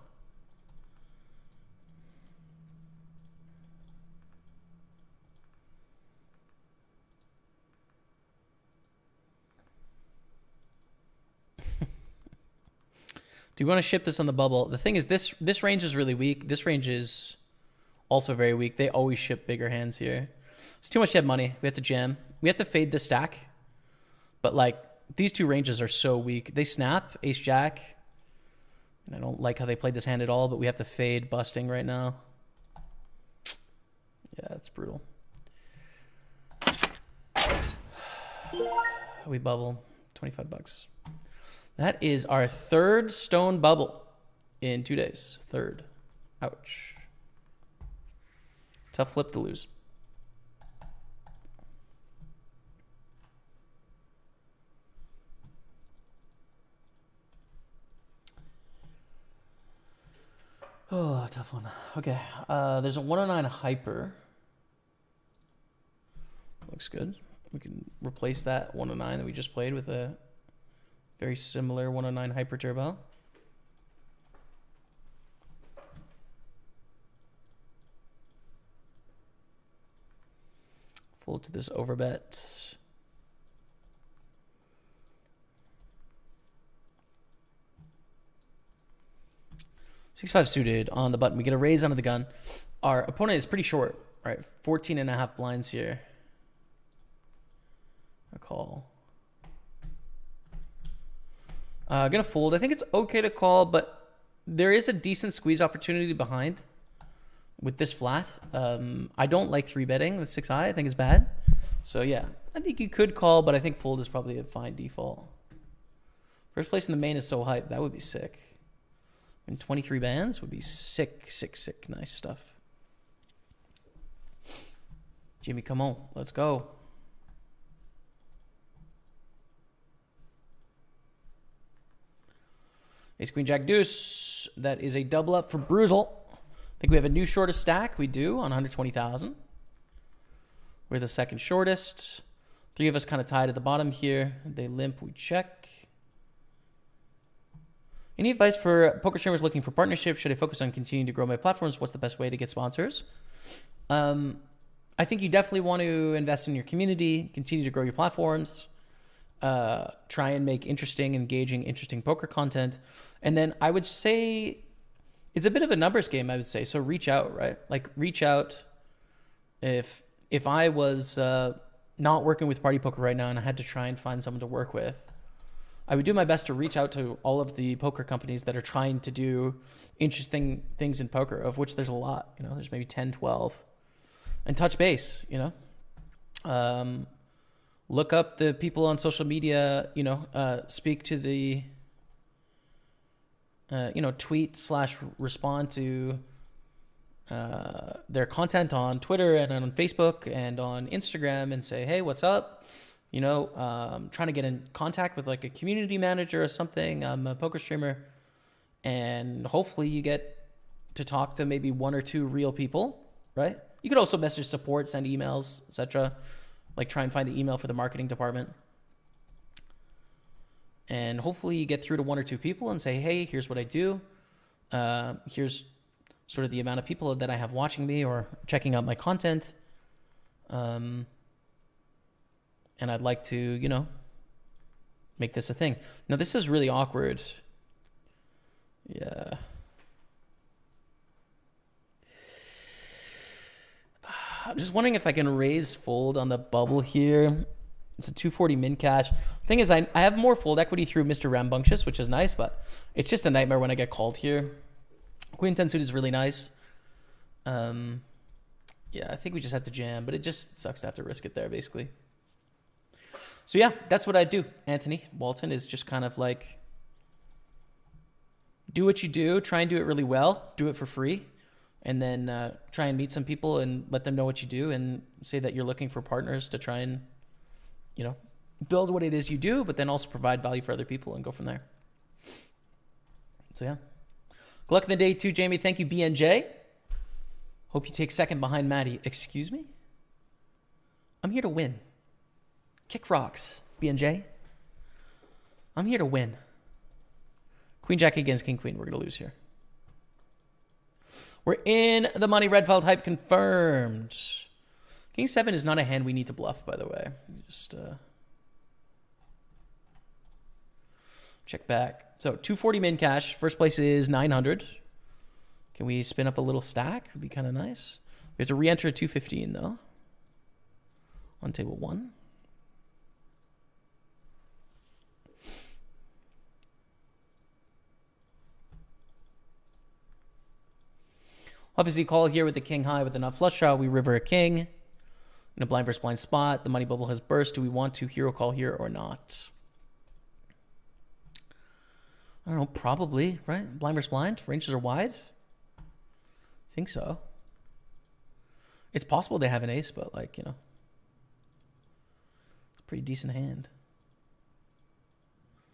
Do you want to ship this on the bubble? The thing is, this range is really weak. This range is also very weak. They always ship bigger hands here. It's too much dead money. We have to jam. We have to fade the stack. But like, these two ranges are so weak. They snap, ace jack. And I don't like how they played this hand at all, but we have to fade busting right now. Yeah, that's brutal. We bubble. 25 bucks. That is our third stone bubble in 2 days. Third. Ouch. Tough flip to lose. Oh, tough one. Okay. There's a 109 hyper. Looks good. We can replace that 109 that we just played with a very similar 109 hyper turbo. Fold to this overbet. Six-five suited on the button. We get a raise under the gun. Our opponent is pretty short, right? 14.5 blinds here. A call. Gonna fold. I think it's okay to call, but there is a decent squeeze opportunity behind with this flat. I don't like 3-betting with 6-high. I think it's bad. So yeah, I think you could call, but I think fold is probably a fine default. First place in the main is so hype. That would be sick. And 23 bands would be sick, sick, sick. Nice stuff. Jimmy, come on. Let's go. Ace, queen, jack, deuce. That is a double up for Bruzel. I think we have a new shortest stack. We do on 120,000. We're the second shortest. 3 of us kind of tied at the bottom here. They limp. We check. Any advice for poker streamers looking for partnerships? Should I focus on continuing to grow my platforms? What's the best way to get sponsors? I think you definitely want to invest in your community, continue to grow your platforms, try and make interesting, engaging, interesting poker content. And then I would say it's a bit of a numbers game, I would say. So reach out, right? Like reach out. If I was not working with PartyPoker right now and I had to try and find someone to work with, I would do my best to reach out to all of the poker companies that are trying to do interesting things in poker, of which there's a lot. You know, there's maybe 10, 12. And touch base, you know. Look up the people on social media, you know, speak to the, you know, tweet/respond to their content on Twitter and on Facebook and on Instagram and say, hey, what's up? You know, trying to get in contact with like a community manager or something. I'm a poker streamer. And hopefully you get to talk to maybe 1 or 2 real people, right? You could also message support, send emails, etc. Like try and find the email for the marketing department. And hopefully you get through to 1 or 2 people and say, hey, here's what I do. Here's sort of the amount of people that I have watching me or checking out my content. And I'd like to, you know, make this a thing. Now, this is really awkward. Yeah. I'm just wondering if I can raise fold on the bubble here. It's a 240 min cash. Thing is, I have more fold equity through Mr. Rambunctious, which is nice, but it's just a nightmare when I get called here. Queen 10 suit is really nice. Yeah, I think we just have to jam, but it just sucks to have to risk it there, basically. So yeah, that's what I do, Anthony. Walton is just kind of like, do what you do, try and do it really well, do it for free. and then try and meet some people and let them know what you do and say that you're looking for partners to try and, you know, build what it is you do, but then also provide value for other people and go from there. So yeah. Good luck in the day too, Jamie. Thank you, BNJ. Hope you take second behind Maddie. Excuse me? I'm here to win. Kick rocks, BNJ. I'm here to win. Queen Jack against King Queen. We're going to lose here. We're in the money. Redfeld hype confirmed. King 7 is not a hand we need to bluff, by the way. Just check back. So 240 min cash. First place is 900. Can we spin up a little stack? Would be kind of nice. We have to re-enter a 215 though. On table 1. Obviously call here with the king high with the nut flush draw. We river a king in a blind versus blind spot. The money bubble has burst. Do we want to hero call here or not? I don't know, probably, right? Blind versus blind, ranges are wide. I think so. It's possible they have an ace, but like, you know, it's a pretty decent hand.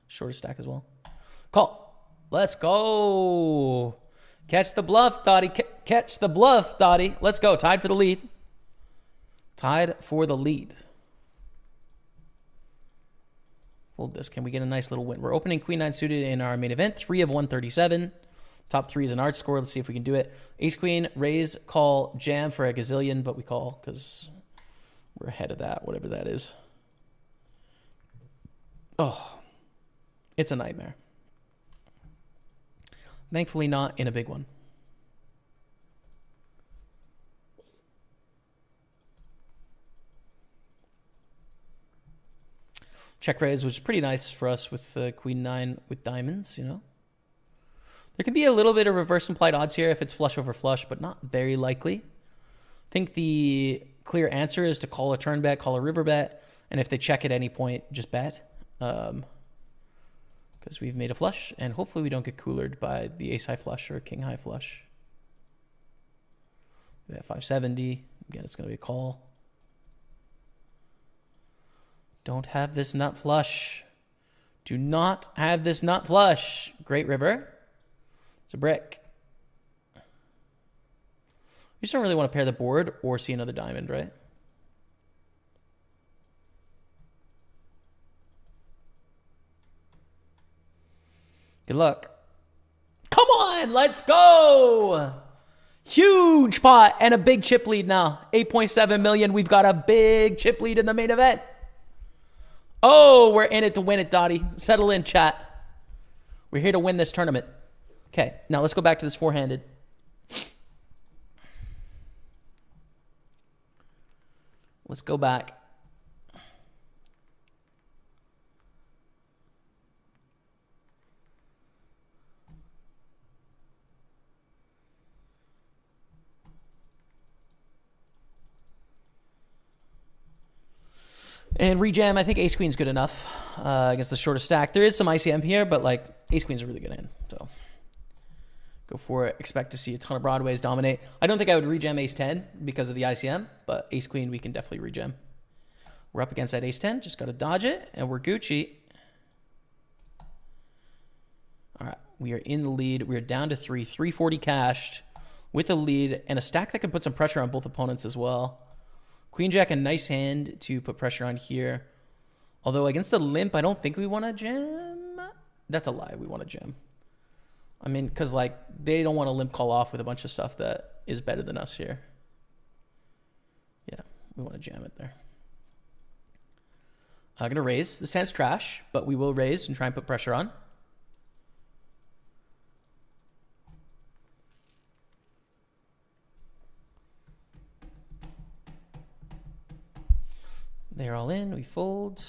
Shorter stack as well. Call. Let's go. Catch the bluff, Dottie. Catch the bluff, Dottie. Let's go. Tied for the lead. Tied for the lead. Hold this. Can we get a nice little win? We're opening Queen 9 suited in our main event. 3 of 137. Top 3 is an art score. Let's see if we can do it. Ace Queen, raise, call, jam for a gazillion, but we call because we're ahead of that, whatever that is. Oh, it's a nightmare. Thankfully not in a big one. Check raise, which is pretty nice for us with Queen 9 with diamonds, you know. There could be a little bit of reverse implied odds here if it's flush over flush, but not very likely. I think the clear answer is to call a turn bet, call a river bet, and if they check at any point, just bet. Because we've made a flush, and hopefully we don't get coolered by the ace high flush or king high flush. We have 570. Again, it's going to be a call. Don't have this nut flush. Do not have this nut flush. Great river. It's a brick. We just don't really want to pair the board or see another diamond, right? Good luck. Come on, let's go. Huge pot and a big chip lead now. 8.7 million. We've got a big chip lead in the main event. Oh, we're in it to win it, Dottie. Settle in, chat. We're here to win this tournament. Okay, now let's go back to this four-handed. Let's go back. And rejam, I think ace queen's good enough against the shortest stack. There is some ICM here, but like ace queen's a really good hand. So go for it. Expect to see a ton of broadways dominate. I don't think I would rejam ace 10 because of the ICM, but ace queen we can definitely rejam. We're up against that ace 10. Just got to dodge it, and we're Gucci. All right, we are in the lead. We are down to 340 cashed with a lead and a stack that can put some pressure on both opponents as well. Queen Jack, a nice hand to put pressure on here. Although against the limp, I don't think we want to jam. That's a lie. We want to jam. I mean, because like they don't want to limp call off with a bunch of stuff that is better than us here. Yeah, we want to jam it there. I'm going to raise. This hand's trash, but we will raise and try and put pressure on. They're all in. We fold.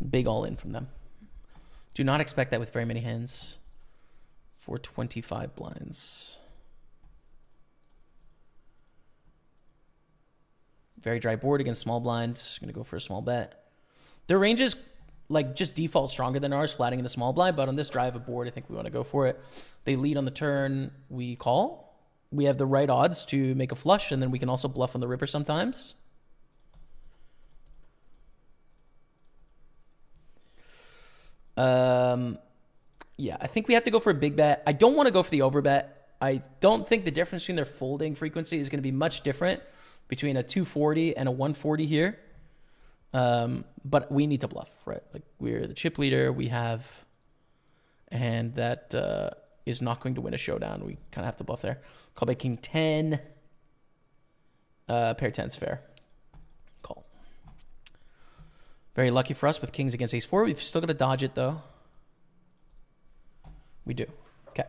Big all in from them. Do not expect that with very many hands. 425 blinds. Very dry board against small blind. Going to go for a small bet. Their range is like just default stronger than ours, flatting in the small blind. But on this drive of board, I think we want to go for it. They lead on the turn. We call. We have the right odds to make a flush, and then we can also bluff on the river sometimes. Yeah, I think we have to go for a big bet. I don't want to go for the over bet. I don't think the difference between their folding frequency is going to be much different between a 240 and a 140 here. But we need to bluff, right? Like we're the chip leader. We have, and that is not going to win a showdown. We kind of have to bluff there. Call by king 10. Pair 10's fair. Call. Very lucky for us with kings against ace 4. We've still got to dodge it though. We do. Okay.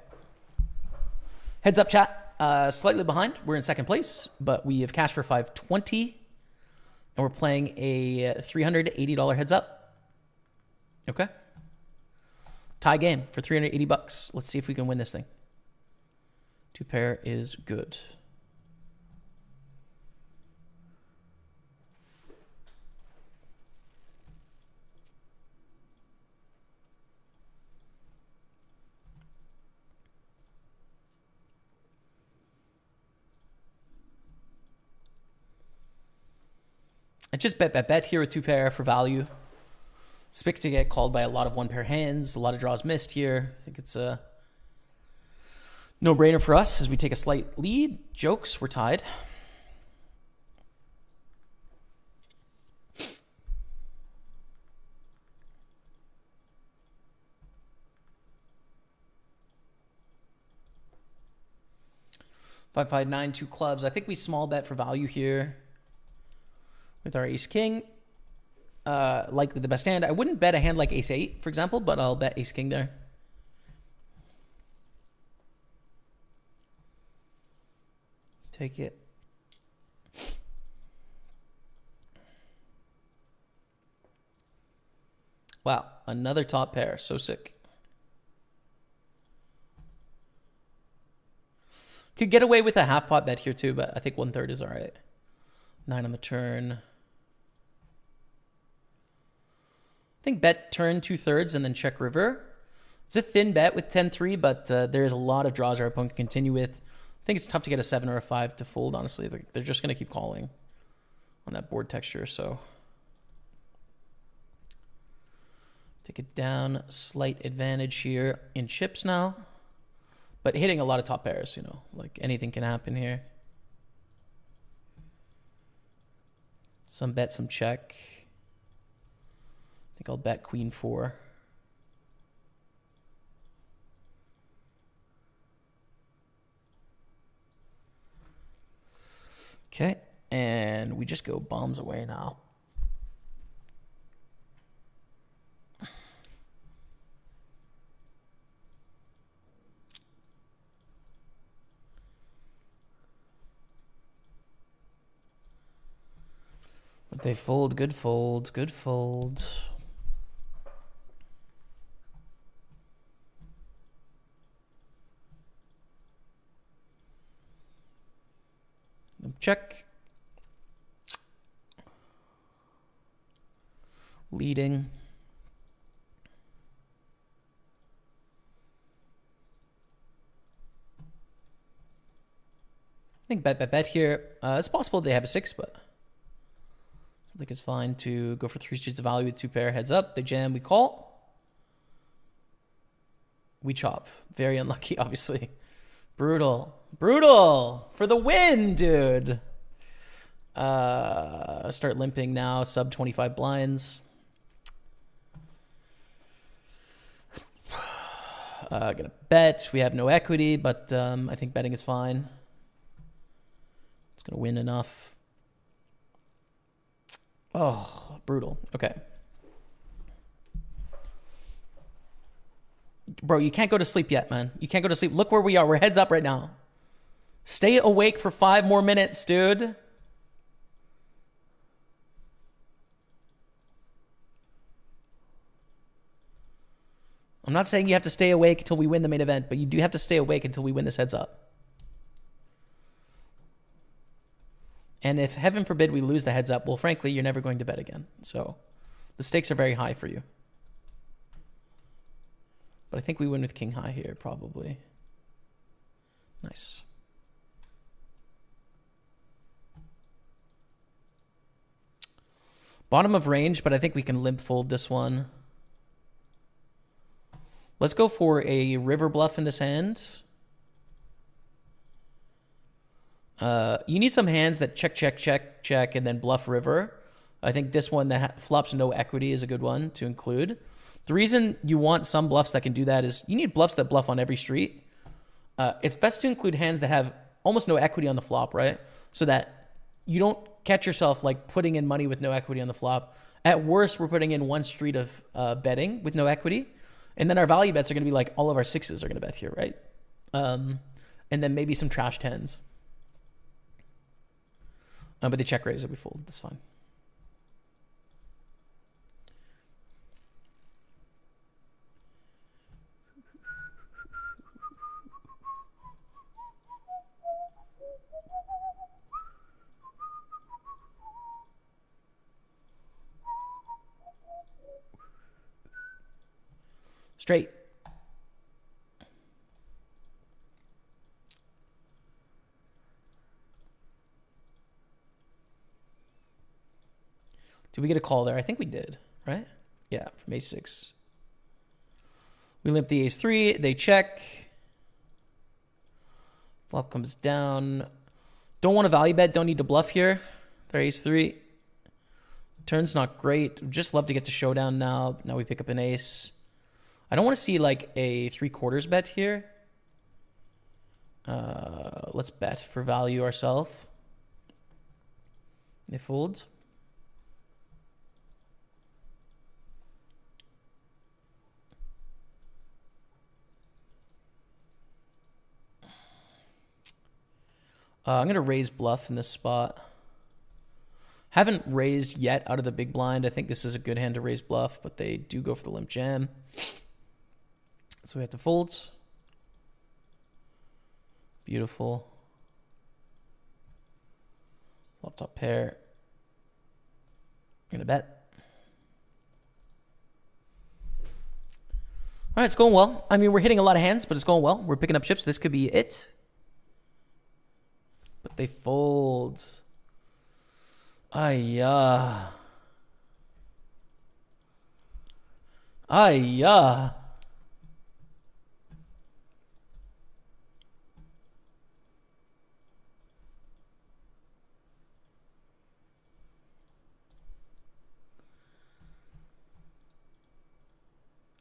Heads up, chat. Slightly behind. We're in second place, but we have cashed for 520, and we're playing a $380 heads up. Okay. Tie game for 380 bucks. Let's see if we can win this thing. 2 pair is good. I just bet here with 2 pair for value. Expect to get called by a lot of 1 pair hands. A lot of draws missed here. I think it's a no-brainer for us as we take a slight lead. Jokes, we're tied. Five, five, nine, 2 clubs. I think we small bet for value here with our ace king. Likely the best hand. I wouldn't bet a hand like ace 8, for example, but I'll bet ace king there. Take it. Wow, another top pair. So sick. Could get away with a half pot bet here too, but I think 1/3 is all right. 9 on the turn. I think bet turn 2/3 and then check river. It's a thin bet with 10-3, but there's a lot of draws our opponent can continue with. I think it's tough to get a 7 or a 5 to fold, honestly. They're just going to keep calling on that board texture, so. Take it down. Slight advantage here in chips now. But hitting a lot of top pairs, you know, like anything can happen here. Some bet, some check. I think I'll bet queen 4. Okay, and we just go bombs away now. But they fold, good fold, good fold. Check. Leading. I think bet here. It's possible they have a 6, but I think it's fine to go for 3 streets of value with 2 pair heads up. They jam, we call. We chop. Very unlucky, obviously. Brutal. Brutal for the win, dude. Start limping now. Sub 25 blinds. Gonna bet. We have no equity, but I think betting is fine. It's gonna win enough. Oh, brutal. Okay. Bro, you can't go to sleep yet, man. You can't go to sleep. Look where we are. We're heads up right now. Stay awake for 5 more minutes, dude. I'm not saying you have to stay awake until we win the main event, but you do have to stay awake until we win this heads up. And if, heaven forbid, we lose the heads up, well, frankly, you're never going to bet again. So the stakes are very high for you. But I think we win with king high here, probably. Nice. Bottom of range, but I think we can limp fold this one. Let's go for a river bluff in this hand. You need some hands that check, check, check, check, and then bluff river. I think this one that flops no equity is a good one to include. The reason you want some bluffs that can do that is you need bluffs that bluff on every street. It's best to include hands that have almost no equity on the flop, right? So that you don't catch yourself like putting in money with no equity on the flop. At worst, we're putting in one street of betting with no equity. And then our value bets are going to be like all of our sixes are going to bet here, right? And then maybe some trash tens. But the check raise will be fold. That's fine. Straight. Did we get a call there? I think we did, right? Yeah, from ace-6. We limp the ace-3. They check. Flop comes down. Don't want to value bet. Don't need to bluff here. They're ace-3. Turn's not great. Just love to get to showdown now. Now we pick up an ace. I don't want to see like a 3/4 bet here. Let's bet for value ourselves. They fold. I'm going to raise bluff in this spot. Haven't raised yet out of the big blind. I think this is a good hand to raise bluff, but they do go for the limp jam. So we have to fold. Beautiful. Flop top pair. I'm going to bet. All right, it's going well. I mean, we're hitting a lot of hands, but it's going well. We're picking up chips. This could be it. But they fold. Ayah. Ayah.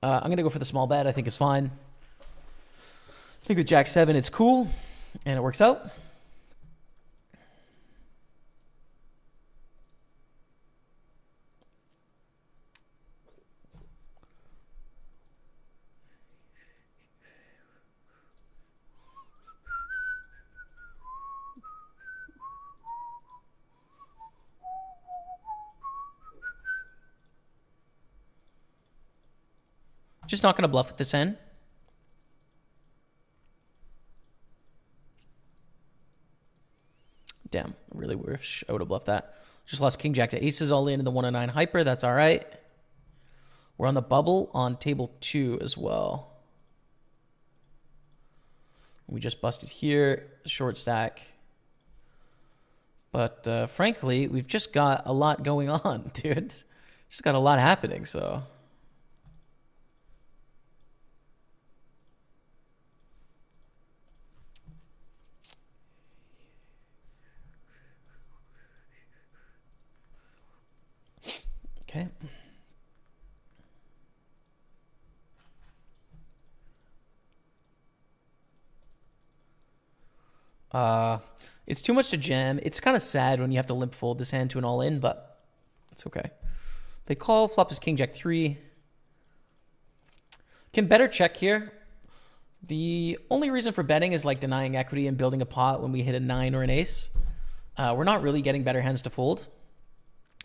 I'm going to go for the small bet. I think it's fine. I think with Jack-7, it's cool, and it works out. Just not going to bluff with this hand. Damn, I really wish I would have bluffed that. Just lost king jack to aces all in the 109 hyper. That's all right. We're on the bubble on table 2 as well. We just busted here, short stack. But frankly, we've just got a lot going on, dude. Just got a lot happening, so... Okay. It's too much to jam. It's kind of sad when you have to limp fold this hand to an all-in, but it's okay. They call, flop is king jack 3. Can better check here. The only reason for betting is like denying equity and building a pot when we hit a 9 or an ace. We're not really getting better hands to fold.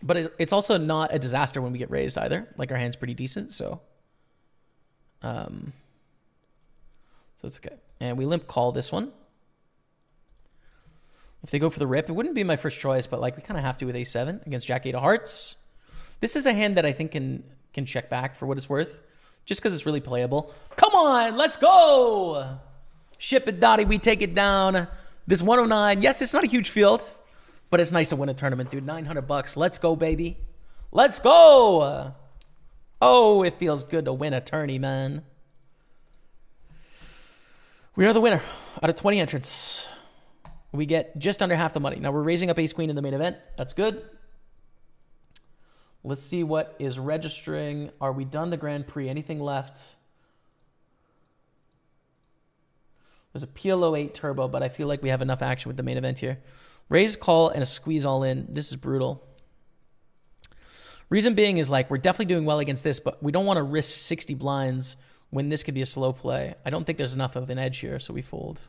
But it's also not a disaster when we get raised either. Like our hand's pretty decent, so it's okay. And we limp call this one. If they go for the rip, it wouldn't be my first choice, but like we kind of have to with a7 against jack 8 of hearts. This is a hand that I think can check back for what it's worth. just because it's really playable. Come on, let's go. Ship it, Dottie. We take it down. This 109. Yes, it's not a huge field, but it's nice to win a tournament, dude. $900. Let's go, baby. Let's go. Oh, it feels good to win a tourney, man. We are the winner out of 20 entrants. We get just under half the money. Now we're raising up ace queen in the main event. That's good. Let's see what is registering. Are we done the Grand Prix? Anything left? There's a PLO 8 turbo, but I feel like we have enough action with the main event here. Raise, call, and a squeeze all in. This is brutal. Reason being is like we're definitely doing well against this, but we don't want to risk 60 blinds when this could be a slow play. I don't think there's enough of an edge here, so we fold.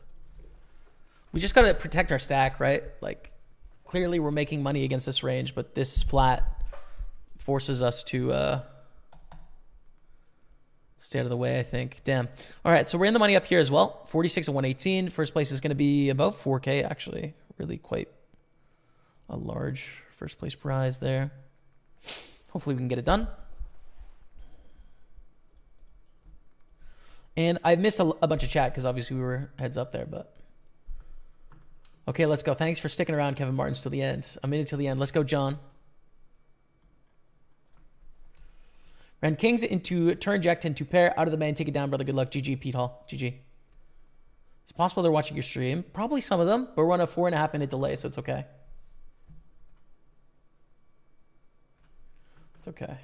We just got to protect our stack, right? Like, clearly we're making money against this range, but this flat forces us to stay out of the way, I think. Damn. All right, so we're in the money up here as well. 46 and 118. First place is going to be about 4K, actually. Really quite a large first place prize there. Hopefully we can get it done. And I missed a bunch of chat because obviously we were heads up there, but... Okay, let's go. Thanks for sticking around, Kevin Martins, till the end. I'm in it till the end. Let's go, John. Ran kings into turn jack 10 2 pair. Out of the main. Take it down, brother. Good luck. GG, Pete Hall. GG. It's possible they're watching your stream. Probably some of them, but we're on a 4.5 minute delay, so it's okay. It's okay.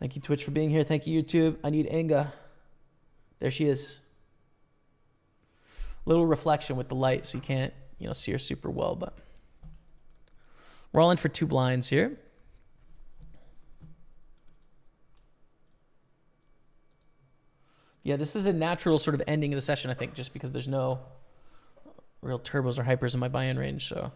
Thank you, Twitch, for being here. Thank you, YouTube. I need Inga. There she is. Little reflection with the light, so you can't, see her super well, but we're all in for 2 blinds here. Yeah, this is a natural sort of ending of the session, I think, just because there's no real turbos or hypers in my buy-in range, so.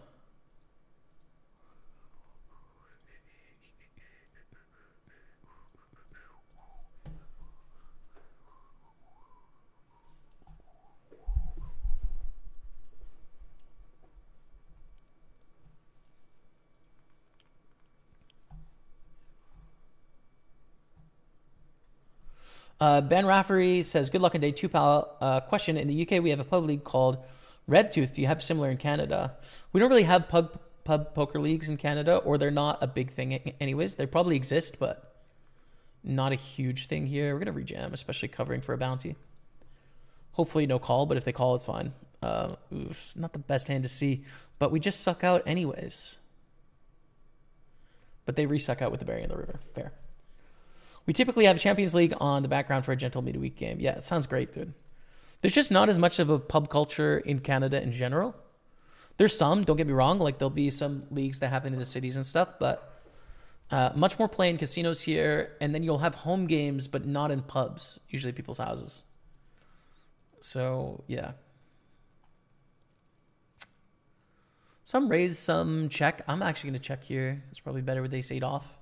Ben Rafferty says, good luck on day 2, pal. Question, in the UK, we have a pub league called Red Tooth. Do you have similar in Canada? We don't really have pub poker leagues in Canada, or they're not a big thing anyways. They probably exist, but not a huge thing here. We're going to rejam, especially covering for a bounty. Hopefully no call, but if they call, it's fine. Not the best hand to see, but we just suck out anyways. But they re-suck out with the Berry in the River. Fair. We typically have Champions League on the background for a gentle midweek game. Yeah, it sounds great, dude. There's just not as much of a pub culture in Canada in general. There's some, don't get me wrong, like there'll be some leagues that happen in the cities and stuff, but much more play in casinos here, and then you'll have home games, but not in pubs, usually people's houses. So, yeah. Some raise, some check. I'm actually going to check here. It's probably better with ace 8 off.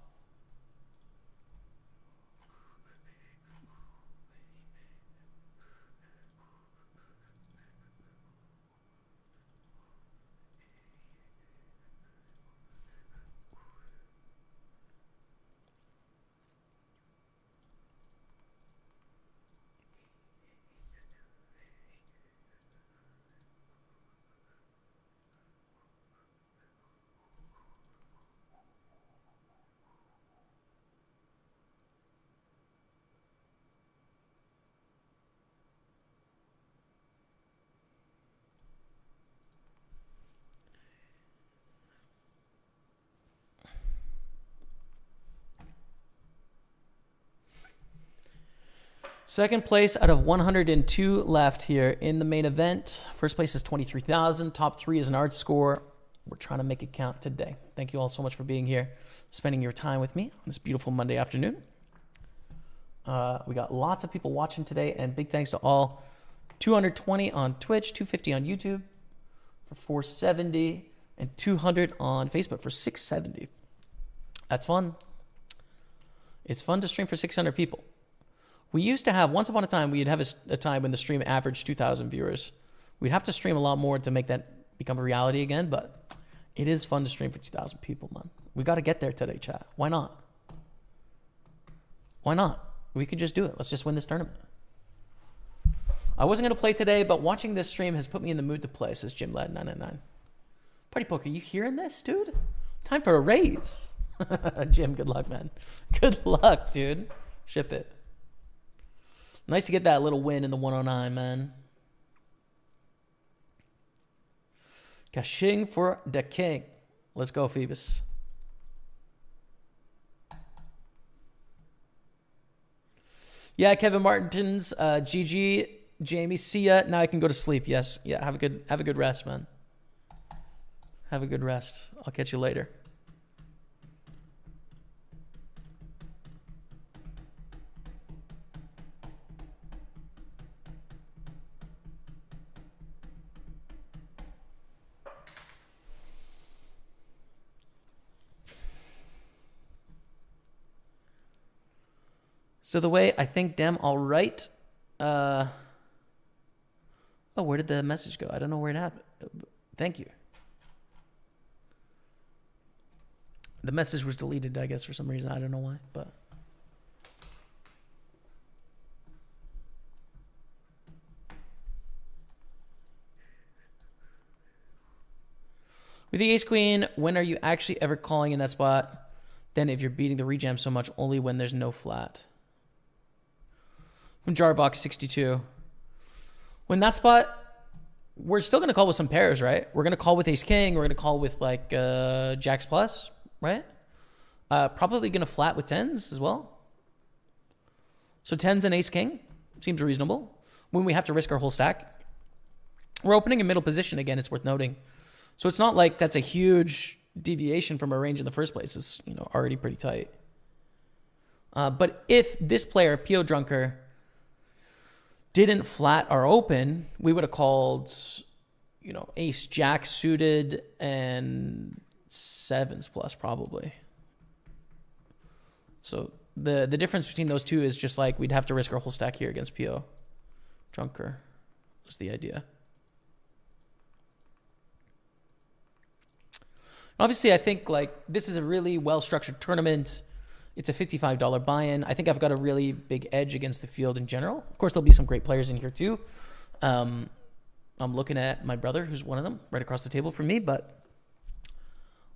Second place out of 102 left here in the main event. First place is 23,000. Top 3 is an art score. We're trying to make it count today. Thank you all so much for being here, spending your time with me on this beautiful Monday afternoon. We got lots of people watching today, and big thanks to all. 220 on Twitch, 250 on YouTube for 470, and 200 on Facebook for 670. That's fun. It's fun to stream for 600 people. We used to have, once upon a time, we'd have a time when the stream averaged 2,000 viewers. We'd have to stream a lot more to make that become a reality again, but it is fun to stream for 2,000 people, man. We got to get there today, chat. Why not? Why not? We could just do it. Let's just win this tournament. I wasn't going to play today, but watching this stream has put me in the mood to play, says JimLad999. Party Poker, you hearing this, dude? Time for a raise. Jim, good luck, man. Good luck, dude. Ship it. Nice to get that little win in the 109, man. Kashing for the king. Let's go, Phoebus. Yeah, Kevin Martins, GG, Jamie, see ya. Now I can go to sleep. Yes. Yeah, have a good rest, man. Have a good rest. I'll catch you later. So the way I think them all right. Oh, where did the message go? I don't know where it happened. Thank you. The message was deleted, I guess, for some reason. I don't know why, but. With the ace queen, when are you actually ever calling in that spot? Then if you're beating the rejam so much, only when there's no flat. From Jarvox62. When that spot, we're still going to call with some pairs, right? We're going to call with ace king. We're going to call with like jacks plus, right? Probably going to flat with tens as well. So tens and ace king seems reasonable. When we have to risk our whole stack. We're opening in middle position again, it's worth noting. So it's not like that's a huge deviation from our range in the first place. It's, you know, already pretty tight. But if this player, P.O. Drunker, didn't flat our open, we would have called, you know, ace jack suited and sevens plus probably. So the difference between those two is just like we'd have to risk our whole stack here against P.O. Drunker was the idea. Obviously, I think like this is a really well-structured tournament. It's a $55 buy-in. I think I've got a really big edge against the field in general. Of course, there'll be some great players in here too. I'm looking at my brother, who's one of them, right across the table from me. But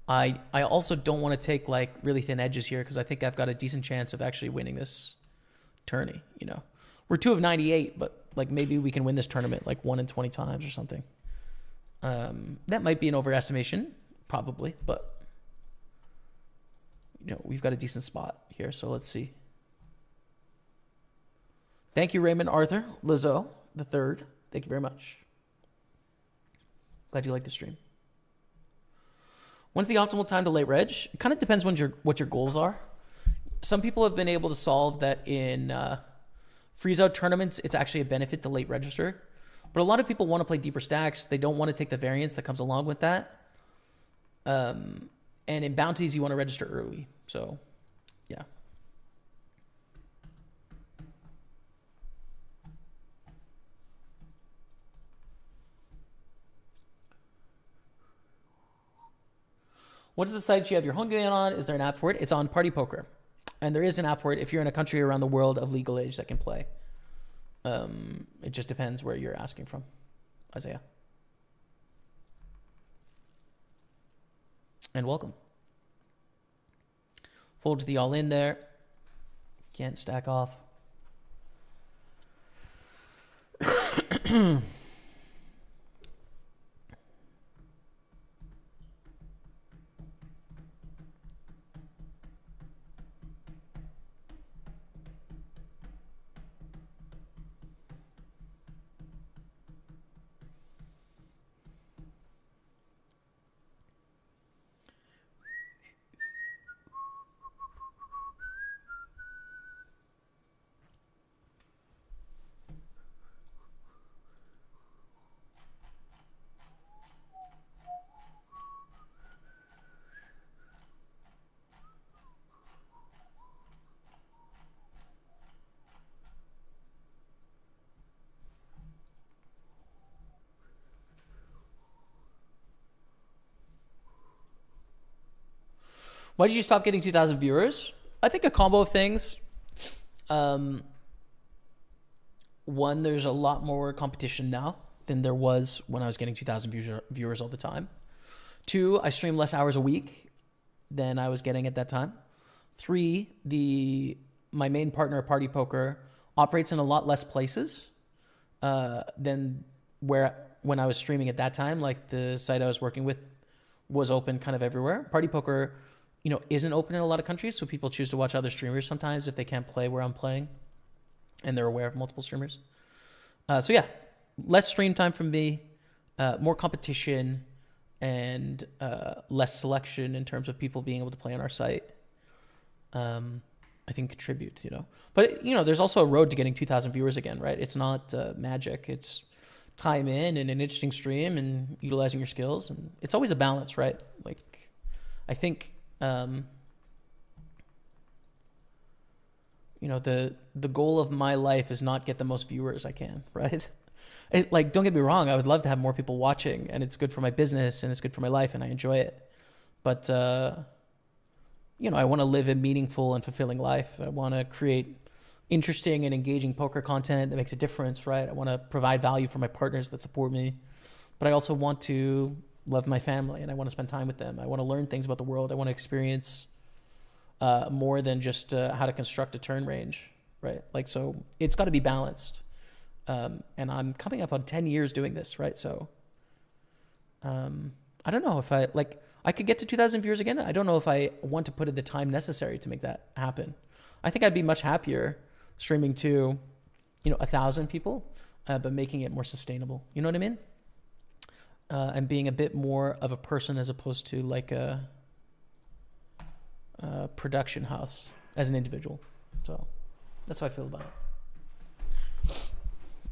I also don't want to take like really thin edges here because I think I've got a decent chance of actually winning this tourney. You know, we're 2 of 98, but like maybe we can win this tournament like 1 in 20 times or something. That might be an overestimation, probably, but. You know, we've got a decent spot here, so let's see. Thank you, Raymond Arthur Lizzo the third. Thank you very much. Glad you like the stream. When's the optimal time to late reg? It kind of depends what your goals are. Some people have been able to solve that in freeze out tournaments. It's actually a benefit to late register, but a lot of people want to play deeper stacks. They don't want to take the variance that comes along with that. And in bounties, you want to register early. So, yeah. What's the site you have your home game on? Is there an app for it? It's on PartyPoker. And there is an app for it if you're in a country around the world of legal age that can play. It just depends where you're asking from, Isaiah. And welcome. Fold to the all in there. Can't stack off. Why did you stop getting 2,000 viewers? I think a combo of things. One, there's a lot more competition now than there was when I was getting 2,000 viewers all the time. Two, I stream less hours a week than I was getting at that time. Three, my main partner at PartyPoker operates in a lot less places than when I was streaming at that time. Like the site I was working with was open kind of everywhere. PartyPoker, isn't open in a lot of countries, so people choose to watch other streamers sometimes if they can't play where I'm playing and they're aware of multiple streamers. So yeah, less stream time from me, more competition, and less selection in terms of people being able to play on our site. I think contribute, But, there's also a road to getting 2,000 viewers again, right? It's not magic. It's time in and an interesting stream and utilizing your skills. And it's always a balance, right? Like, I think, the goal of my life is not get the most viewers I can, right? Don't get me wrong. I would love to have more people watching, and it's good for my business and it's good for my life and I enjoy it. But, I want to live a meaningful and fulfilling life. I want to create interesting and engaging poker content that makes a difference, right? I want to provide value for my partners that support me, but I also want to love my family and I want to spend time with them. I want to learn things about the world. I want to experience more than just how to construct a turn range, right? So it's got to be balanced. And I'm coming up on 10 years doing this, right? So I don't know if I could get to 2,000 viewers again. I don't know if I want to put in the time necessary to make that happen. I think I'd be much happier streaming to, 1,000 people, but making it more sustainable. You know what I mean? And being a bit more of a person as opposed to like a production house as an individual. So that's how I feel about it.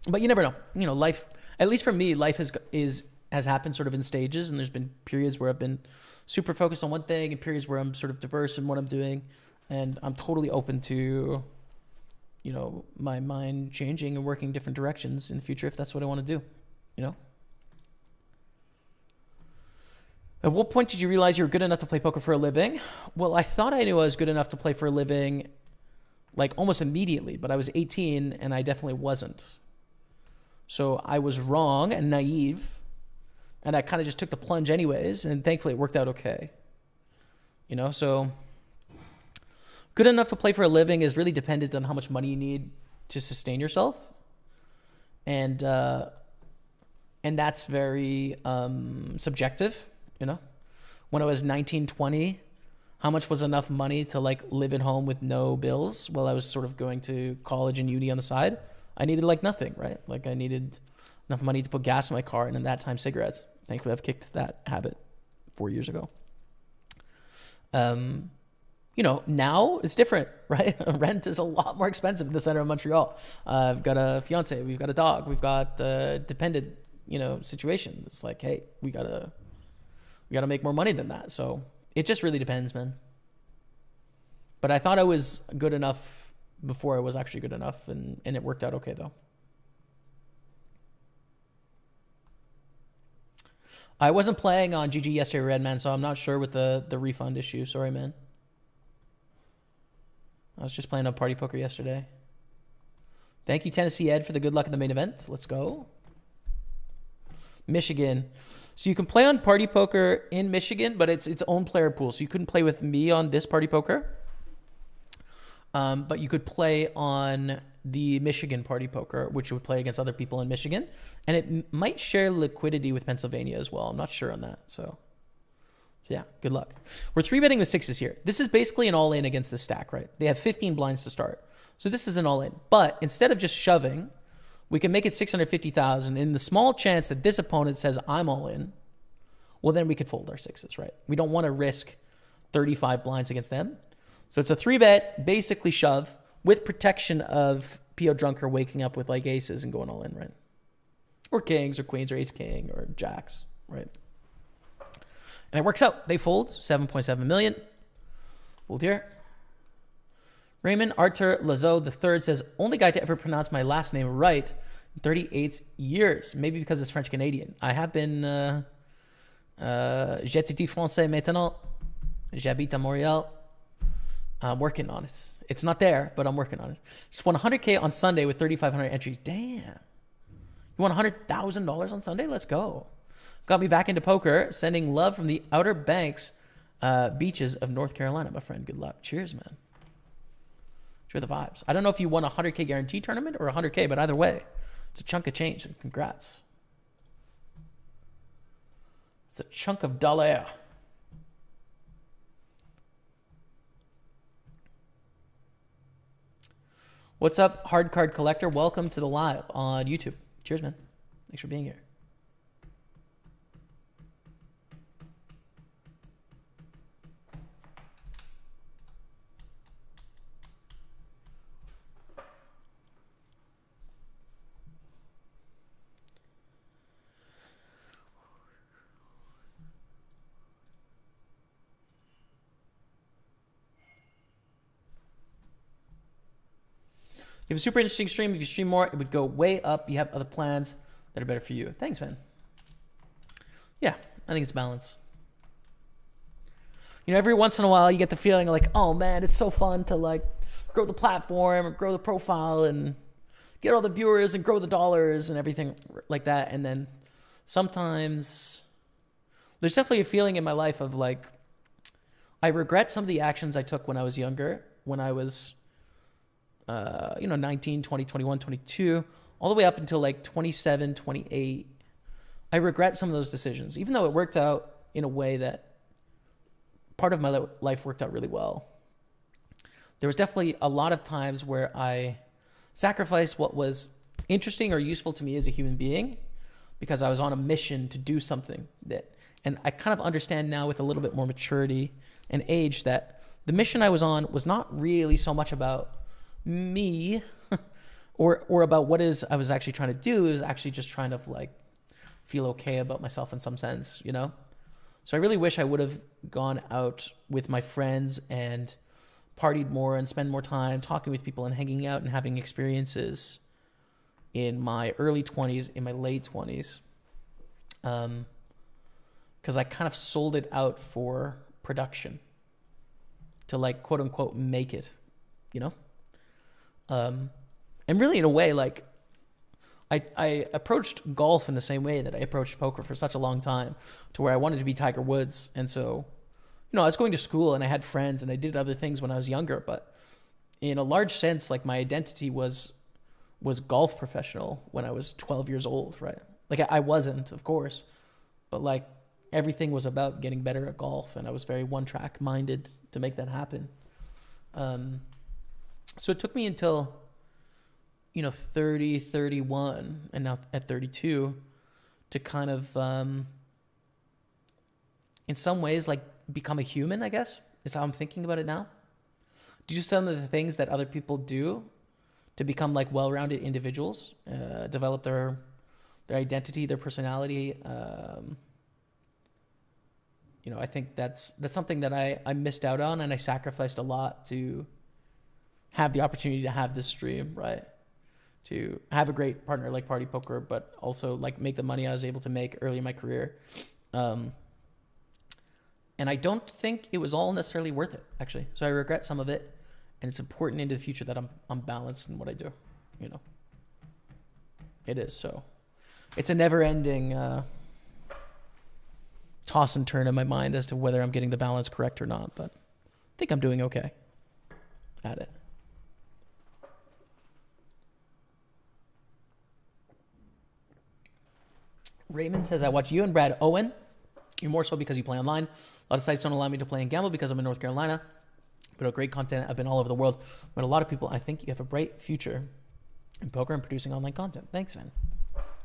But you never know. Life, at least for me, life has happened sort of in stages, and there's been periods where I've been super focused on one thing and periods where I'm sort of diverse in what I'm doing, and I'm totally open to, my mind changing and working different directions in the future if that's what I want to do, At what point did you realize you were good enough to play poker for a living? Well, I thought I knew I was good enough to play for a living almost immediately, but I was 18 and I definitely wasn't. So I was wrong and naive, and I kind of just took the plunge anyways, and thankfully it worked out okay. So good enough to play for a living is really dependent on how much money you need to sustain yourself. And that's very subjective, When I was 19, 20, how much was enough money to live at home with no bills while I was sort of going to college and uni on the side? I needed nothing, right? I needed enough money to put gas in my car, and in that time, cigarettes. Thankfully, I've kicked that habit 4 years ago. Now it's different, right? Rent is a lot more expensive in the center of Montreal. I've got a fiance, we've got a dog, we've got a dependent, situation. It's hey, we gotta make more money than that. So it just really depends, man. But I thought I was good enough before I was actually good enough, and it worked out okay though. I wasn't playing on GG yesterday, Redman, so I'm not sure with the refund issue. Sorry, man. I was just playing on PartyPoker yesterday. Thank you, Tennessee Ed, for the good luck in the main event. Let's go. Michigan. So you can play on PartyPoker in Michigan, but it's its own player pool. So you couldn't play with me on this PartyPoker. But you could play on the Michigan PartyPoker, which would play against other people in Michigan. And it might share liquidity with Pennsylvania as well. I'm not sure on that. So yeah, good luck. We're 3-betting with sixes here. This is basically an all-in against the stack, right? They have 15 blinds to start. So this is an all-in. But instead of just shoving, we can make it 650,000. In the small chance that this opponent says, I'm all in, well, then we could fold our sixes, right? We don't want to risk 35 blinds against them. So it's a 3-bet, basically shove, with protection of P.O. Drunker waking up with aces and going all in, right? Or kings or queens or ace king or jacks, right? And it works out. They fold 7.7 million. Fold here. Raymond Arthur Lazo III says, only guy to ever pronounce my last name right in 38 years. Maybe because it's French Canadian. I have been j'étudie français maintenant. J'habite à Montréal. I'm working on it. It's not there, but I'm working on it. Just won 100K on Sunday with 3,500 entries. Damn. You won $100,000 on Sunday? Let's go. Got me back into poker. Sending love from the Outer Banks beaches of North Carolina, my friend. Good luck. Cheers, man. Enjoy the vibes. I don't know if you won a 100K guarantee tournament or 100K, but either way, it's a chunk of change. And congrats. It's a chunk of dollar. What's up, Hard Card Collector? Welcome to the live on YouTube. Cheers, man. Thanks for being here. You have a super interesting stream. If you stream more, it would go way up. You have other plans that are better for you. Thanks, man. Yeah, I think it's balance. You know, every once in a while, you get the feeling like, oh, man, it's so fun to, like, grow the platform or grow the profile and get all the viewers and grow the dollars and everything like that. And then sometimes there's definitely a feeling in my life of, like, I regret some of the actions I took when I was younger, when I was 19, 20, 21, 22, all the way up until like 27, 28. I regret some of those decisions, even though it worked out in a way that part of my life worked out really well. There was definitely a lot of times where I sacrificed what was interesting or useful to me as a human being because I was on a mission to do something and I kind of understand now with a little bit more maturity and age that the mission I was on was not really so much about me or about what is I was actually trying to do. Is actually just trying to like feel okay about myself in some sense, you know? So I really wish I would have gone out with my friends and partied more and spend more time talking with people and hanging out and having experiences in my early 20s, in my late 20s. Because I kind of sold it out for production to like quote unquote make it, you know? And really in a way, like I approached golf in the same way that I approached poker for such a long time to where I wanted to be Tiger Woods. And so, you know, I was going to school and I had friends and I did other things when I was younger, but in a large sense, like my identity was golf professional when I was 12 years old, right? Like I wasn't, of course, but like everything was about getting better at golf and I was very one track minded to make that happen. So it took me until, 30, 31, and now at 32 to kind of, in some ways, like become a human, I guess, is how I'm thinking about it now. Do some of the things that other people do to become like well-rounded individuals, develop their identity, their personality. I think that's something that I missed out on and I sacrificed a lot to have the opportunity to have this stream, right? To have a great partner like PartyPoker, but also like make the money I was able to make early in my career. And I don't think it was all necessarily worth it, actually. So I regret some of it, and it's important into the future that I'm balanced in what I do, It is, so. It's a never-ending toss and turn in my mind as to whether I'm getting the balance correct or not, but I think I'm doing okay at it. Raymond says, I watch you and Brad Owen. You're more so because you play online. A lot of sites don't allow me to play and gamble because I'm in North Carolina. But great content. I've been all over the world. But a lot of people, I think you have a bright future in poker and producing online content. Thanks, man.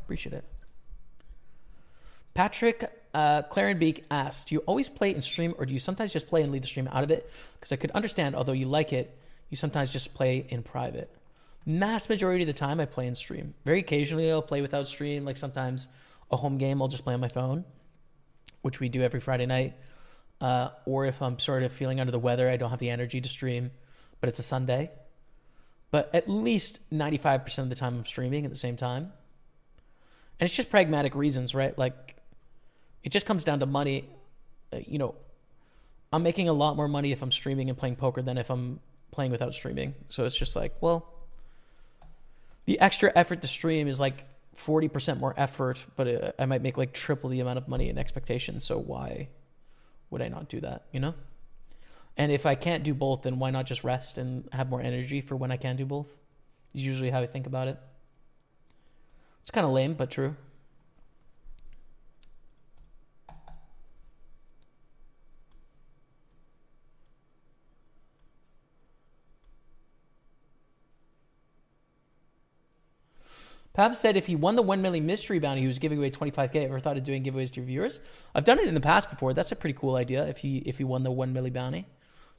Appreciate it. Patrick Clarenbeek asks, do you always play in stream or do you sometimes just play and leave the stream out of it? Because I could understand, although you like it, you sometimes just play in private. Mass majority of the time I play in stream. Very occasionally I'll play without stream. Like sometimes a home game I'll just play on my phone, which we do every Friday night. Or if I'm sort of feeling under the weather, I don't have the energy to stream, but it's a Sunday. But at least 95% of the time I'm streaming at the same time. And it's just pragmatic reasons, right? Like, it just comes down to money. I'm making a lot more money if I'm streaming and playing poker than if I'm playing without streaming. So it's just like, well, the extra effort to stream is like 40% more effort, but I might make like triple the amount of money in expectations. So why would I not do that, you know? And if I can't do both, then why not just rest and have more energy for when I can do both? Is usually how I think about it. It's kind of lame, but true. Pav said if he won the 1 million mystery bounty, he was giving away 25K. Ever thought of doing giveaways to your viewers? I've done it in the past before. That's a pretty cool idea. If he won the 1 million bounty,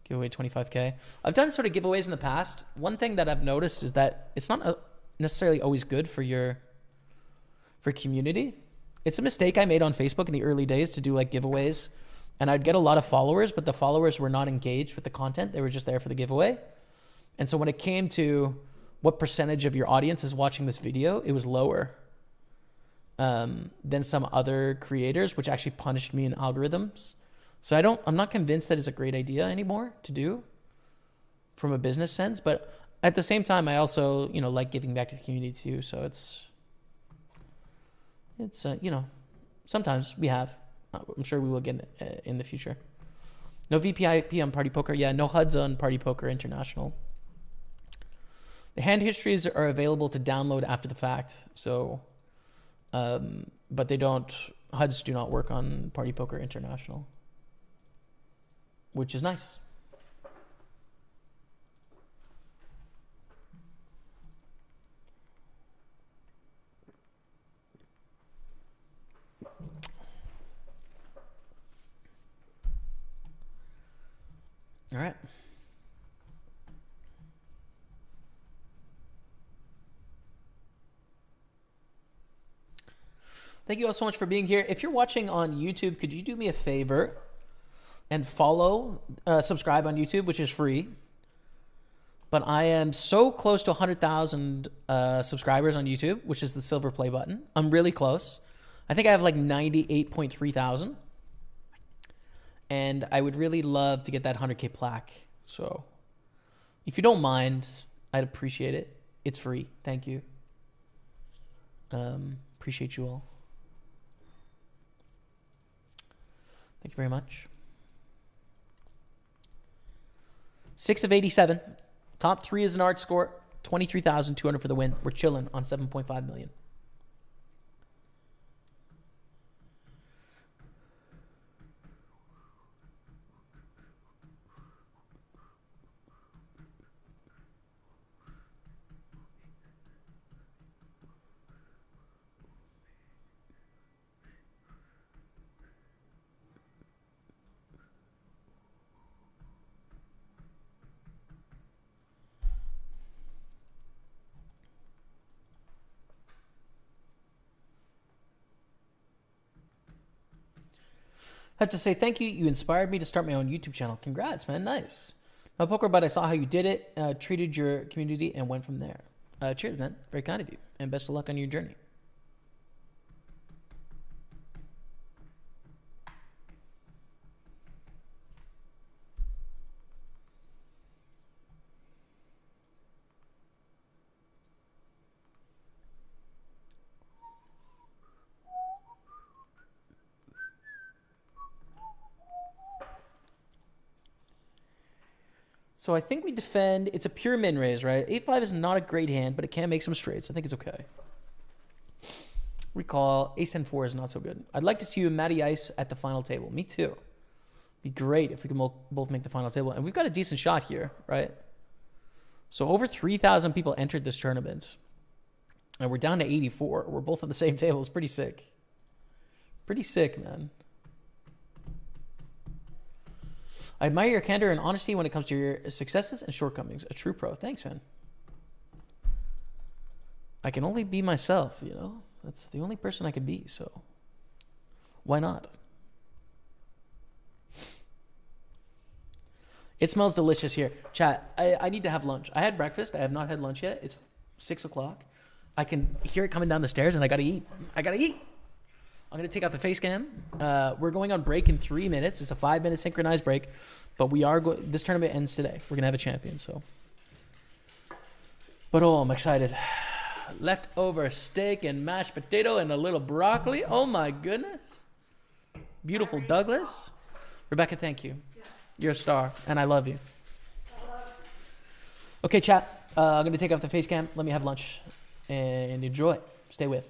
give away 25K. I've done sort of giveaways in the past. One thing that I've noticed is that it's not necessarily always good for community. It's a mistake I made on Facebook in the early days to do like giveaways, and I'd get a lot of followers, but the followers were not engaged with the content. They were just there for the giveaway. And so when it came to what percentage of your audience is watching this video, it was lower than some other creators, which actually punished me in algorithms. So I'm not convinced that it's a great idea anymore to do from a business sense, but at the same time, I also, like giving back to the community too. So it's sometimes we have, I'm sure we will get in the future. No VPIP on Party Poker. Yeah, no HUDs on Party Poker International. The hand histories are available to download after the fact. So, but HUDs do not work on Party Poker International, which is nice. All right. Thank you all so much for being here. If you're watching on YouTube, could you do me a favor and subscribe on YouTube, which is free. But I am so close to 100,000 subscribers on YouTube, which is the silver play button. I'm really close. I think I have like 98.3 thousand. And I would really love to get that 100K plaque. So if you don't mind, I'd appreciate it. It's free. Thank you. Appreciate you all. Thank you very much. 6 of 87. Top 3 is an art score. 23,200 for the win. We're chilling on 7.5 million. I have to say thank you. You inspired me to start my own YouTube channel. Congrats, man. Nice. No poker, but I saw how you did it, treated your community, and went from there. Cheers, man. Very kind of you. And best of luck on your journey. So I think we defend. It's a pure min raise, right? 8-5 is not a great hand, but it can make some straights. I think it's okay. Recall, ace-10-4 is not so good. I'd like to see you and Matty Ice at the final table. Me too. Be great if we can both make the final table. And we've got a decent shot here, right? So over 3,000 people entered this tournament. And we're down to 84. We're both on the same table. It's pretty sick. Pretty sick, man. I admire your candor and honesty when it comes to your successes and shortcomings. A true pro. Thanks, man. I can only be myself, you know? That's the only person I can be, so why not? It smells delicious here. Chat, I need to have lunch. I had breakfast. I have not had lunch yet. It's 6 o'clock. I can hear it coming down the stairs, and I got to eat. I got to eat. I'm going to take out the face cam. We're going on break in 3 minutes. It's a 5-minute synchronized break, but this tournament ends today. We're going to have a champion, so. But oh, I'm excited. Leftover steak and mashed potato and a little broccoli. Oh my goodness. Beautiful Douglas. Rebecca, thank you. You're a star, and I love you. Okay, chat. I'm going to take off the face cam. Let me have lunch and enjoy. Stay with.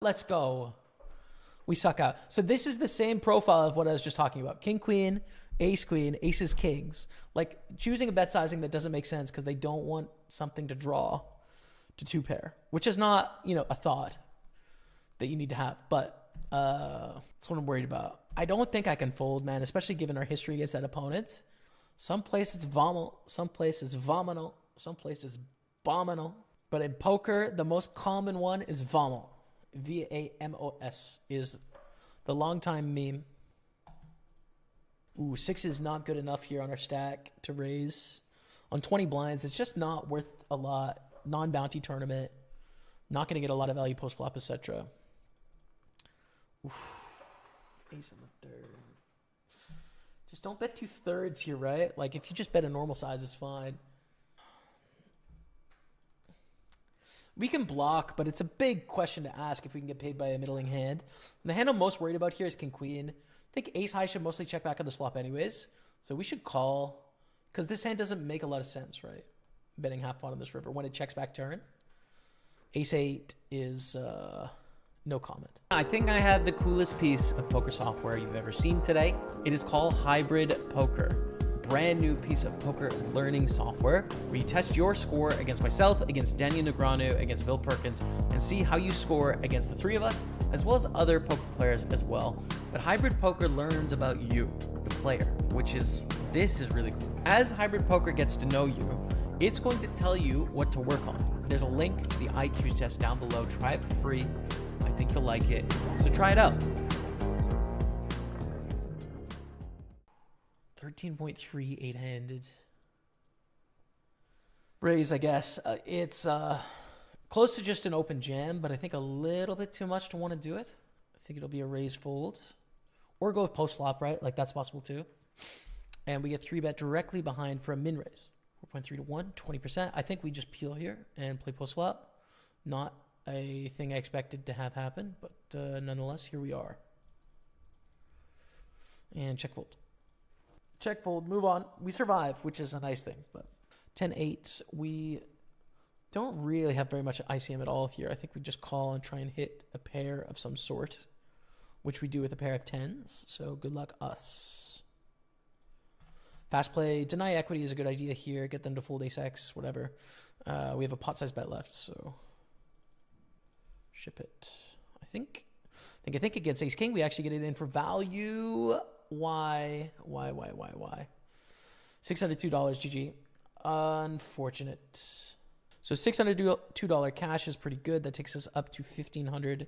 Let's go. We suck out. So this is the same profile of what I was just talking about. King, queen, aces, kings. Like choosing a bet sizing that doesn't make sense because they don't want something to draw to 2-pair, which is not, a thought that you need to have. But that's what I'm worried about. I don't think I can fold, man, especially given our history against that opponent. Some place it's vomal, some place it's vominal, some place it's bominal. But in poker, the most common one is vomal. VAMOS is the long-time meme. Ooh, 6 is not good enough here on our stack to raise. On 20 blinds, it's just not worth a lot. Non-bounty tournament. Not going to get a lot of value post-flop, etc. Ace in the third. Just don't bet 2/3 here, right? Like, if you just bet a normal size, it's fine. We can block, but it's a big question to ask if we can get paid by a middling hand. And the hand I'm most worried about here is king queen. I think ace high should mostly check back on this flop anyways. So we should call, because this hand doesn't make a lot of sense, right? Betting half pot on this river when it checks back turn. Ace 8 is no comment. I think I have the coolest piece of poker software you've ever seen today. It is called Hybrid Poker. brand new piece of poker learning software where you test your score against myself, against Daniel Negreanu, against Bill Perkins, and see how you score against the three of us, as well as other poker players as well. But Hybrid Poker learns about you, the player, this is really cool. As Hybrid Poker gets to know you, it's going to tell you what to work on. There's a link to the IQ test down below. Try it for free. I think you'll like it. So try it out. 13.3 8-handed. Raise, I guess. It's close to just an open jam, but I think a little bit too much to want to do it. I think it'll be a raise fold. Or go with post flop, right? Like that's possible too. And we get 3-bet directly behind for a min raise. 4.3 to 1, 20%. I think we just peel here and play post flop. Not a thing I expected to have happen, but nonetheless, here we are. And check fold. Check fold, move on. We survive, which is a nice thing. But 10-8, we don't really have very much ICM at all here. I think we just call and try and hit a pair of some sort, which we do with a pair of 10s. So good luck us. Fast play, deny equity is a good idea here. Get them to fold ace-x, whatever. We have a pot size bet left, so ship it. I think against ace-king, we actually get it in for value. Why? $602, GG. Unfortunate. So $602 cash is pretty good. That takes us up to $1,500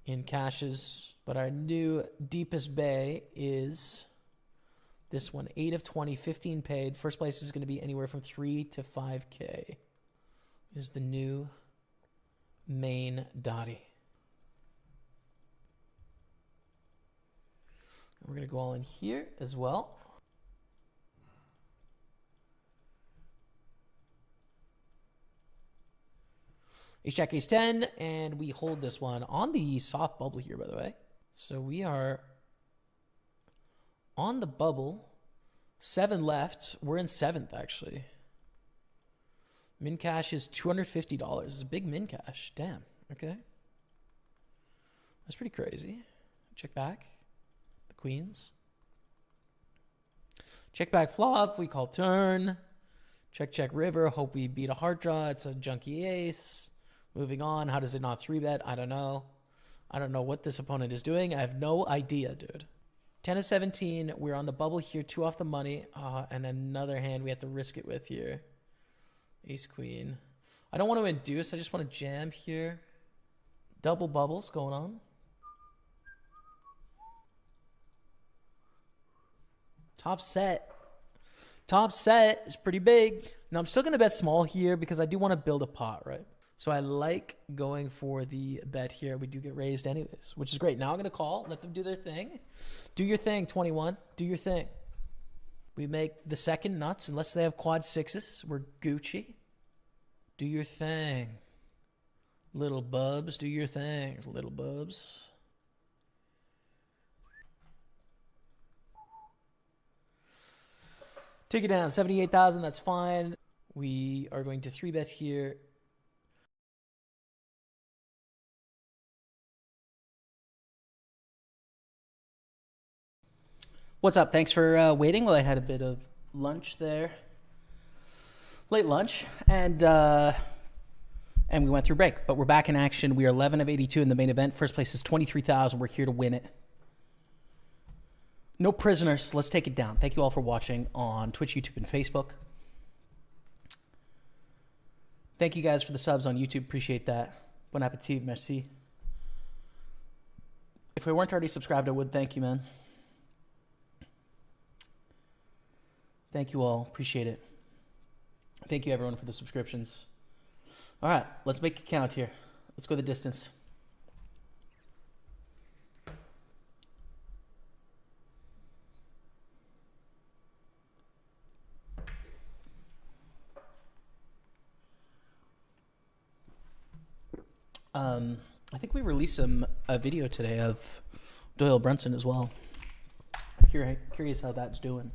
in cashes. But our new deepest bay is this one, 8 of 20, 15 paid. First place is going to be anywhere from 3 to 5K. Is the new main Dottie. We're going to go all in here as well. Ace-jack, ace-10, and we hold this one on the soft bubble here, by the way. So we are on the bubble. 7 left. We're in 7th, actually. Min cash is $250. It's a big min cash. Damn. Okay. That's pretty crazy. Check back. The queens. Check back flop. We call turn. Check, check, river. Hope we beat a heart draw. It's a junky ace. Moving on. How does it not 3-bet? I don't know. I don't know what this opponent is doing. I have no idea, dude. 10 of 17. We're on the bubble here. 2 off the money. And another hand we have to risk it with here. Ace, queen. I don't want to induce. I just want to jam here. Double bubbles going on. Top set. Top set is pretty big. Now, I'm still going to bet small here because I do want to build a pot, right? So I like going for the bet here. We do get raised anyways, which is great. Now I'm going to call. Let them do their thing. Do your thing, 21. Do your thing. We make the second nuts. Unless they have quad 6s, we're Gucci. Do your thing. Little bubs, do your thing. Little bubs. Take it down, 78,000, that's fine. We are going to 3-bet here. What's up? Thanks for waiting while I had a bit of lunch there. Late lunch, and we went through break, but we're back in action. We are 11 of 82 in the main event. First place is 23,000. We're here to win it. No prisoners. Let's take it down. Thank you all for watching on Twitch, YouTube, and Facebook. Thank you guys for the subs on YouTube. Appreciate that. Bon appetit. Merci. If I weren't already subscribed, I would. Thank you, man. Thank you all. Appreciate it. Thank you, everyone, for the subscriptions. All right, let's make it count here. Let's go the distance. I think we released a video today of Doyle Brunson as well. Curious how that's doing.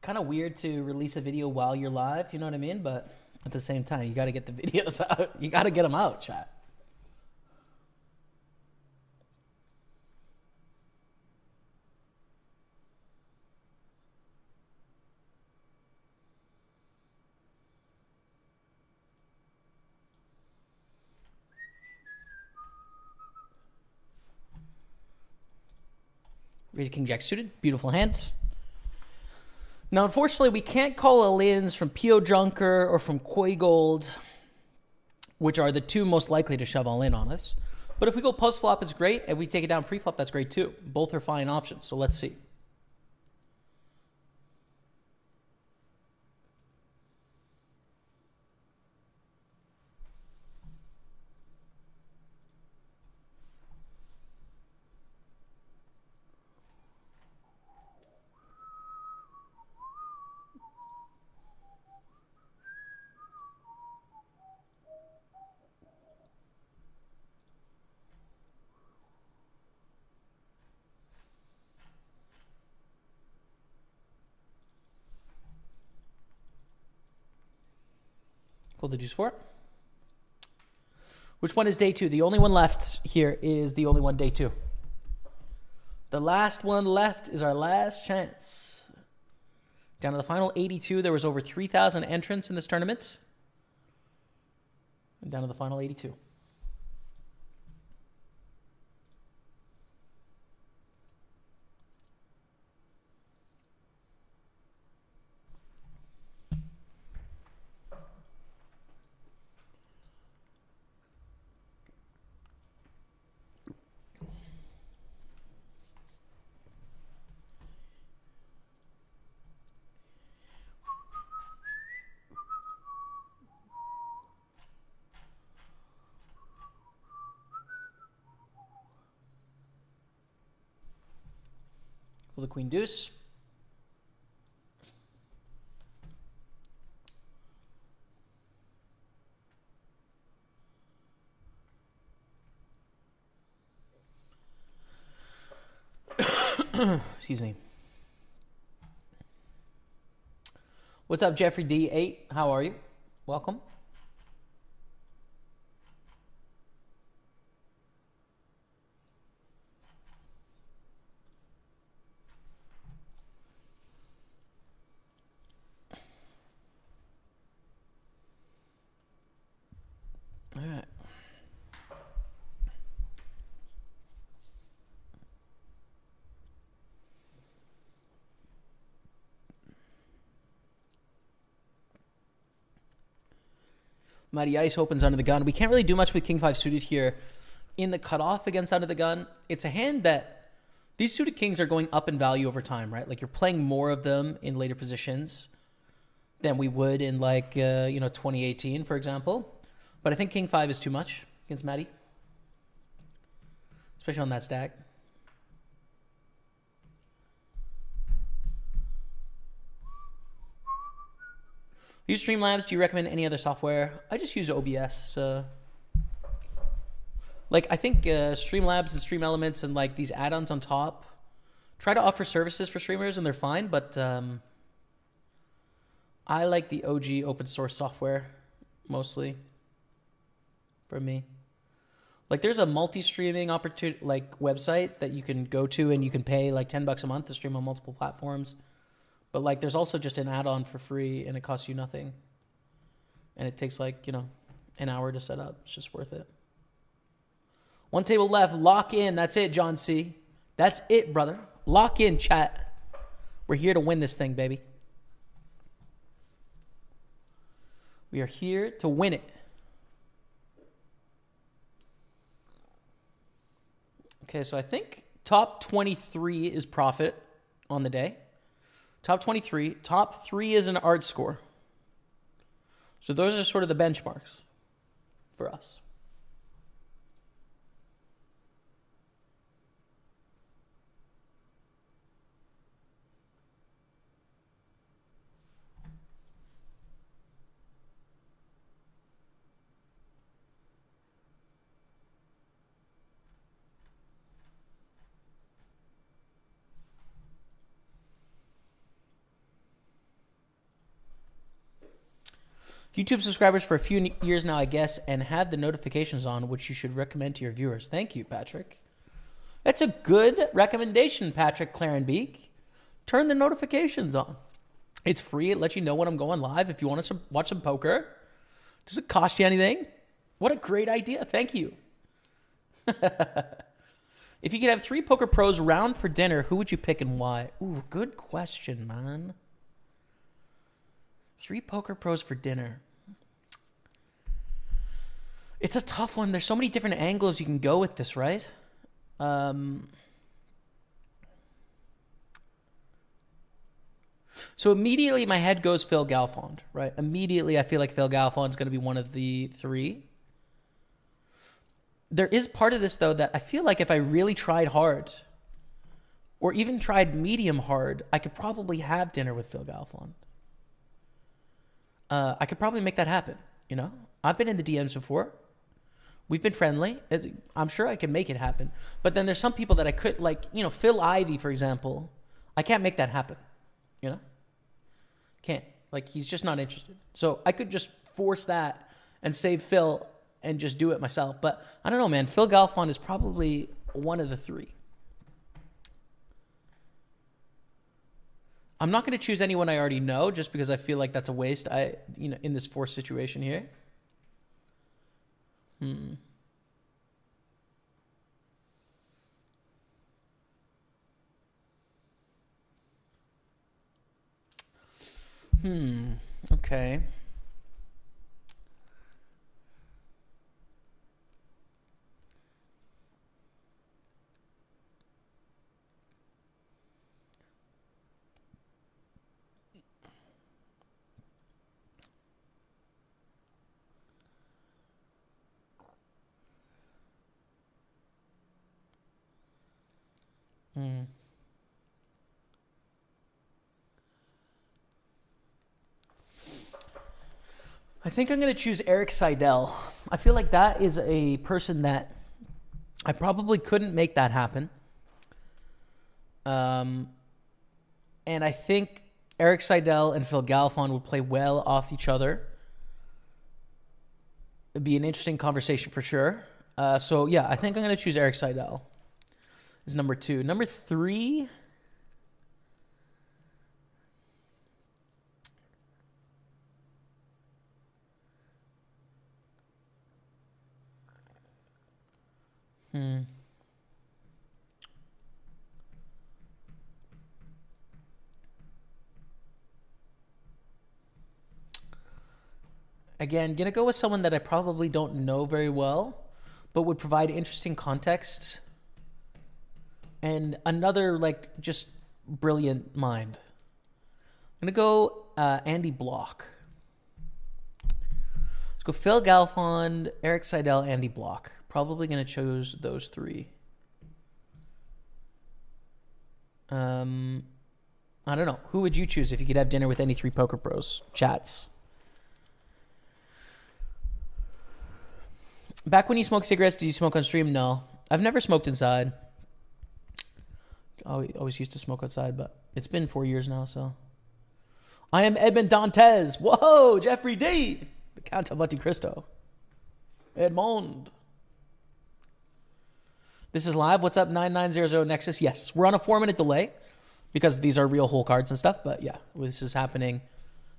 kind of weird to release a video while you're live, you know what I mean? But at the same time, you got to get the videos out. You got to get them out, chat. Raise King Jack suited. Beautiful hand. Now, unfortunately, we can't call Aliens from P.O. Junker or from Koi Gold, which are the two most likely to shove all in on us. But if we go post-flop, it's great. If we take it down pre-flop, that's great too. Both are fine options, so let's see. Pull the deuce for it. Which one is day two? The only one left here is the only one day two. The last one left is our last chance. Down to the final 82. There was over 3,000 entrants in this tournament. And down to the final 82. Pull the queen deuce. Excuse me. What's up, Jeffrey D8? How are you? Welcome. All right. Mighty Ice opens under the gun. We can't really do much with King 5 suited here. In the cutoff against under the gun, it's a hand that these suited kings are going up in value over time, right? Like you're playing more of them in later positions than we would in like, 2018, for example. But I think King 5 is too much against Matty, especially on that stack. Use Streamlabs. Do you recommend any other software? I just use OBS. I think Streamlabs and Stream Elements and like these add-ons on top try to offer services for streamers and they're fine, but I like the OG open source software mostly for me. Like there's a multi-streaming opportunity, like website that you can go to and you can pay like $10 a month to stream on multiple platforms. But like there's also just an add-on for free and it costs you nothing. And it takes like, an hour to set up. It's just worth it. One table left. Lock in. That's it, John C. That's it, brother. Lock in, chat. We're here to win this thing, baby. We are here to win it. Okay, so I think top 23 is profit on the day. Top 23. Top 3 is an art score. So those are sort of the benchmarks for us. YouTube subscribers for a few years now, I guess, and have the notifications on, which you should recommend to your viewers. Thank you, Patrick. That's a good recommendation, Patrick Clarenbeek. Turn the notifications on. It's free. It lets you know when I'm going live if you want to watch some poker. Does it cost you anything? What a great idea. Thank you. If you could have 3 poker pros round for dinner, who would you pick and why? Ooh, good question, man. 3 poker pros for dinner. It's a tough one. There's so many different angles you can go with this, right? So immediately my head goes Phil Galfond, right? Immediately I feel like Phil Galfond's going to be one of the 3. There is part of this, though, that I feel like if I really tried hard or even tried medium hard, I could probably have dinner with Phil Galfond. I could probably make that happen, you know? I've been in the DMs before. We've been friendly. I'm sure I can make it happen. But then there's some people that I could, like, you know, Phil Ivey, for example. I can't make that happen, you know? Can't. Like, he's just not interested. So I could just force that and save Phil and just do it myself. But I don't know, man. Phil Galfond is probably one of the 3. I'm not going to choose anyone I already know just because I feel like that's a waste. In this forced situation here. Okay. I think I'm going to choose Eric Seidel. I feel like that is a person that I probably couldn't make that happen. And I think Eric Seidel and Phil Galfond would play well off each other. It'd be an interesting conversation for sure. So, yeah, I think I'm going to choose Eric Seidel as number 2. Number 3... Again, gonna go with someone that I probably don't know very well, but would provide interesting context and another, like, just brilliant mind. I'm gonna go Andy Block. Let's go Phil Galfond, Eric Seidel, Andy Block. Probably going to choose those 3. I don't know. Who would you choose if you could have dinner with any 3 poker pros? Chats. Back when you smoked cigarettes, did you smoke on stream? No. I've never smoked inside. I always used to smoke outside, but it's been 4 years now, so. I am Edmond Dantes. Whoa, Jeffrey D. The Count of Monte Cristo. Edmond. This is live. What's up, 9900 Nexus? Yes, we're on a 4-minute delay because these are real whole cards and stuff. But yeah, this is happening.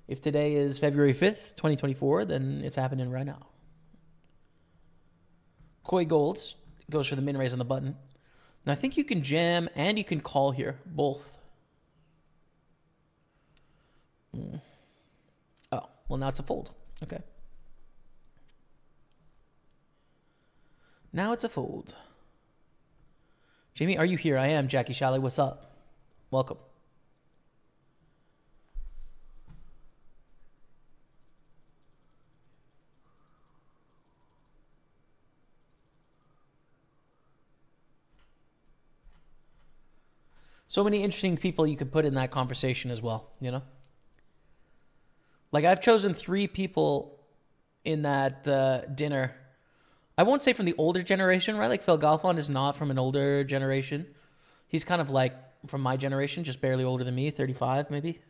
If today is February 5th, 2024, then it's happening right now. Koi Golds goes for the min raise on the button. Now I think you can jam and you can call here, both. Oh, well now it's a fold. Okay. Now it's a fold. Jamie, are you here? I am, Jackie Shalley. What's up? Welcome. So many interesting people you could put in that conversation as well, you know? Like, I've chosen 3 people in that dinner. I won't say from the older generation, right? Like, Phil Galfond is not from an older generation. He's kind of like from my generation, just barely older than me, 35 maybe,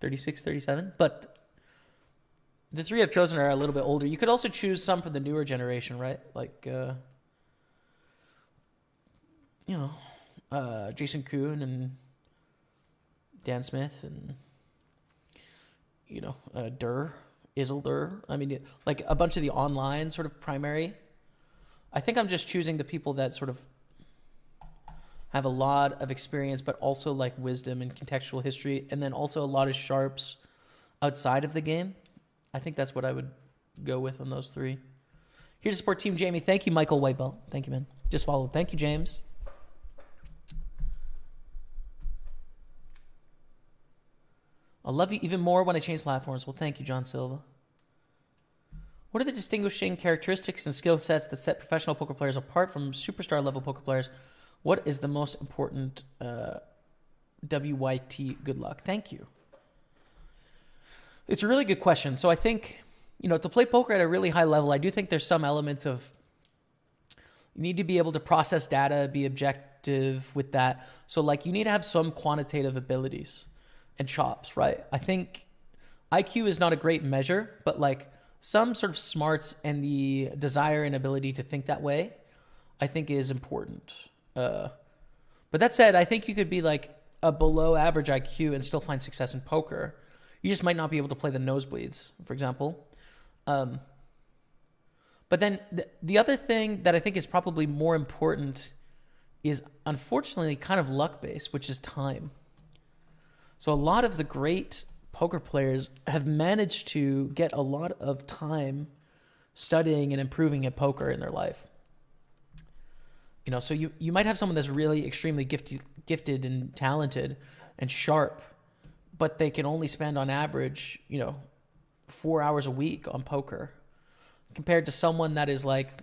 36, 37. But The three I've chosen are a little bit older. You could also choose some from the newer generation, right? Like, Jason Kuhn and Dan Smith and, Isildur. I mean, like a bunch of the online sort of primary. I think I'm just choosing the people that sort of have a lot of experience, but also like wisdom and contextual history, and then also a lot of sharps outside of the game. I think that's what I would go with on those three. Here to support Team Jamie. Thank you, Michael Whitebelt. Thank you, man. Just followed. Thank you, James. I'll love you even more when I change platforms. Well, thank you, John Silva. What are the distinguishing characteristics and skill sets that set professional poker players apart from superstar level poker players? What is the most important WYT? Good luck. Thank you. It's a really good question. So I think, to play poker at a really high level, I do think there's some element of you need to be able to process data, be objective with that. So like you need to have some quantitative abilities and chops, right? I think IQ is not a great measure, but like some sort of smarts and the desire and ability to think that way, I think is important. But that said, I think you could be like a below average IQ and still find success in poker. You just might not be able to play the nosebleeds, for example. But then the other thing that I think is probably more important is unfortunately kind of luck-based, which is time. So a lot of the great poker players have managed to get a lot of time studying and improving at poker in their life. So you might have someone that's really extremely gifted and talented and sharp, but they can only spend on average, 4 hours a week on poker, compared to someone that is like,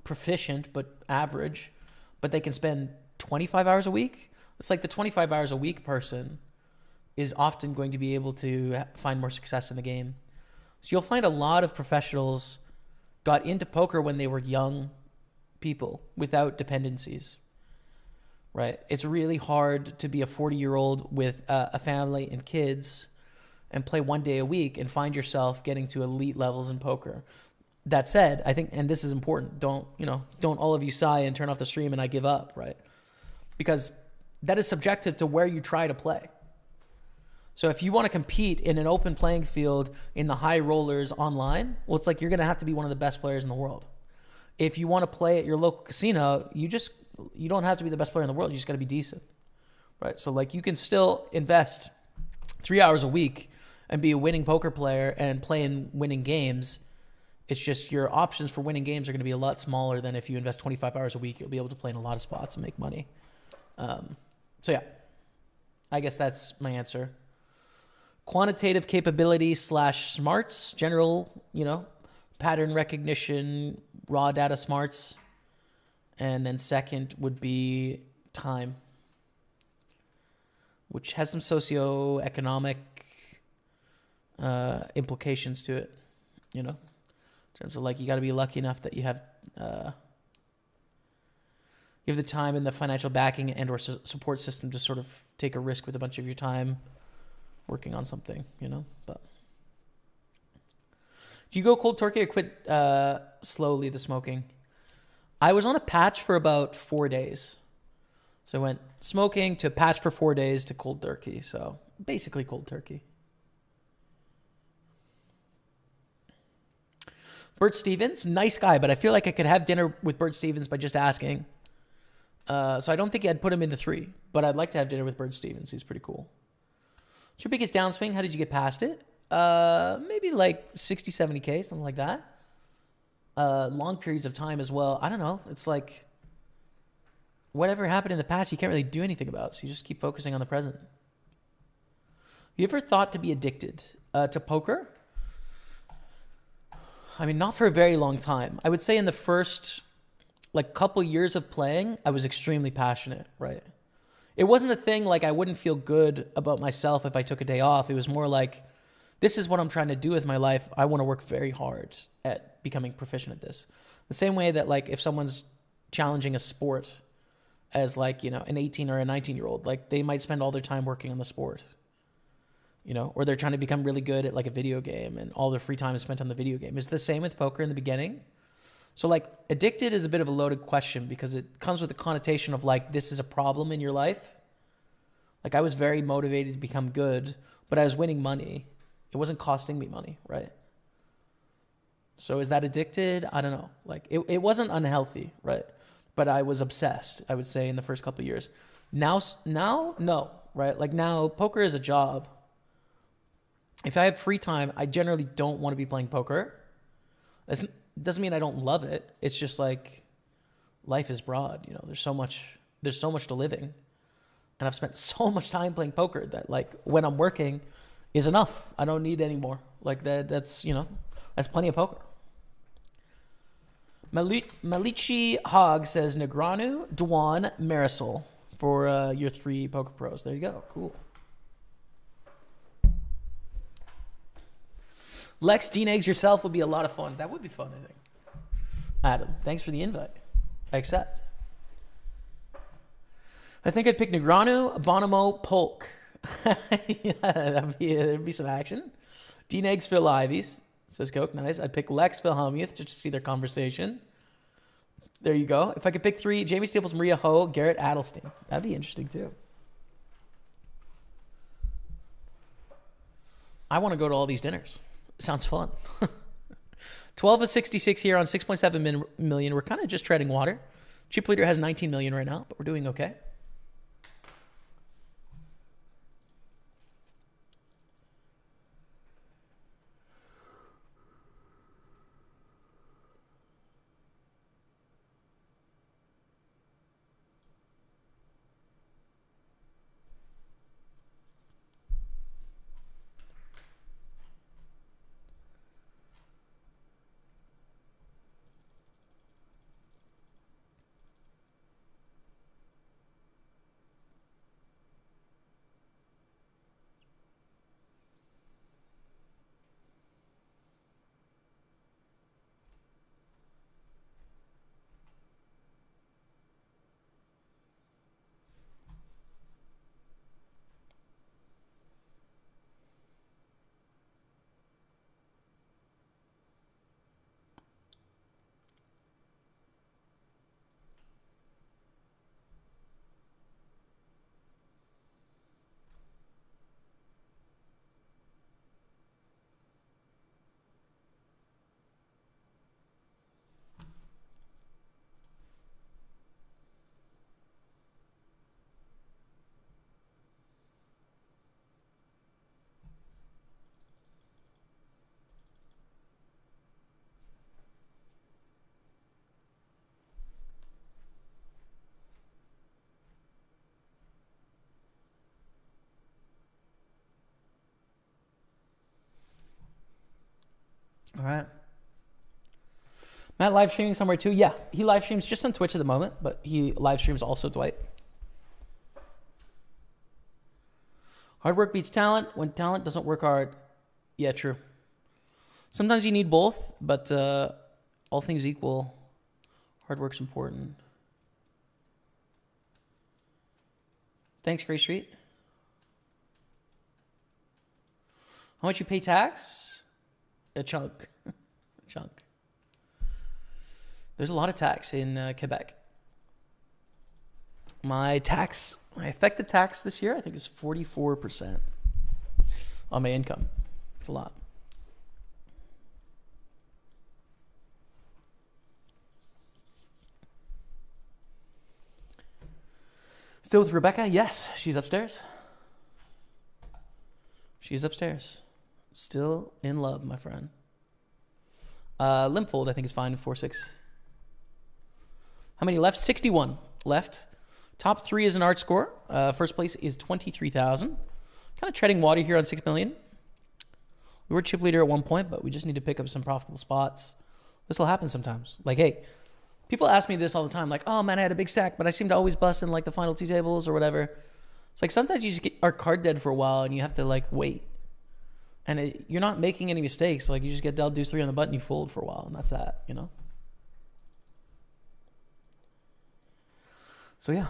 proficient but average, but they can spend 25 hours a week. It's like the 25 hours a week person is often going to be able to find more success in the game. So you'll find a lot of professionals got into poker when they were young people without dependencies, right? It's really hard to be a 40-year-old with a family and kids and play 1 day a week and find yourself getting to elite levels in poker. That said, I think, and this is important, don't all of you sigh and turn off the stream and I give up, right? Because that is subjective to where you try to play. So if you want to compete in an open playing field in the high rollers online, well, it's like you're going to have to be one of the best players in the world. If you want to play at your local casino, you don't have to be the best player in the world. You just got to be decent, right? So like you can still invest 3 hours a week and be a winning poker player and play in winning games. It's just your options for winning games are going to be a lot smaller than if you invest 25 hours a week. You'll be able to play in a lot of spots and make money. So yeah, I guess that's my answer. Quantitative capability / smarts, general, pattern recognition, raw data smarts. And then second would be time, which has some socioeconomic implications to it, in terms of like you got to be lucky enough that you have the time and the financial backing and or support system to sort of take a risk with a bunch of your time working on something, but do you go cold turkey or quit slowly the smoking? I was on a patch for about 4 days. So I went smoking to patch for 4 days to cold turkey. So basically cold turkey. Bert Stevens, nice guy, but I feel like I could have dinner with Bert Stevens by just asking. So I don't think I'd put him in the 3, but I'd like to have dinner with Bert Stevens. He's pretty cool. What's your biggest downswing? How did you get past it? Maybe like 60, 70K, something like that. Long periods of time as well. I don't know. It's like whatever happened in the past, you can't really do anything about. So you just keep focusing on the present. You ever thought to be addicted to poker? I mean, not for a very long time. I would say in the first couple years of playing, I was extremely passionate, right? It wasn't a thing like I wouldn't feel good about myself if I took a day off. It was more like, this is what I'm trying to do with my life. I want to work very hard at becoming proficient at this. The same way that if someone's challenging a sport as an 18 or a 19-year-old, they might spend all their time working on the sport. you know, or they're trying to become really good at like a video game and all their free time is spent on the video game. It's the same with poker in the beginning. So like addicted is a bit of a loaded question because it comes with a connotation of like, this is a problem in your life. Like I was very motivated to become good, but I was winning money. It wasn't costing me money, right? So is that addicted? I don't know. Like it wasn't unhealthy, right? But I was obsessed, I would say, in the first couple of years. Now, no, right? Like now, poker is a job. If I have free time, I generally don't want to be playing poker. It doesn't mean I don't love it. It's just like life is broad, you know. There's so much to living, and I've spent so much time playing poker that like when I'm working is enough. I don't need any more. Like that's you know, that's plenty of poker. Malichi Hog says Negreanu, Dwan, Marisol for your 3 poker pros. There you go. Cool. Lex, Dean Eggs yourself would be a lot of fun. That would be fun, I think. Adam, thanks for the invite. I accept. I think I'd pick Negreanu, Bonomo, Polk. Yeah, there'd be some action. Dean Eggs, Phil Ivies. Says Coke, nice. I'd pick Lex, Phil Hellmuth just to see their conversation. There you go. If I could pick 3, Jaime Staples, Maria Ho, Garrett Adelstein. That'd be interesting too. I want to go to all these dinners. Sounds fun. 12 of 66 here on 6.7 million. We're kind of just treading water. Chip leader has 19 million right now, but we're doing okay. All right. Matt live streaming somewhere too? Yeah, he live streams just on Twitch at the moment, but he live streams also Dwight. Hard work beats talent when talent doesn't work hard. Yeah, true. Sometimes you need both, but all things equal, hard work's important. Thanks, Gray Street. How much you pay tax? A chunk. A chunk. There's a lot of tax in Quebec. My effective tax this year, I think, is 44% on my income. It's a lot. Still with Rebecca? Yes, she's upstairs. She's upstairs. Still in love, my friend. Limp fold, I think, is fine. 4-6. How many left? 61 left. Top 3 is an art score. First place is 23,000. Kind of treading water here on 6 million. We were chip leader at one point, but we just need to pick up some profitable spots. This will happen sometimes. Like, hey, people ask me this all the time. Like, oh, man, I had a big stack, but I seem to always bust in, like, the final 2 tables or whateare. It's like sometimes you just are card dead for a while and you have to, like, wait. And you're not making any mistakes. Like, you just get dealt deuce 3 on the button, you fold for a while, and that's that, you know? So, yeah.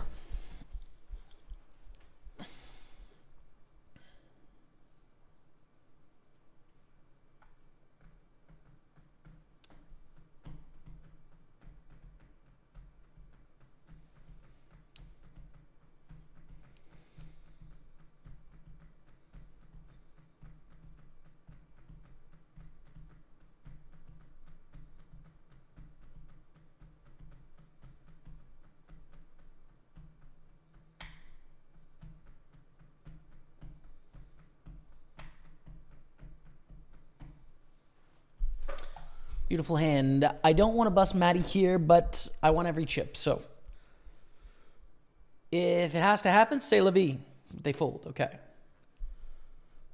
Beautiful hand. I don't want to bust Matty here, but I want every chip. So if it has to happen, say Levy. They fold. Okay.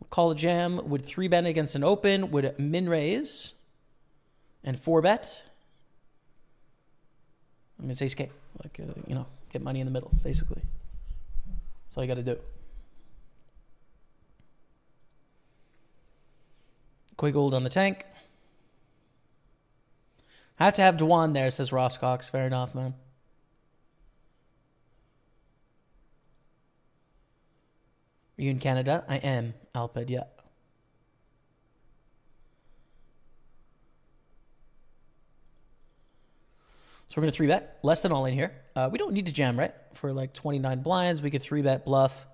We'll call a jam. Would 3-bet against an open. Would min raise and 4-bet. I mean, it's ace king. Like, get money in the middle, basically. That's all you got to do. Koi gold on the tank. Have to have Dwan there, says Ross Cox. Fair enough, man. Are you in Canada? I am, Alped, yeah. So we're going to 3-bet. Less than all in here. We don't need to jam, right? For like 29 blinds, we could 3-bet, bluff,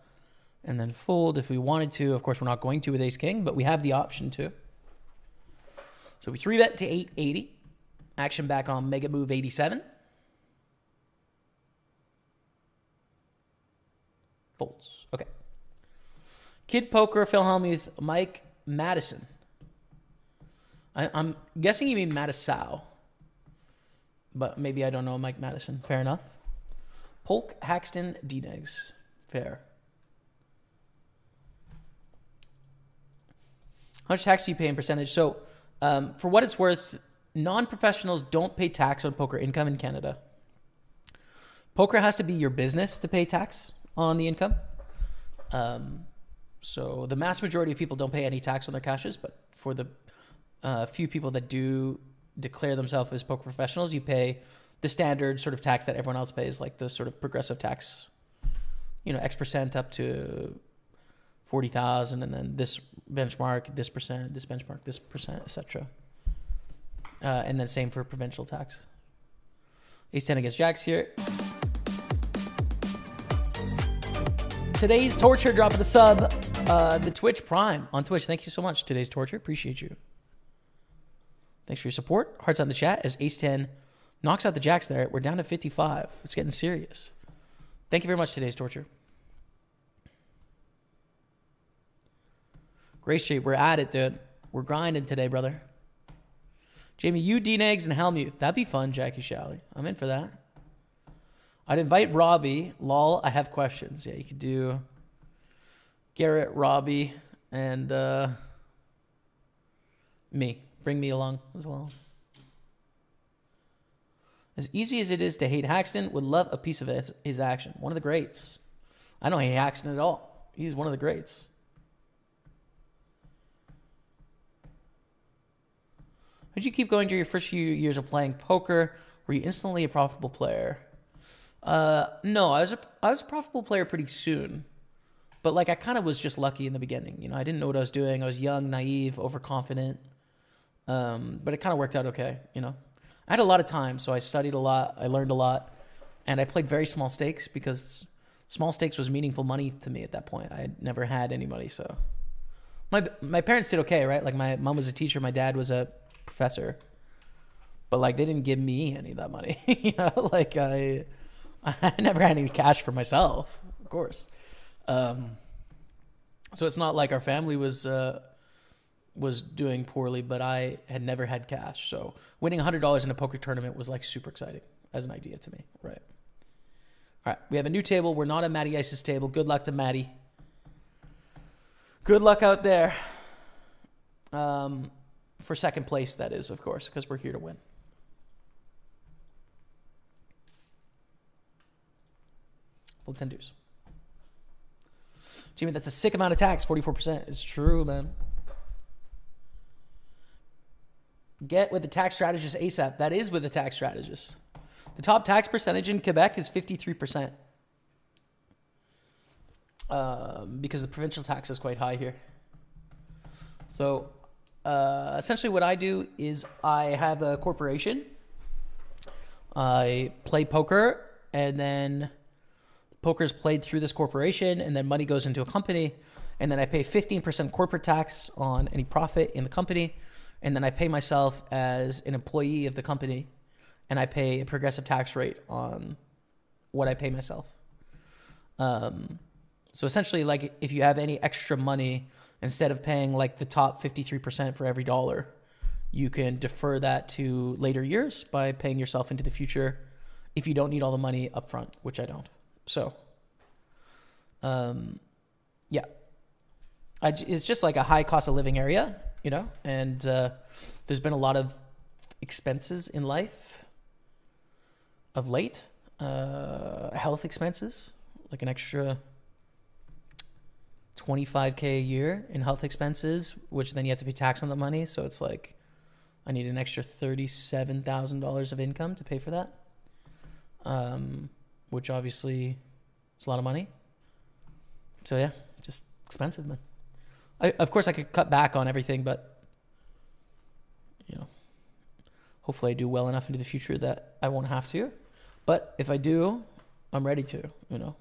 and then fold if we wanted to. Of course, we're not going to with ace king, but we have the option to. So we 3-bet to 880. Action back on Mega Move 87. Folds. Okay. Kid Poker, Phil Hellmuth, Mike Madison. I'm guessing you mean Madisau. But maybe I don't know Mike Madison. Fair enough. Polk, Haxton, D-Negs. Fair. How much tax do you pay in percentage? So, for what it's worth, non-professionals don't pay tax on poker income in Canada. Poker has to be your business to pay tax on the income. So the mass majority of people don't pay any tax on their cashes, but for the few people that do declare themselves as poker professionals, you pay the standard sort of tax that everyone else pays, like the sort of progressive tax, X% up to 40,000, and then this benchmark, this percent, this benchmark, this percent, etc. And then same for provincial tax. Ace 10 against jacks here. Today's Torture dropping the sub. The Twitch Prime on Twitch. Thank you so much. Today's Torture. Appreciate you. Thanks for your support. Hearts on the chat as Ace 10 knocks out the jacks there. We're down to 55. It's getting serious. Thank you very much, Today's Torture. Grace Street, we're at it, dude. We're grinding today, brother. Jamie, you, D-Negs, and Helmuth. That'd be fun, Jackie Shalley. I'm in for that. I'd invite Robbie. Lol, I have questions. Yeah, you could do Garrett, Robbie, and me. Bring me along as well. As easy as it is to hate Haxton, would love a piece of his action. One of the greats. I don't hate Haxton at all. He's one of the greats. Did you keep going during your first few years of playing poker? Were you instantly a profitable player? No, I was a profitable player pretty soon. But like I kind of was just lucky in the beginning. I didn't know what I was doing. I was young, naive, overconfident. But it kind of worked out okay, I had a lot of time, so I studied a lot, I learned a lot, and I played very small stakes because small stakes was meaningful money to me at that point. I had never had any money, so my parents did okay, right? Like my mom was a teacher, my dad was a professor, but like they didn't give me any of that money. Like I never had any cash for myself, of course. So it's not like our family was doing poorly, but I had never had cash. So winning $100 in a poker tournament was like super exciting as an idea to me, right? All right, we have a new table. We're not a Matty Ice's table. Good luck to Matty. Good luck out there. For second place, that is, of course, because we're here to win. Full 10 deuce. Jimmy, that's a sick amount of tax, 44%. It's true, man. Get with the tax strategist ASAP. That is with the tax strategist. The top tax percentage in Quebec is 53%. Because the provincial tax is quite high here. So essentially what I do is I have a corporation. I play poker, and then poker is played through this corporation, and then money goes into a company, and then I pay 15% corporate tax on any profit in the company, and then I pay myself as an employee of the company, and I pay a progressive tax rate on what I pay myself. So essentially, like if you have any extra money, instead of paying like the top 53% for every dollar, You can defer that to later years by paying yourself into the future if you don't need all the money up front, which I don't. So, yeah. It's just like a high cost of living area, you know, and there's been a lot of expenses in life of late, health expenses, like an extra $25K a year in health expenses, which then you have to pay tax on the money. So it's like, I need an extra $37,000 of income to pay for that. Which obviously is a lot of money. So yeah, just expensive, man. Of course I could cut back on everything, but you know, hopefully I do well enough into the future that I won't have to. But if I do, I'm ready to, you know.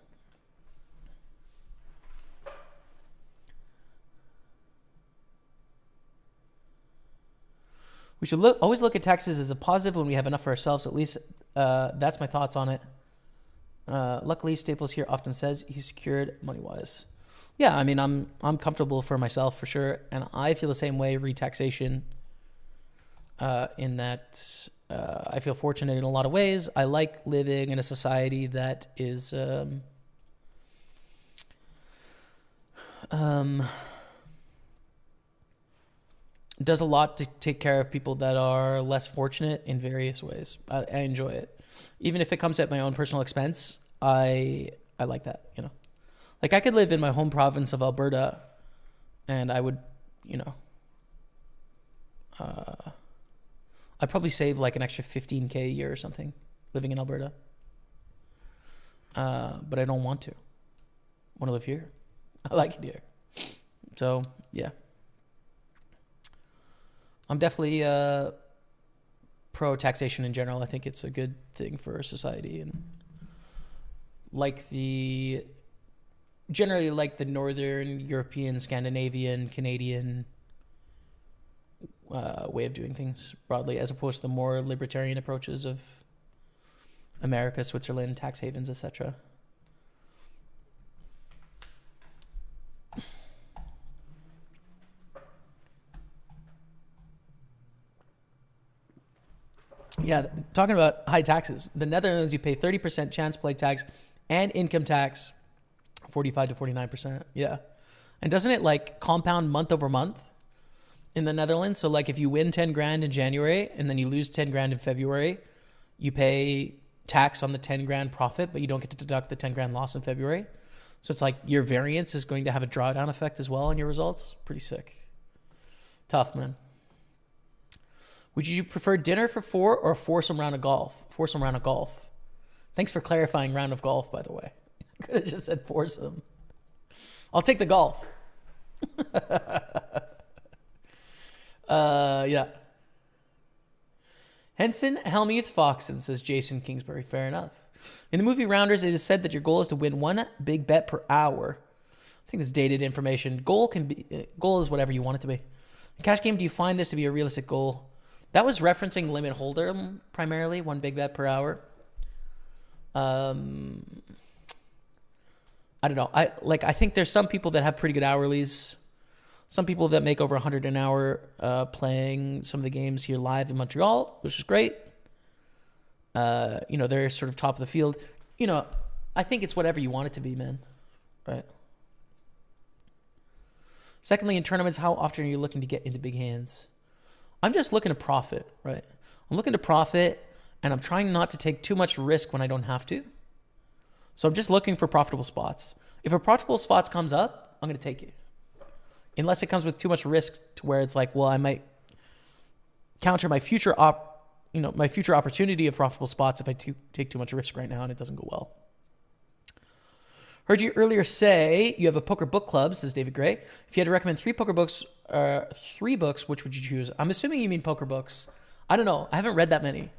We should always look at taxes as a positive when we have enough for ourselves. At least that's my thoughts on it. Luckily, Staples here often says he's secured money-wise. Yeah, I mean, I'm comfortable for myself for sure, and I feel the same way. Re-taxation, in that I feel fortunate in a lot of ways. I like living in a society that is does a lot to take care of people that are less fortunate in various ways. I enjoy it. Even if it comes at my own personal expense, I like that, you know. Like I could live in my home province of Alberta and I would, you know, I'd probably save like an extra $15K a year or something living in Alberta. But I don't want to. I want to live here. I like it here. So, yeah. I'm definitely pro taxation in general. I think it's a good thing for society, and generally like the Northern European, Scandinavian, Canadian way of doing things broadly, as opposed to the more libertarian approaches of America, Switzerland, tax havens, etc. Yeah, talking about high taxes. The Netherlands, you pay 30% chance play tax and income tax, 45 to 49%. Yeah. And doesn't it like compound month over month in the Netherlands? So like if you win 10 grand in January and then you lose 10 grand in February, you pay tax on the 10 grand profit, but you don't get to deduct the 10 grand loss in February. So it's like your variance is going to have a drawdown effect as well on your results. Pretty sick. Tough, man. Would you prefer dinner for 4 or a foursome round of golf? Foursome round of golf. Thanks for clarifying round of golf, by the way. I could have just said foursome. I'll take the golf. Yeah. Henson Helmuth Foxen, says Jason Kingsbury. Fair enough. In the movie Rounders, it is said that your goal is to win one big bet per hour. I think it's dated information. Goal is whatever you want it to be. In cash game, do you find this to be a realistic goal? That was referencing limit holder primarily, one big bet per hour. I don't know. I think there's some people that have pretty good hourlies. Some people that make over 100 an hour playing some of the games here live in Montreal, which is great. You know, they're sort of top of the field. You know, I think it's whatever you want it to be, man. Right? Secondly, in tournaments, how often are you looking to get into big hands? I'm just looking to profit, right? I'm looking to profit, and I'm trying not to take too much risk when I don't have to. So I'm just looking for profitable spots. If a profitable spot comes up, I'm going to take it. Unless it comes with too much risk to where it's like, well, I might counter my future my future opportunity of profitable spots if I take too much risk right now and it doesn't go well. Heard you earlier say you have a poker book club, says David Gray. If you had to recommend three books, which would you choose? I'm assuming you mean poker books. I don't know. I haven't read that many.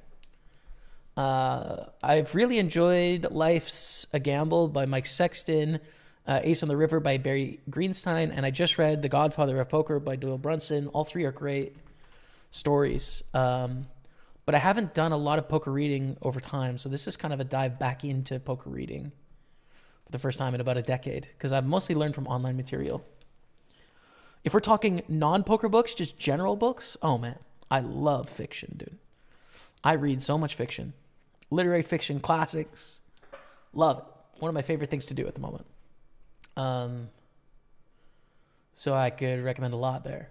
I've really enjoyed Life's a Gamble by Mike Sexton, Ace on the River by Barry Greenstein, and I just read The Godfather of Poker by Doyle Brunson. All three are great stories. But I haven't done a lot of poker reading over time, so this is kind of a dive back into poker reading for the first time in about a decade, because I've mostly learned from online material. If we're talking non-poker books, just general books, oh man, I love fiction, dude. I read so much fiction. Literary fiction, classics. Love it. One of my favorite things to do at the moment. So I could recommend a lot there.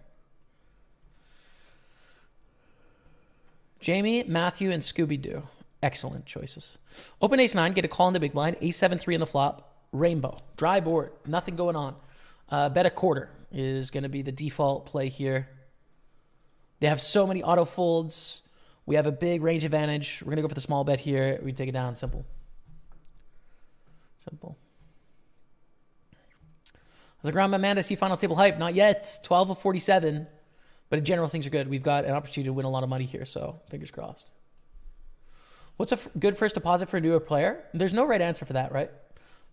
Jamie, Matthew, and Scooby-Doo. Excellent choices. Open ace-9, get a call in the big blind. Ace-7-3 in the flop. Rainbow. Dry board. Nothing going on. Bet a quarter is going to be the default play here. They have so many auto folds. We have a big range advantage. We're going to go for the small bet here. We take it down. Simple. Simple. How's the ground, my man? I see final table hype. Not yet. 12 of 47. But in general, things are good. We've got an opportunity to win a lot of money here, so fingers crossed. What's a good first deposit for a newer player? There's no right answer for that, right?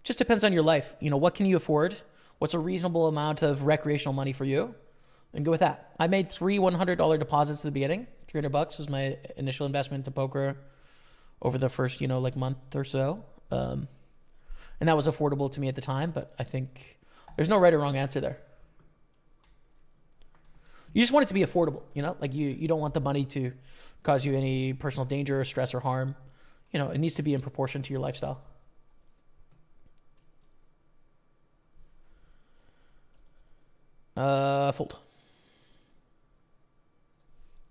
Just depends on your life. You know, what can you afford? What's a reasonable amount of recreational money for you? And go with that. I made 3 $100 deposits at the beginning. $300 was my initial investment into poker over the first, like month or so. And that was affordable to me at the time, but I think there's no right or wrong answer there. You just want it to be affordable, like you don't want the money to cause you any personal danger or stress or harm. It needs to be in proportion to your lifestyle. Fold.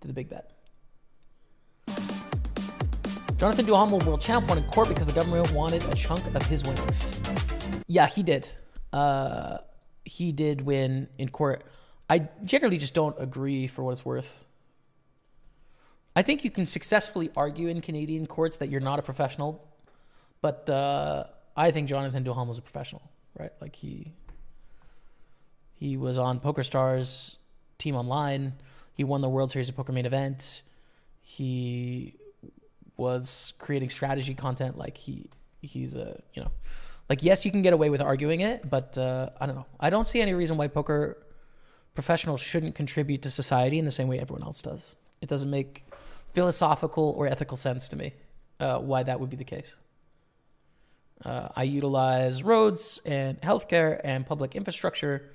To the big bet. Jonathan Duhamel, world champ, won in court because the government wanted a chunk of his winnings. Yeah, he did. He did win in court. I generally just don't agree for what it's worth. I think you can successfully argue in Canadian courts that you're not a professional, but I think Jonathan Duhamel is a professional, right? Like he was on PokerStars Team Online. He won the World Series of Poker main event. He was creating strategy content. Like he's a, like, yes, you can get away with arguing it, but I don't know. I don't see any reason why poker professionals shouldn't contribute to society in the same way everyone else does. It doesn't make philosophical or ethical sense to me why that would be the case. I utilize roads and healthcare and public infrastructure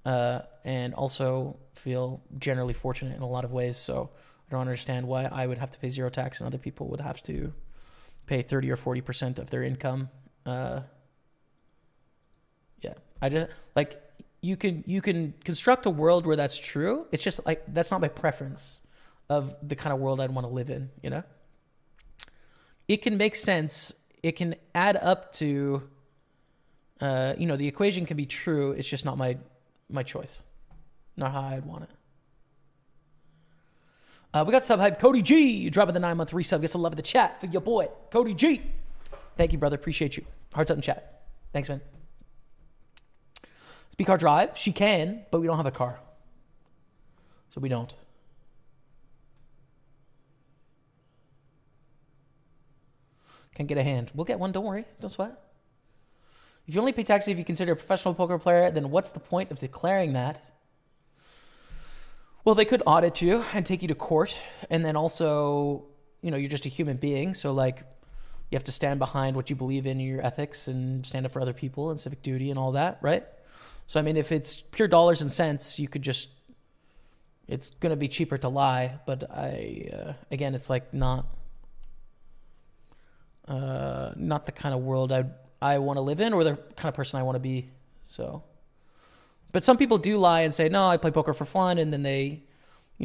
and also feel generally fortunate in a lot of ways. So I don't understand why I would have to pay zero tax and other people would have to pay 30 or 40% of their income. Yeah, I just like you can construct a world where that's true. It's just like that's not my preference of the kind of world I'd want to live in. It can make sense. It can add up to, the equation can be true. It's just not my choice, not how I'd want it. We got sub hype. Cody G, dropping the 9-month resub. Gets a love of the chat for your boy, Cody G. Thank you, brother. Appreciate you. Hearts up in chat. Thanks, man. Speed car drive. She can, but we don't have a car. So we don't. Can't get a hand. We'll get one. Don't worry. Don't sweat. If you only pay taxes if you consider a professional poker player, then what's the point of declaring that? Well, they could audit you and take you to court. And then also, you're just a human being. So, like, you have to stand behind what you believe in your ethics and stand up for other people and civic duty and all that, right? So, I mean, if it's pure dollars and cents, you could just, it's going to be cheaper to lie. But again, it's like not the kind of world I want to live in or the kind of person I want to be. So, but some people do lie and say, no, I play poker for fun. And then they,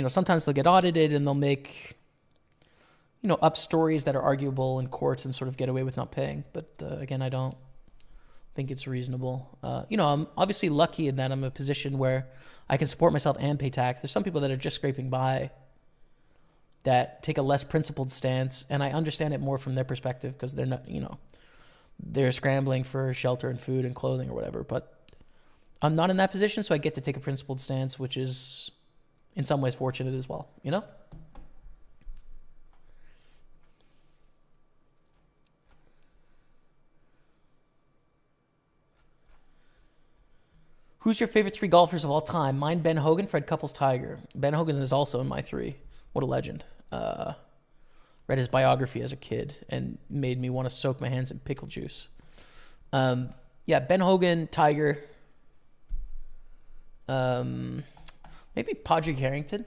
sometimes they'll get audited and they'll make, up stories that are arguable in courts and sort of get away with not paying. But again, I don't think it's reasonable. I'm obviously lucky in that I'm in a position where I can support myself and pay tax. There's some people that are just scraping by that take a less principled stance. And I understand it more from their perspective because they're not, they're scrambling for shelter and food and clothing or whatever. But I'm not in that position, so I get to take a principled stance, which is in some ways fortunate as well, Who's your favorite 3 golfers of all time? Mine, Ben Hogan, Fred Couples, Tiger. Ben Hogan is also in my 3. What a legend. Read his biography as a kid and made me want to soak my hands in pickle juice. Yeah, Ben Hogan, Tiger. Maybe Padraig Harrington.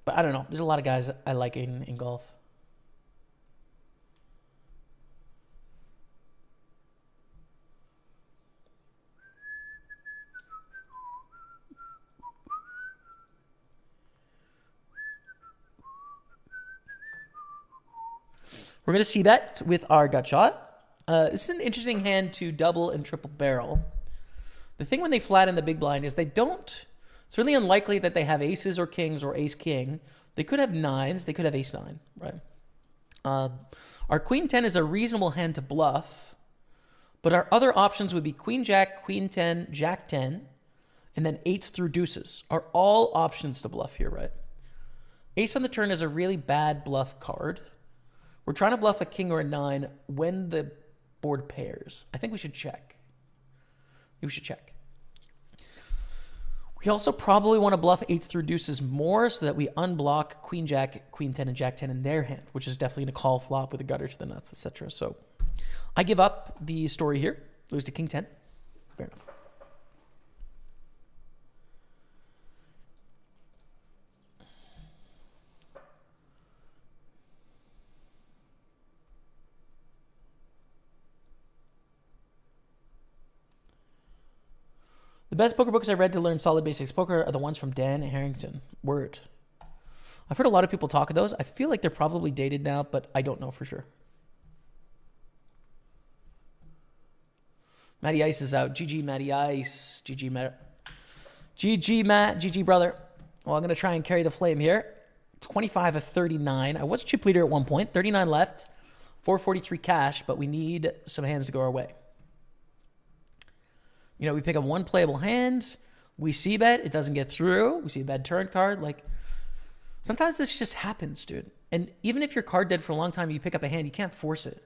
But I don't know. There's a lot of guys I like in golf. We're going to see bet with our gut shot. This is an interesting hand to double and triple barrel. The thing when they flatten the big blind is they don't, it's really unlikely that they have aces or kings or ace king. They could have nines. They could have ace nine, right? Our queen 10 is a reasonable hand to bluff, but our other options would be queen jack, queen 10, jack 10, and then eights through deuces are all options to bluff here, right? Ace on the turn is a really bad bluff card. We're trying to bluff a king or a nine when the board pairs. I think we should check. We should check. We also probably want to bluff eights through deuces more so that we unblock queen jack, queen 10, and jack 10 in their hand, which is definitely going to call flop with a gutter to the nuts, etc. So I give up the story here. Lose to king 10. Fair enough. The best poker books I read to learn solid basics poker are the ones from Dan Harrington. Word. I've heard a lot of people talk of those. I feel like they're probably dated now, but I don't know for sure. Matty Ice is out. GG, Matty Ice. GG, Matt. GG, Matt. GG, brother. Well, I'm going to try and carry the flame here. 25 of 39. I was chip leader at one point. 39 left. 443 cash, but we need some hands to go our way. You know, we pick up one playable hand. We see bet. It doesn't get through. We see a bad turn card. Like, sometimes this just happens, dude. And even if you're card dead for a long time, you pick up a hand, you can't force it.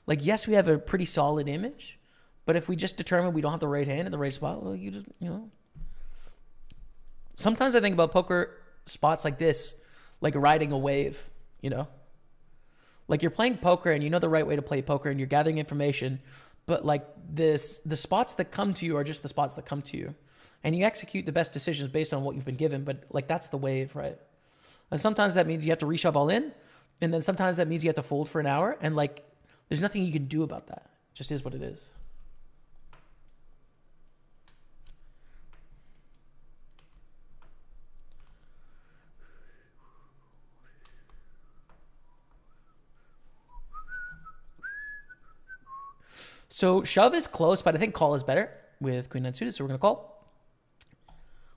Like, yes, we have a pretty solid image, but if we just determine we don't have the right hand in the right spot, well, you just, you know. Sometimes I think about poker spots like this, like riding a wave, you know. Like, you're playing poker and you know the right way to play poker and you're gathering information, but like the spots that come to you are just the spots that come to you. And you execute the best decisions based on what you've been given, but like that's the wave, right? And sometimes that means you have to reshove all in, and then sometimes that means you have to fold for an hour, and like there's nothing you can do about that. It just is what it is. So shove is close, but I think call is better with queen nine suited, so we're going to call.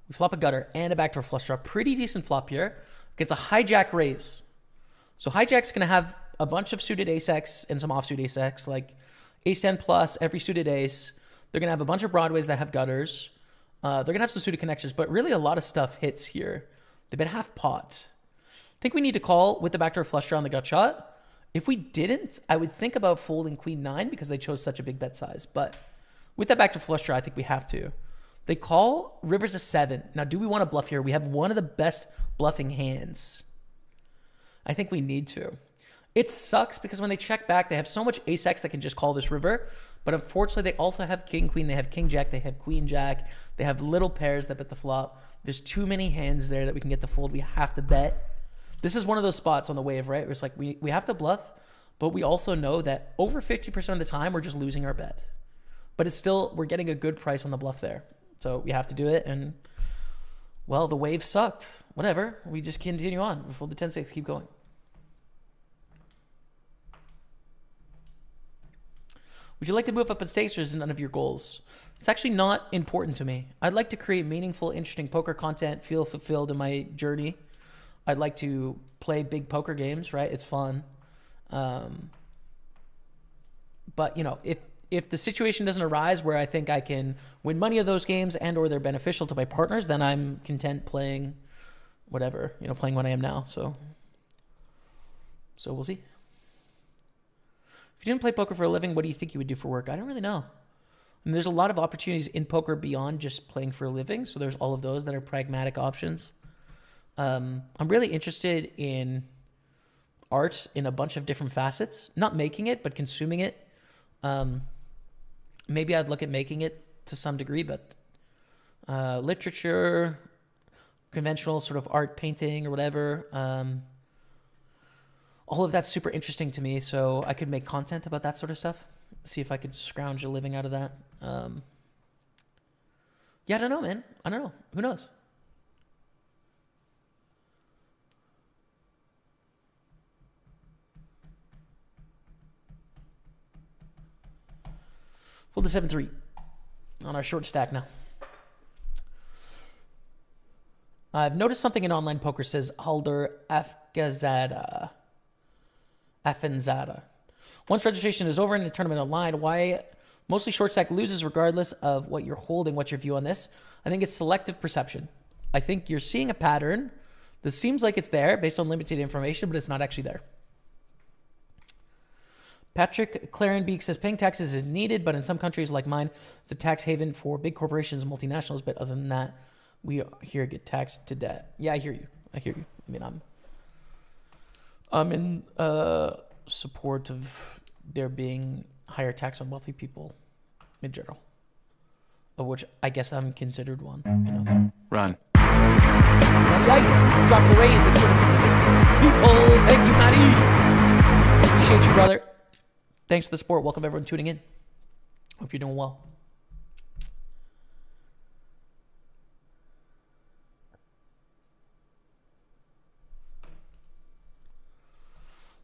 We flop a gutter and a backdoor flush draw. Pretty decent flop here. Gets a hijack raise. So hijack's going to have a bunch of suited ace-x and some offsuit ace-x, like ace-10 plus, every suited ace. They're going to have a bunch of broadways that have gutters. They're going to have some suited connections, but really a lot of stuff hits here. They bet half pot. I think we need to call with the backdoor flush draw on the gut shot. If we didn't, I would think about folding queen 9 because they chose such a big bet size. But with that backdoor flush draw, I think we have to. They call, river's a 7. Now, do we want to bluff here? We have one of the best bluffing hands. I think we need to. It sucks because when they check back, they have so much ace-x that can just call this river. But unfortunately, they also have king, queen. They have king, jack. They have queen, jack. They have little pairs that bet the flop. There's too many hands there that we can get to fold. We have to bet. This is one of those spots on the wave, right? Where it's like we have to bluff, but we also know that over 50% of the time, we're just losing our bet. But it's still, we're getting a good price on the bluff there. So we have to do it. And, well, the wave sucked. Whatever. We just continue on. We fold the 10-6, keep going. Would you like to move up in stakes, or is it none of your goals? It's actually not important to me. I'd like to create meaningful, interesting poker content, feel fulfilled in my journey. I'd like to play big poker games, right? It's fun. But, you know, if the situation doesn't arise where I think I can win money of those games and or they're beneficial to my partners, then I'm content playing whatever, you know, playing what I am now. So we'll see. If you didn't play poker for a living, what do you think you would do for work? I don't really know. I mean, there's a lot of opportunities in poker beyond just playing for a living. So there's all of those that are pragmatic options. I'm really interested in art in a bunch of different facets, not making it, but consuming it. Maybe I'd look at making it to some degree, but literature, conventional sort of art, painting or whatever. All of that's super interesting to me, so I could make content about that sort of stuff. See if I could scrounge a living out of that. Yeah, I don't know, man. I don't know. Who knows? Fold the 7-3 on our short stack now. I've noticed something in online poker, says Halder Afgazada. Afenzada. Once registration is over and the tournament online, why mostly short stack loses regardless of what you're holding? What's your view on this? I think it's selective perception. I think you're seeing a pattern that seems like it's there based on limited information, but it's not actually there. Patrick Clarenbeek says paying taxes is needed, but in some countries like mine, it's a tax haven for big corporations and multinationals. But other than that, we here get taxed to death. Yeah, I hear you. I mean, I'm in support of there being higher tax on wealthy people in general, of which I guess I'm considered one. You know. Run. Matty Ice dropping the raid with 256 people. Thank you, Matty. Appreciate you, brother. Thanks for the support. Welcome everyone tuning in. Hope you're doing well.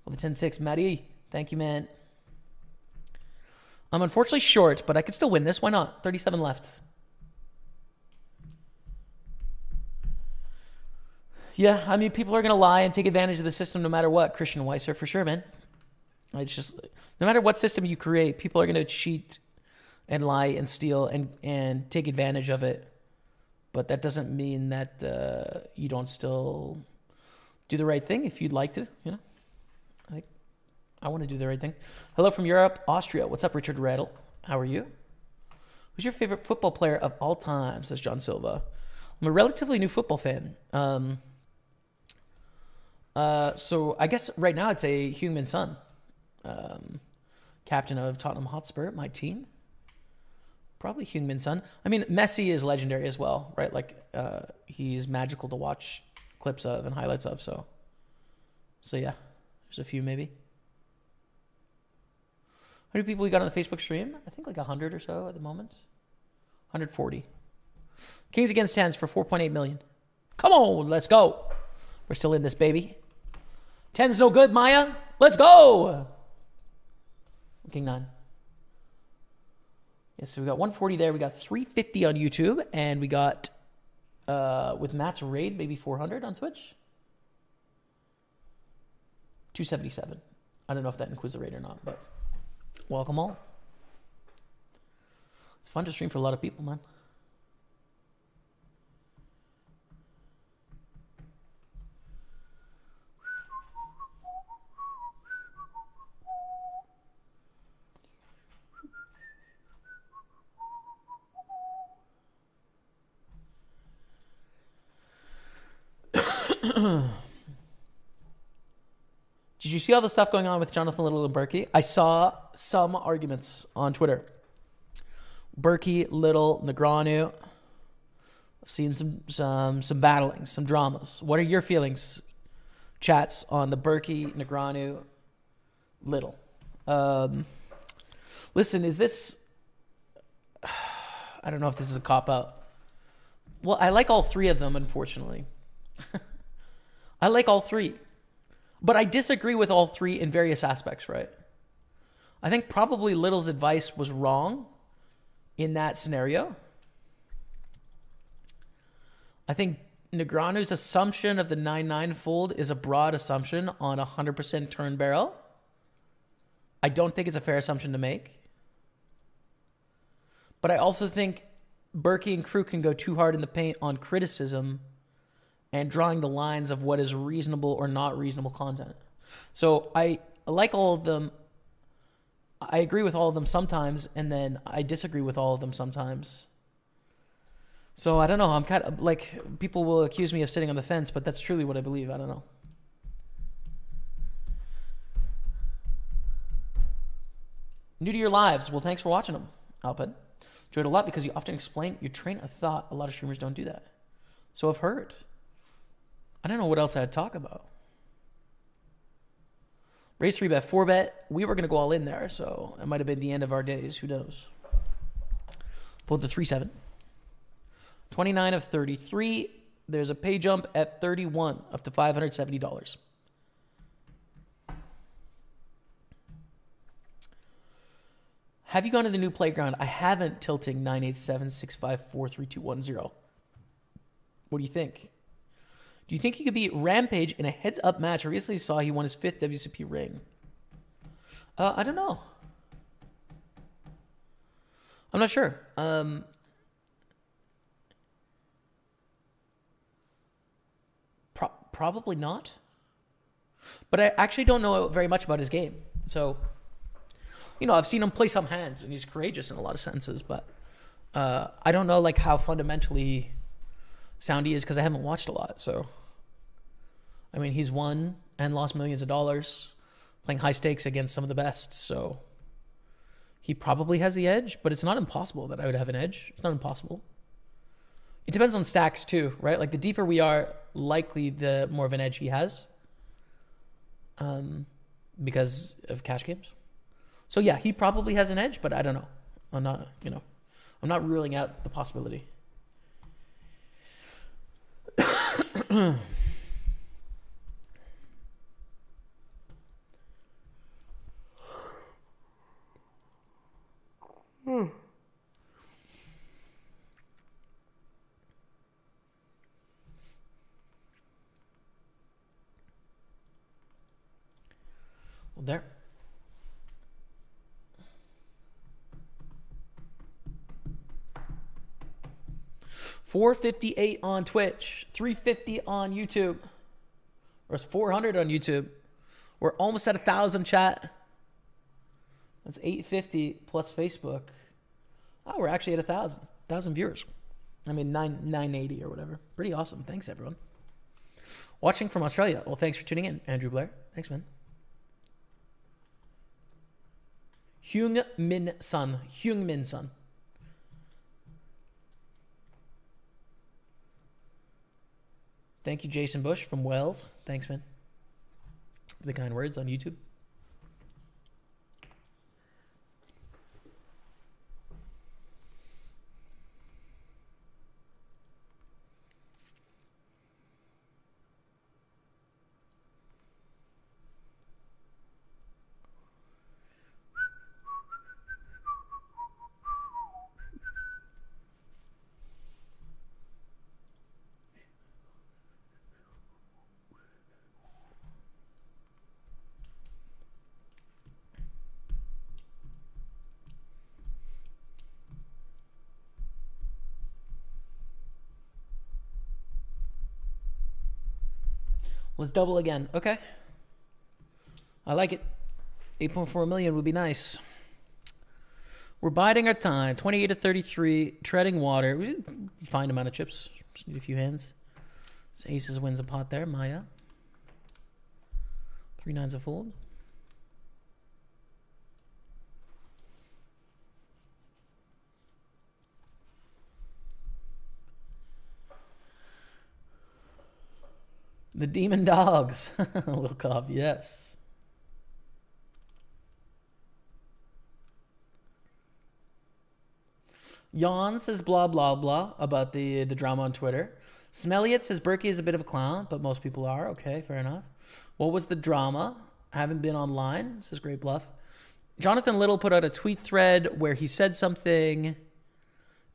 Well, the 10-6, Matty. Thank you, man. I'm unfortunately short, but I could still win this. Why not? 37 left. Yeah, I mean, people are going to lie and take advantage of the system no matter what, Christian Weiser, for sure, man. It's just, no matter what system you create, people are going to cheat and lie and steal and take advantage of it. But that doesn't mean that you don't still do the right thing if you'd like to, you know? I want to do the right thing. Hello from Europe, Austria. What's up, Richard Rattle? How are you? Who's your favorite football player of all time, says John Silva. I'm a relatively new football fan. So I guess right now I'd say Heung-min Son. Captain of Tottenham Hotspur, my team. Probably Heung-min Son. I mean, Messi is legendary as well, right? Like, he's magical to watch clips of and highlights of, so yeah. There's a few maybe. How many people we got on the Facebook stream? I think like 100 or so at the moment. 140. Kings against tens for 4.8 million. Come on, let's go. We're still in this, baby. Tens no good, Maya. Let's go. King 9. Yeah, so we got 140 there. We got 350 on YouTube. And we got, with Matt's raid, maybe 400 on Twitch. 277. I don't know if that includes the raid or not, but welcome all. It's fun to stream for a lot of people, man. Did you see all the stuff going on with Jonathan Little and Berkey? I saw some arguments on Twitter. Berkey, Little, Negreanu. Seen some battling, some dramas. What are your feelings, chats, on the Berkey, Negreanu, Little? Listen, is this... I don't know if this is a cop-out. Well, I like all three of them, unfortunately. I like all three. But I disagree with all three in various aspects, right? I think probably Little's advice was wrong in that scenario. I think Negreanu's assumption of the 9-9 fold is a broad assumption on a 100% turn barrel. I don't think it's a fair assumption to make. But I also think Berkey and crew can go too hard in the paint on criticism and drawing the lines of what is reasonable or not reasonable content. So I like all of them. I agree with all of them sometimes, and then I disagree with all of them sometimes. So I don't know. I'm kind of like, people will accuse me of sitting on the fence, but that's truly what I believe. I don't know. New to your lives. Well, thanks for watching them, Alpin. Enjoyed a lot because you often explain your train of thought. A lot of streamers don't do that. So I've heard. I don't know what else I'd talk about. Raise 3-bet, 4-bet. We were going to go all in there, so it might have been the end of our days. Who knows? Pulled the 3-7. 29 of 33. There's a pay jump at 31, up to $570. Have you gone to the new playground? I haven't. Tilting 987-654-3210. What do you think? Do you think he could beat Rampage in a heads-up match? I recently saw he won his 5th WCP ring. I don't know. I'm not sure. Probably not. But I actually don't know very much about his game. So, you know, I've seen him play some hands, and he's courageous in a lot of senses. But I don't know, like, how fundamentally sound he is because I haven't watched a lot. So, I mean, he's won and lost millions of dollars playing high stakes against some of the best. So, he probably has the edge, but it's not impossible that I would have an edge. It's not impossible. It depends on stacks too, right? Like the deeper we are, likely the more of an edge he has, because of cash games. So yeah, he probably has an edge, but I don't know. I'm not ruling out the possibility. Well, there. $458 on Twitch, $350 on YouTube, or it's $400 on YouTube. We're almost at 1,000 chat. That's $850 plus Facebook. Oh, we're actually at 1,000 viewers. I mean, 980 or whatever. Pretty awesome. Thanks, everyone. Watching from Australia. Well, thanks for tuning in, Andrew Blair. Thanks, man. Hyung Min Sun. Thank you, Jason Bush from Wales. Thanks, man, for the kind words on YouTube. Let's double again. Okay. I like it. 8.4 million would be nice. We're biding our time. 28 to 33. Treading water. Fine amount of chips. Just need a few hands. So aces wins a pot there. Maya. 3 nines a fold. The Demon Dogs. Look up, yes. Yawn says blah, blah, blah about the drama on Twitter. Smelliot says Berkey is a bit of a clown, but most people are. Okay, fair enough. What was the drama? Haven't been online, says Great Bluff. Jonathan Little put out a tweet thread where he said something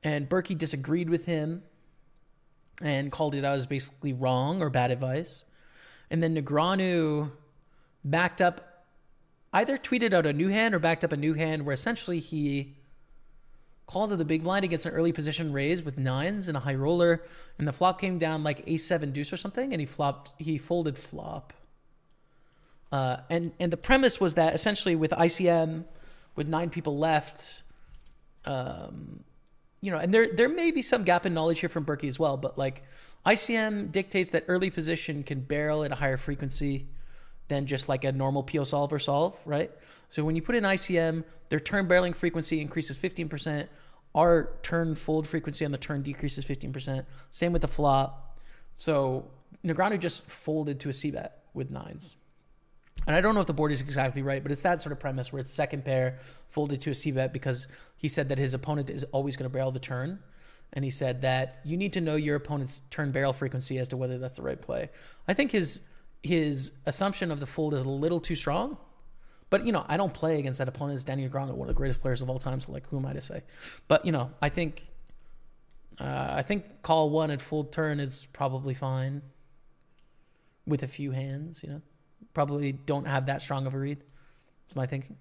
and Berkey disagreed with him and called it out as basically wrong or bad advice. And then Negreanu backed up, either tweeted out a new hand or backed up a new hand where essentially he called to the big blind against an early position raise with nines and a high roller, and the flop came down like ace-7 deuce or something, and he folded flop. And the premise was that essentially with ICM, with 9 people left, you know, and there may be some gap in knowledge here from Berkey as well, but like ICM dictates that early position can barrel at a higher frequency than just like a normal PO solve, right? So when you put in ICM, their turn barreling frequency increases 15%. Our turn fold frequency on the turn decreases 15%. Same with the flop. So Negreanu just folded to a c-bet with nines. And I don't know if the board is exactly right, but it's that sort of premise where it's second pair folded to a c-bet because he said that his opponent is always going to barrel the turn. And he said that you need to know your opponent's turn barrel frequency as to whether that's the right play. I think his assumption of the fold is a little too strong. But, you know, I don't play against that opponent. It's Danny Negreanu, one of the greatest players of all time. So, like, who am I to say? But, you know, I think call one at full turn is probably fine with a few hands, you know. Probably don't have that strong of a read. That's my thinking.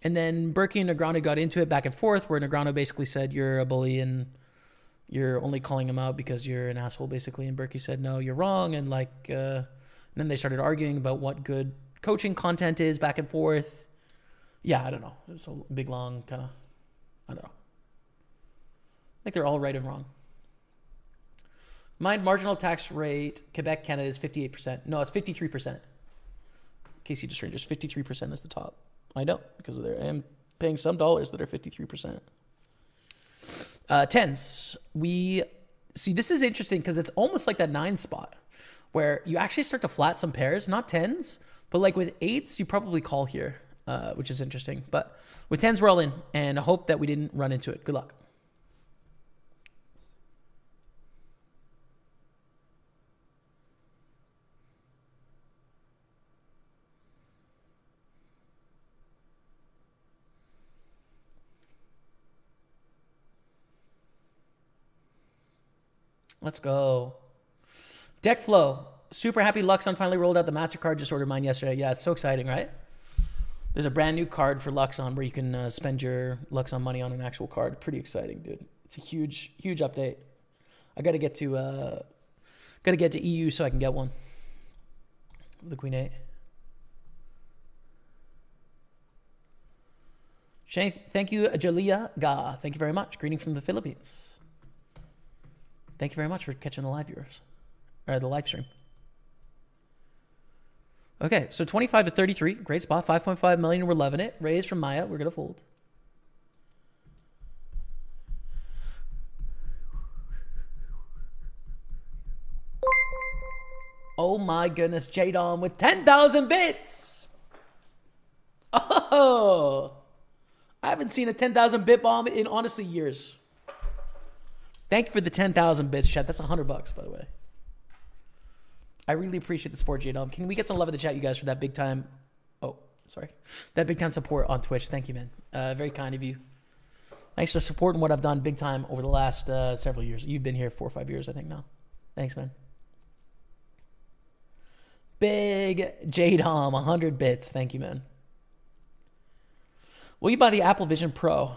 And then Berkey and Negreanu got into it back and forth where Negreanu basically said, you're a bully and you're only calling him out because you're an asshole, basically. And Berkey said, no, you're wrong. And, like, and then they started arguing about what good coaching content is back and forth. Yeah, I don't know. It's a big, long kind of, I don't know. I think they're all right and wrong. My marginal tax rate, Quebec, Canada is 58%. No, it's 53%. In case you just strangers, 53% is the top. I know, because I am paying some dollars that are 53%. Tens. We see, this is interesting because it's almost like that 9 spot where you actually start to flat some pairs, not tens, but like with 8s, you probably call here, which is interesting. But with 10s, we're all in, and I hope that we didn't run into it. Good luck. Let's go. Deck flow. Super happy Luxon finally rolled out the MasterCard. Just ordered mine yesterday. Yeah, it's so exciting, right? There's a brand new card for Luxon where you can spend your Luxon money on an actual card. Pretty exciting, dude. It's a huge, huge update. I got to get to EU so I can get one. The Queen 8. Shane, thank you, Jalea Ga. Thank you very much. Greeting from the Philippines. Thank you very much for catching the live viewers. Or the live stream. Okay, so 25 to 33. Great spot. 5.5 million. We're loving it. Raise from Maya. We're going to fold. Oh my goodness. Jadon with 10,000 bits. Oh. I haven't seen a 10,000 bit bomb in honestly years. Thank you for the 10,000 bits, chat. That's $100, by the way. I really appreciate the support, J-Dom. Can we get some love in the chat, you guys, for that big time? Oh, sorry. That big time support on Twitch. Thank you, man. Very kind of you. Thanks for supporting what I've done big time over the last several years. You've been here 4 or 5 years, I think, now. Thanks, man. Big J-Dom, 100 bits. Thank you, man. Will you buy the Apple Vision Pro?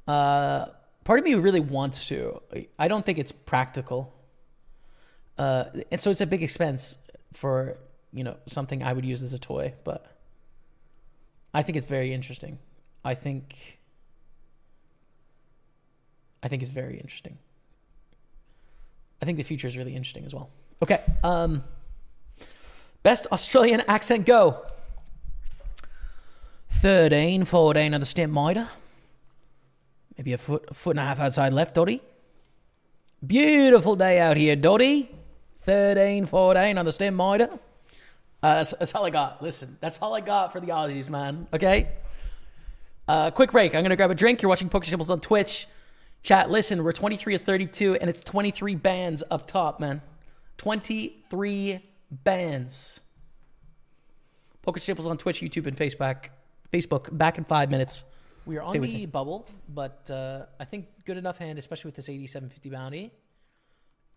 Part of me really wants to. I don't think it's practical. And so it's a big expense for, you know, something I would use as a toy, but I think it's very interesting. I think it's very interesting. I think the future is really interesting as well. Okay. Best Australian accent go. 13, 14 of the stimp miter. Maybe a foot and a half outside left, Dotty. Beautiful day out here, Dotty. 13, 14 on the stem miter. That's all I got. Listen, that's all I got for the Aussies, man. Okay? Quick break. I'm going to grab a drink. You're watching Pokerstaples on Twitch. Chat, listen, we're 23 of 32, and it's 23 bands up top, man. 23 bands. Pokerstaples on Twitch, YouTube, and Facebook. Back in 5 minutes. We are on the bubble, but I think good enough hand, especially with this 87.50 bounty.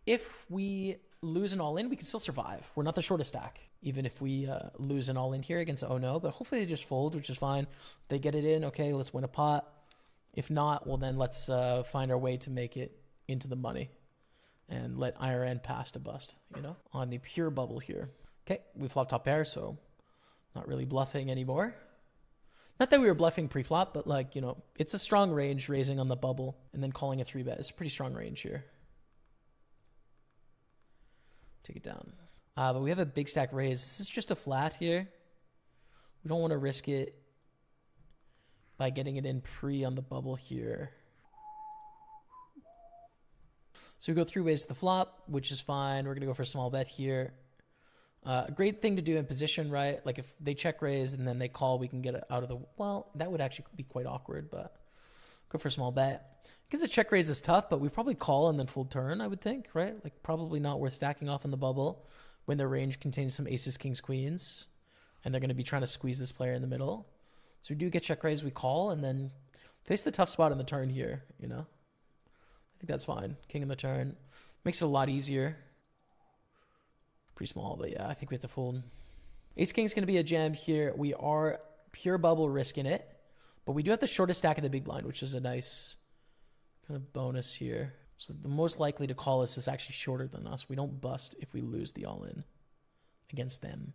If we lose an all-in, we can still survive. We're not the shortest stack, even if we lose an all-in here against Oh No. But hopefully they just fold, which is fine. They get it in, okay, let's win a pot. If not, well then let's find our way to make it into the money and let IRN pass to bust, you know, on the pure bubble here. Okay, we flop top pair, so not really bluffing anymore. Not that we were bluffing pre-flop, but like, you know, it's a strong range raising on the bubble and then calling a 3-bet. It's a pretty strong range here. Take it down. But we have a big stack raise. This is just a flat here. We don't want to risk it by getting it in pre on the bubble here. So we go 3 ways to the flop, which is fine. We're going to go for a small bet here. A great thing to do in position, right? Like if they check raise and then they call, we can get it out of the... Well, that would actually be quite awkward, but go for a small bet. Because the check raise is tough, but we probably call and then full turn, I would think, right? Like probably not worth stacking off in the bubble when their range contains some aces, kings, queens, and they're going to be trying to squeeze this player in the middle. So we do get check raise, we call, and then face the tough spot on the turn here, you know? I think that's fine. King in the turn. Makes it a lot easier. Pretty small, but yeah, I think we have to fold. Ace King's going to be a jam here. We are pure bubble risking it, but we do have the shortest stack of the big blind, which is a nice kind of bonus here. So the most likely to call us is actually shorter than us. We don't bust if we lose the all-in against them.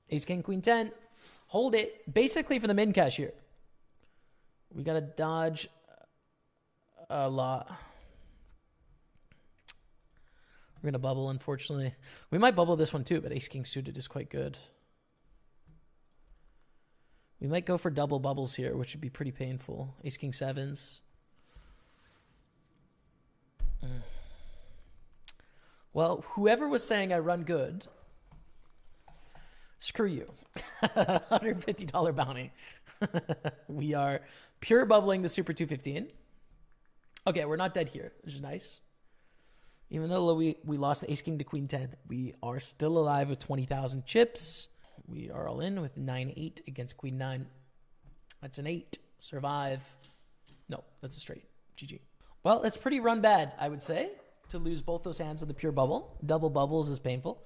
Ace King, Queen 10. Hold it. Basically for the min cash here. We got to dodge a lot. We're going to bubble, unfortunately. We might bubble this one too, but Ace King suited is quite good. We might go for double bubbles here, which would be pretty painful. Ace King 7s. Well, whoever was saying I run good, screw you. $150 bounty. We are pure bubbling the Super 215. Okay, we're not dead here, which is nice. Even though we lost the Ace King to Queen 10, we are still alive with 20,000 chips. We are all in with 9-8 against Queen 9. That's an 8. Survive. No, that's a straight. GG. Well, it's pretty run bad, I would say, to lose both those hands of the pure bubble. Double bubbles is painful.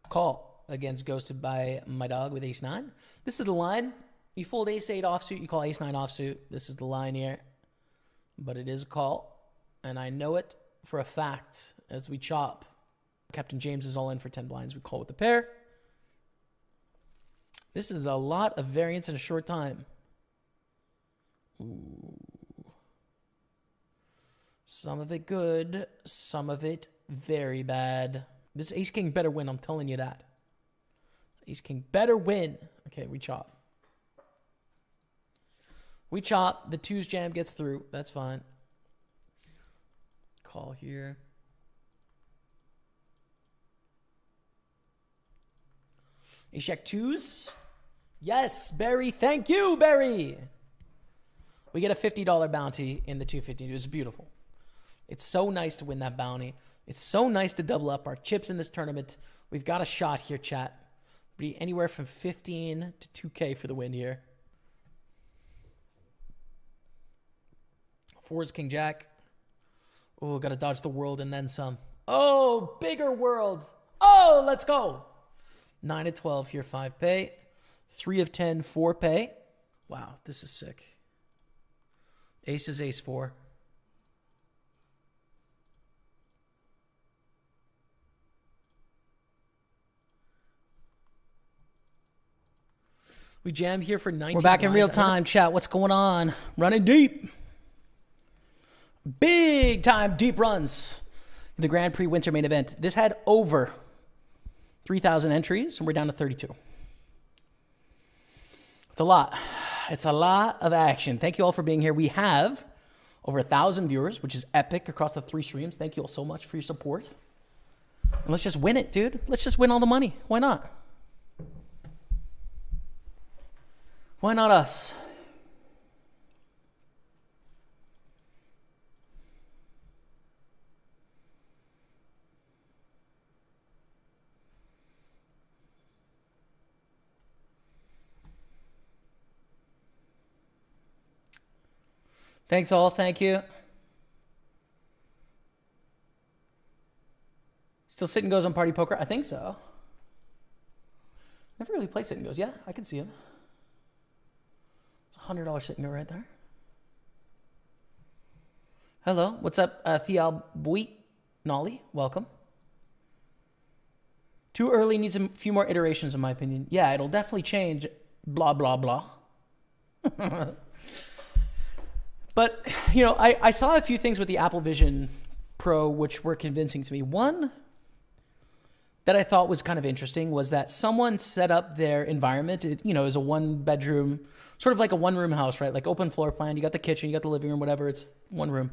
Call against ghosted by my dog with Ace 9. This is the line. You fold Ace 8 offsuit, you call Ace 9 offsuit. This is the line here. But it is a call. And I know it for a fact as we chop. Captain James is all in for 10 blinds. We call with the pair. This is a lot of variance in a short time. Ooh. Some of it good, some of it very bad. This Ace King better win, I'm telling you that. Ace King better win. Okay, we chop. We chop. The 2's jam gets through. That's fine. Call here. Ace Jack 2's. Yes, Barry. Thank you, Barry. We get a $50 bounty in the 250. It was beautiful. It's so nice to win that bounty. It's so nice to double up our chips in this tournament. We've got a shot here, chat. Be anywhere from 15 to 2K for the win here. 4's King Jack. Oh, got to dodge the world and then some. Oh, bigger world. Oh, let's go. 9 of 12 here, 5 pay. 3 of 10, 4 pay. Wow, this is sick. Ace is Ace 4. We jam here for 19. We're back in real time, chat. What's going on? Running deep. Big time deep runs in the Grand Prix Winter Main Event. This had over 3,000 entries, and we're down to 32. It's a lot. It's a lot of action. Thank you all for being here. We have over 1,000 viewers, which is epic across the 3 streams. Thank you all so much for your support. And let's just win it, dude. Let's just win all the money. Why not? Why not us? Thanks all. Thank you. Still sit and goes on Party Poker? I think so. Never really played sit and goes. Yeah, I can see him. $100 sit and go right there. Hello. What's up, Thial Bui? Nolly, welcome. Too early, needs a few more iterations, in my opinion. Yeah, it'll definitely change. Blah, blah, blah. But, you know, I saw a few things with the Apple Vision Pro which were convincing to me. One, that I thought was kind of interesting was that someone set up their environment. It, you know, is a 1-bedroom, sort of like a 1-room house, right? Like open floor plan. You got the kitchen, you got the living room, whatever. It's 1 room.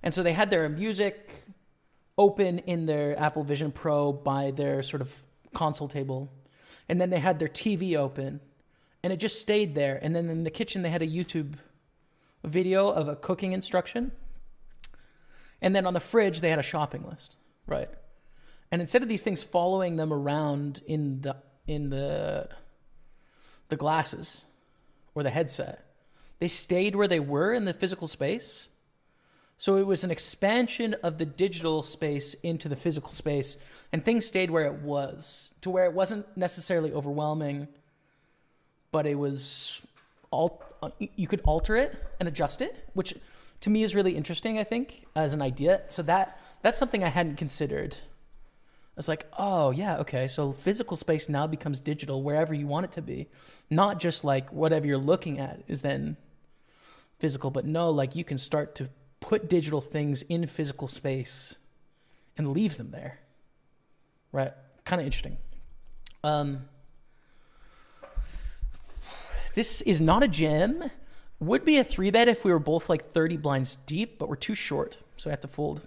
And so they had their music open in their Apple Vision Pro by their sort of console table. And then they had their TV open and it just stayed there. And then in the kitchen, they had a YouTube video of a cooking instruction. And then on the fridge, they had a shopping list, right? And instead of these things following them around in the glasses or the headset, they stayed where they were in the physical space. So it was an expansion of the digital space into the physical space, and things stayed where it was, to where it wasn't necessarily overwhelming, but it was you could alter it and adjust it, which to me is really interesting, I think, as an idea. So that's something I hadn't considered. I was like, oh yeah, okay, so physical space now becomes digital wherever you want it to be. Not just like whatever you're looking at is then physical, but no, like you can start to put digital things in physical space and leave them there, right? Kind of interesting. This is not a jam. Would be a 3-bet if we were both like 30 blinds deep, but we're too short, so I have to fold.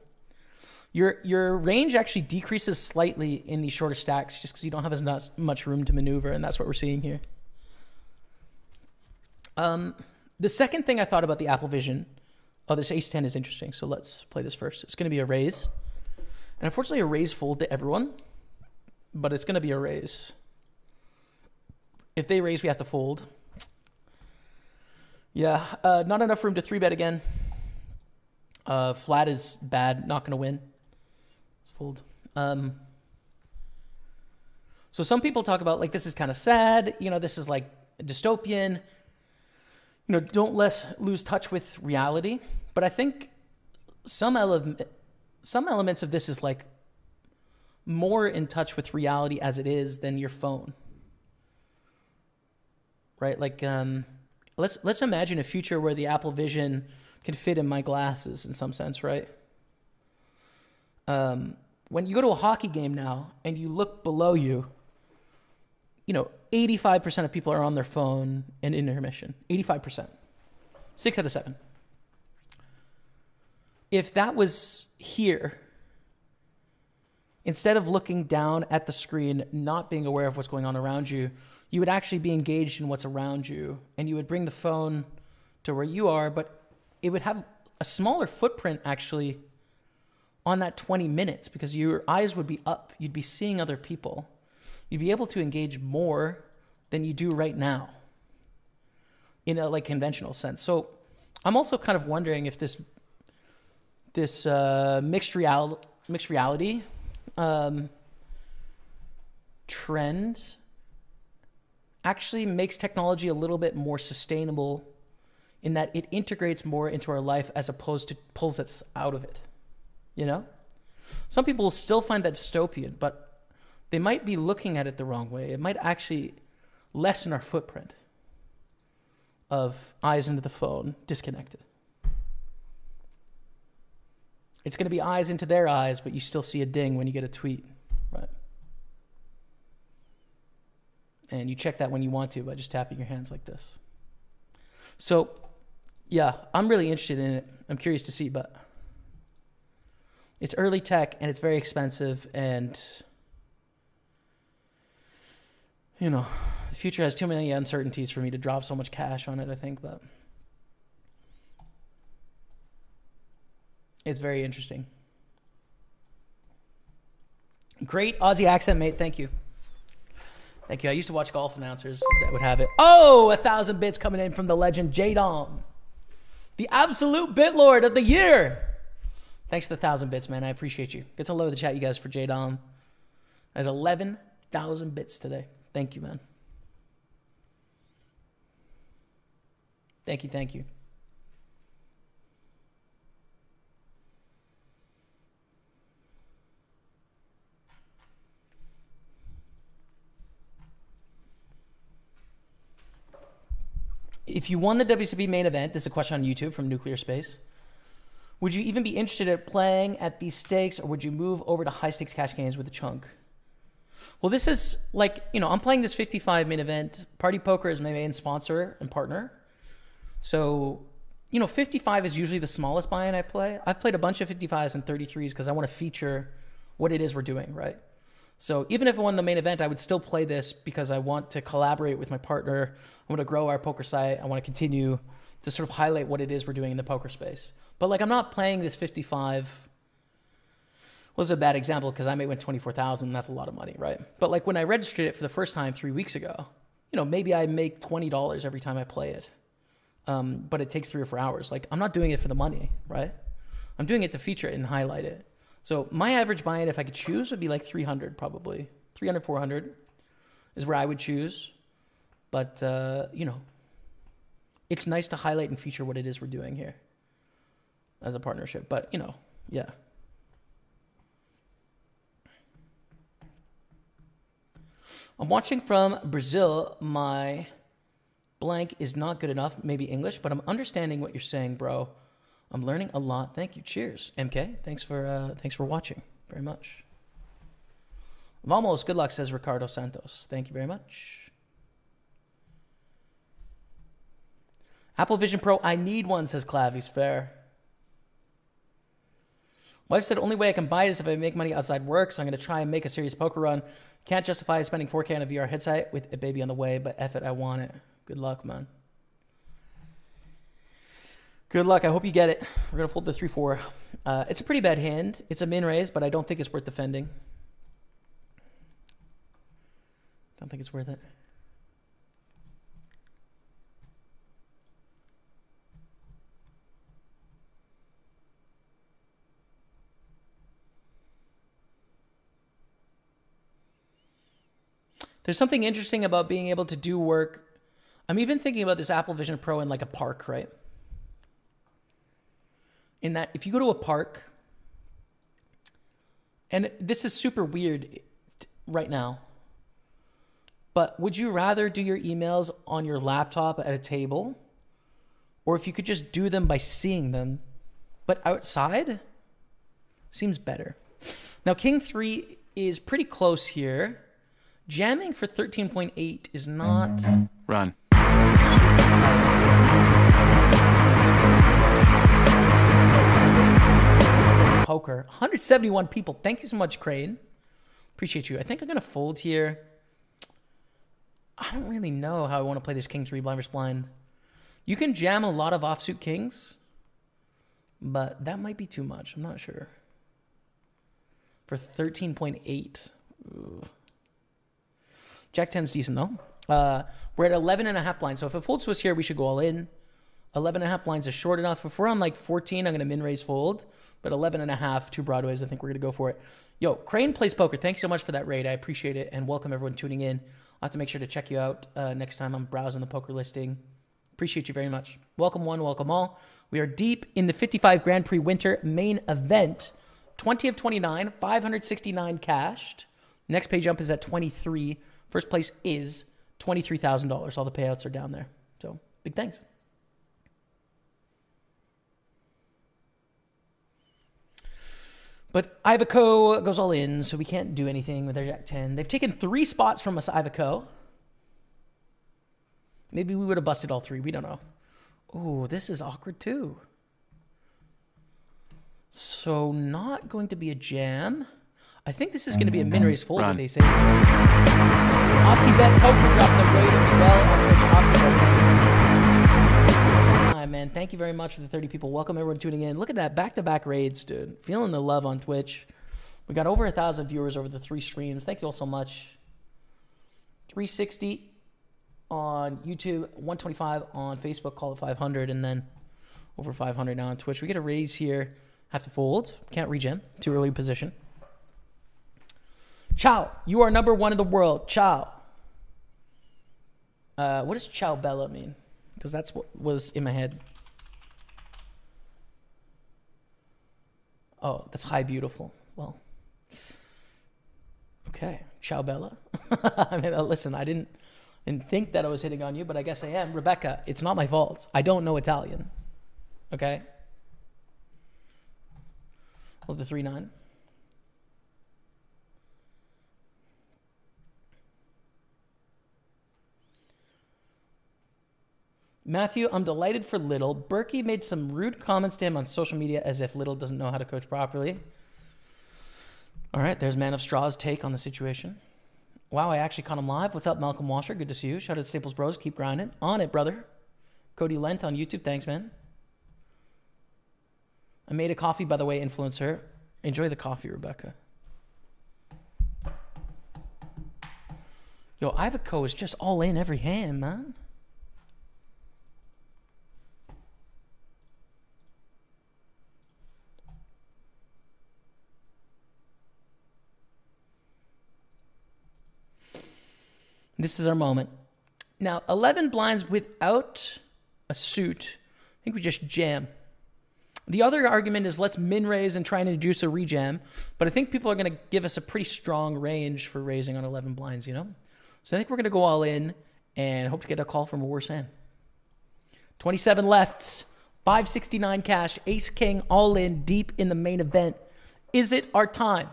Your range actually decreases slightly in these shorter stacks just because you don't have as much room to maneuver, and that's what we're seeing here. The second thing I thought about the Apple Vision, this ace-10 is interesting, so let's play this first. It's going to be a raise. And unfortunately, a raise fold to everyone, but it's going to be a raise. If they raise, we have to fold. Yeah, not enough room to 3-bet again. Flat is bad, not going to win. Let's fold. So some people talk about, like, this is kind of sad. You know, this is like dystopian. You know, don't lose touch with reality. But I think some elements of this is like more in touch with reality as it is than your phone, right? Like, let's imagine a future where the Apple Vision can fit in my glasses in some sense, right? When you go to a hockey game now and you look below you, you know, 85% of people are on their phone in intermission. 85%. 6 out of 7. If that was here, instead of looking down at the screen, not being aware of what's going on around you, you would actually be engaged in what's around you, and you would bring the phone to where you are, but it would have a smaller footprint actually on that 20 minutes because your eyes would be up. You'd be seeing other people. You'd be able to engage more than you do right now in a like conventional sense. So I'm also kind of wondering if this mixed reality trend actually makes technology a little bit more sustainable in that it integrates more into our life as opposed to pulls us out of it. You know? Some people will still find that dystopian, but they might be looking at it the wrong way. It might actually lessen our footprint of eyes into the phone, disconnected. It's going to be eyes into their eyes, but you still see a ding when you get a tweet, right? And you check that when you want to by just tapping your hands like this. So, yeah, I'm really interested in it. I'm curious to see, but it's early tech and it's very expensive, and you know, the future has too many uncertainties for me to drop so much cash on it, I think, but it's very interesting. Great Aussie accent, mate. Thank you. Thank you. I used to watch golf announcers that would have it. Oh, 1,000 bits coming in from the legend J-Dom. The absolute bit lord of the year. Thanks for the 1,000 bits, man. I appreciate you. Get to lower the chat, you guys, for J-Dom. There's 11,000 bits today. Thank you, man. Thank you, thank you. If you won the WCB main event, this is a question on YouTube from Nuclear Space. Would you even be interested in playing at these stakes, or would you move over to high stakes cash games with a chunk? Well, this is like, I'm playing this 55 main event. PartyPoker is my main sponsor and partner. So, 55 is usually the smallest buy-in I play. I've played a bunch of 55s and 33s because I want to feature what it is we're doing, right? So even if I won the main event, I would still play this because I want to collaborate with my partner. I want to grow our poker site. I want to continue to sort of highlight what it is we're doing in the poker space. But like, I'm not playing this 55. Well, this is a bad example because I may win 24,000. That's a lot of money, right? But like when I registered it for the first time 3 weeks ago, maybe I make $20 every time I play it. But it takes 3 or 4 hours. Like, I'm not doing it for the money, right? I'm doing it to feature it and highlight it. So my average buy-in, if I could choose, would be like 300 probably. 300, 400 is where I would choose. But, it's nice to highlight and feature what it is we're doing here as a partnership. But, yeah. I'm watching from Brazil. My blank is not good enough, maybe English, but I'm understanding what you're saying, bro. I'm learning a lot. Thank you. Cheers, MK. Thanks for watching very much. Vamos, good luck, says Ricardo Santos. Thank you very much. Apple Vision Pro, I need one, says Clavy's fair. Wife said only way I can buy it is if I make money outside work, so I'm going to try and make a serious poker run. Can't justify spending $4K on a VR headset with a baby on the way, but F it, I want it. Good luck, man. Good luck. I hope you get it. We're going to fold the 3-4. It's a pretty bad hand. It's a min raise, but I don't think it's worth defending. Don't think it's worth it. There's something interesting about being able to do work. I'm even thinking about this Apple Vision Pro in like a park, right? In that if you go to a park, and this is super weird right now, but would you rather do your emails on your laptop at a table, or if you could just do them by seeing them, but outside? Seems better. Now, King 3 is pretty close here. Jamming for 13.8 is not... Run. Poker. 171 people. Thank you so much, Crane. Appreciate you. I think I'm going to fold here. I don't really know how I want to play this King 3 blind versus blind. You can jam a lot of offsuit kings, but that might be too much. I'm not sure. For 13.8. Jack 10's decent, though. We're at 11.5 blinds. So if it folds to us here, we should go all in. 11.5 blinds is short enough. If we're on like 14, I'm going to min raise fold. But 11.5, 2 broadways, I think we're going to go for it. Yo, Crane Plays Poker. Thanks so much for that raid. I appreciate it. And welcome everyone tuning in. I'll have to make sure to check you out next time I'm browsing the poker listing. Appreciate you very much. Welcome one, welcome all. We are deep in the 55 Grand Prix Winter main event. 20 of 29, 569 cashed. Next pay jump is at 23. First place is $23,000. All the payouts are down there. So big thanks. But Ivaco goes all in, so we can't do anything with their Jack 10. They've taken 3 spots from us, Ivaco. Maybe we would have busted all 3. We don't know. Oh, this is awkward too. So not going to be a jam. I think this is going to be a min raise fold, what they say. OptiBet Poker dropped the raid as well on Twitch. OptiBet, man. Thank you very much for the 30 people. Welcome everyone tuning in. Look at that, back-to-back raids, dude. Feeling the love on Twitch. We got over 1,000 viewers over the 3 streams. Thank you all so much. 360 on YouTube, 125 on Facebook, call it 500, and then over 500 now on Twitch. We get a raise here. Have to fold. Can't regen. Too early position. Ciao. You are number 1 in the world. Ciao. What does Ciao Bella mean? Because that's what was in my head. Oh, that's hi, beautiful. Well, okay. Ciao, Bella. I mean, listen, I didn't think that I was hitting on you, but I guess I am. Rebecca, it's not my fault. I don't know Italian. Okay? Well, the 3-9. Matthew, I'm delighted for Little. Berkey made some rude comments to him on social media as if Little doesn't know how to coach properly. All right, there's Man of Straw's take on the situation. Wow, I actually caught him live. What's up, Malcolm Washer? Good to see you. Shout out to Staples Bros. Keep grinding. On it, brother. Cody Lent on YouTube. Thanks, man. I made a coffee, by the way, influencer. Enjoy the coffee, Rebecca. Yo, Ivico is just all in every hand, man. This is our moment. Now, 11 blinds without a suit. I think we just jam. The other argument is let's min raise and try and induce a rejam. But I think people are going to give us a pretty strong range for raising on 11 blinds, you know? So I think we're going to go all in and hope to get a call from a worse hand. 27 left, 569 cash, ace king all in deep in the main event. Is it our time?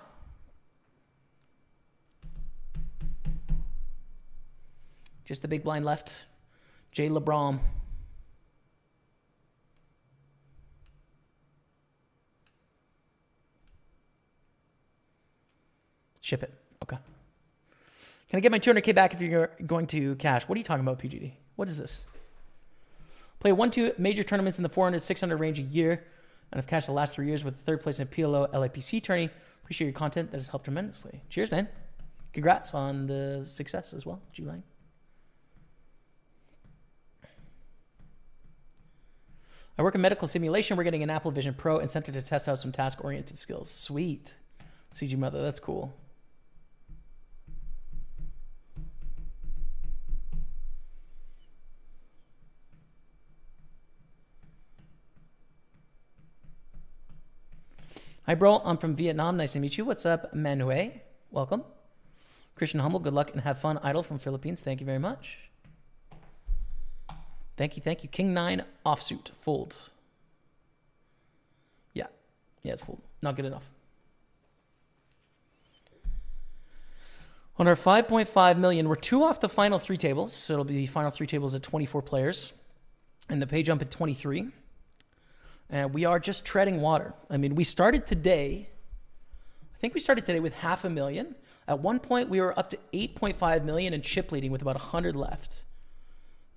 Just the big blind left. Jay LeBron. Ship it. Okay. Can I get my 200K back if you're going to cash? What are you talking about, PGD? What is this? Play 1-2 major tournaments in the 400, 600 range a year. And I've cashed the last 3 years with third place in a PLO LAPC tourney. Appreciate your content. That has helped tremendously. Cheers, man. Congrats on the success as well, G-Lang. I work in medical simulation. We're getting an Apple Vision Pro incentive to test out some task-oriented skills. Sweet. CG Mother, that's cool. Hi, bro. I'm from Vietnam. Nice to meet you. What's up, Manuel? Welcome. Christian Humble, good luck and have fun. Idol from Philippines. Thank you very much. Thank you, thank you. King 9 offsuit. Folds. Yeah. Yeah, it's fold. Not good enough. On our 5.5 million, we're 2 off the final 3 tables. So it'll be final 3 tables at 24 players. And the pay jump at 23. And we are just treading water. I mean, we started today. I think we started today with 500,000. At one point, we were up to 8.5 million and chip leading with about 100 left.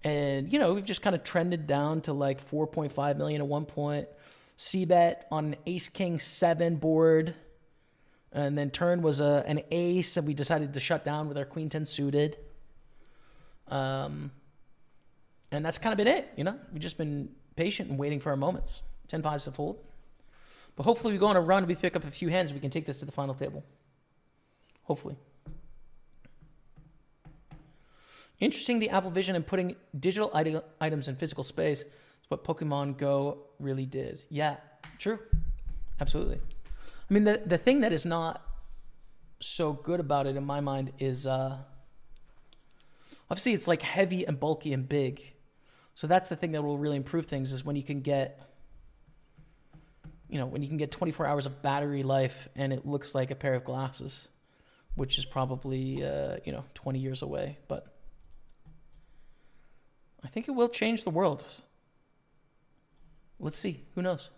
And, you know, we've just kind of trended down to like 4.5 million at one point. C-bet on an ace-king 7 board. And then turn was an ace, and we decided to shut down with our queen 10 suited. And that's kind of been it, you know? We've just been patient and waiting for our moments. 10-5s to fold. But hopefully we go on a run, we pick up a few hands, and we can take this to the final table. Hopefully. Interesting, the Apple Vision and putting digital items in physical space is what Pokemon Go really did. Yeah, true. Absolutely. I mean, the thing that is not so good about it in my mind is obviously it's like heavy and bulky and big. So that's the thing that will really improve things is when you can get, you know, when you can get 24 hours of battery life and it looks like a pair of glasses, which is probably, 20 years away. But I think it will change the world. Let's see. Who knows?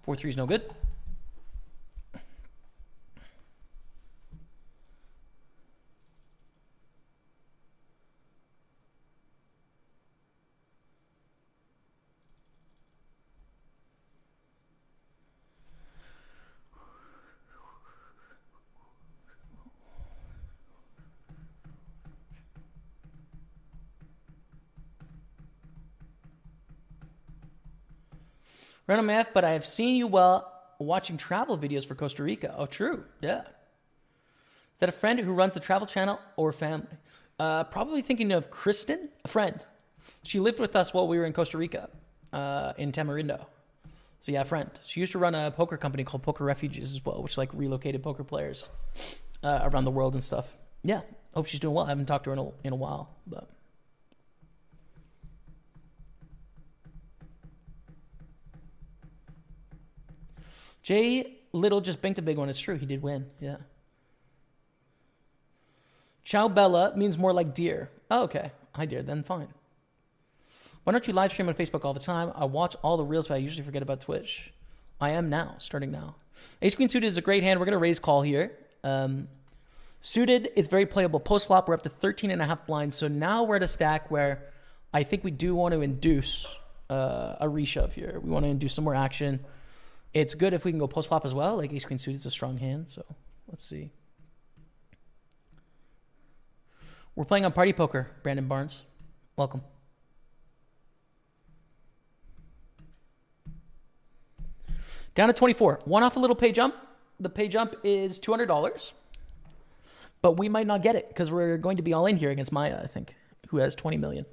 Four three is no good. Random math, but I have seen you while watching travel videos for Costa Rica. Oh, true. Yeah. Is that a friend who runs the travel channel or family? Probably thinking of Kristen, a friend. She lived with us while we were in Costa Rica, in Tamarindo. So yeah, a friend. She used to run a poker company called Poker Refuges as well, which like relocated poker players around the world and stuff. Yeah, hope she's doing well. I haven't talked to her in a while, but. Jay Little just banked a big one. It's true. He did win. Yeah. Ciao Bella means more like dear. Oh, okay. Hi, dear. Then fine. Why don't you live stream on Facebook all the time? I watch all the reels, but I usually forget about Twitch. I am now, starting now. Ace Queen suited is a great hand. We're going to raise call here. Suited, it's very playable. Post flop, we're up to 13.5 blinds. So now we're at a stack where I think we do want to induce a reshove here. We want to induce some more action. It's good if we can go post flop as well. Like Ace Queen suited is a strong hand. So let's see. We're playing on Party Poker, Brandon Barnes. Welcome. Down to 24. One off a little pay jump. The pay jump is $200. But we might not get it because we're going to be all in here against Maya, I think, who has 20 million.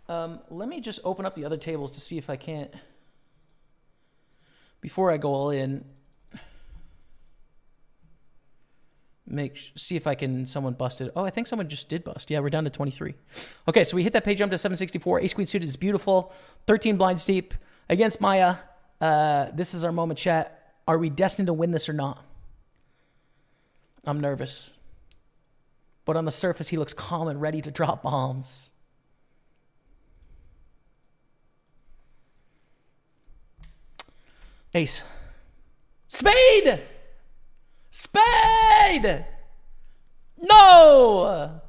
Let me just open up the other tables to see if I can't, before I go all in, see if I can, someone busted. Oh, I think someone just did bust. Yeah, we're down to 23. Okay, so we hit that pay jump to 764. Ace Queen suited is beautiful. 13 blinds deep against Maya. This is our moment, chat. Are we destined to win this or not? I'm nervous. But on the surface, he looks calm and ready to drop bombs. Ace. Spade! Spade! No!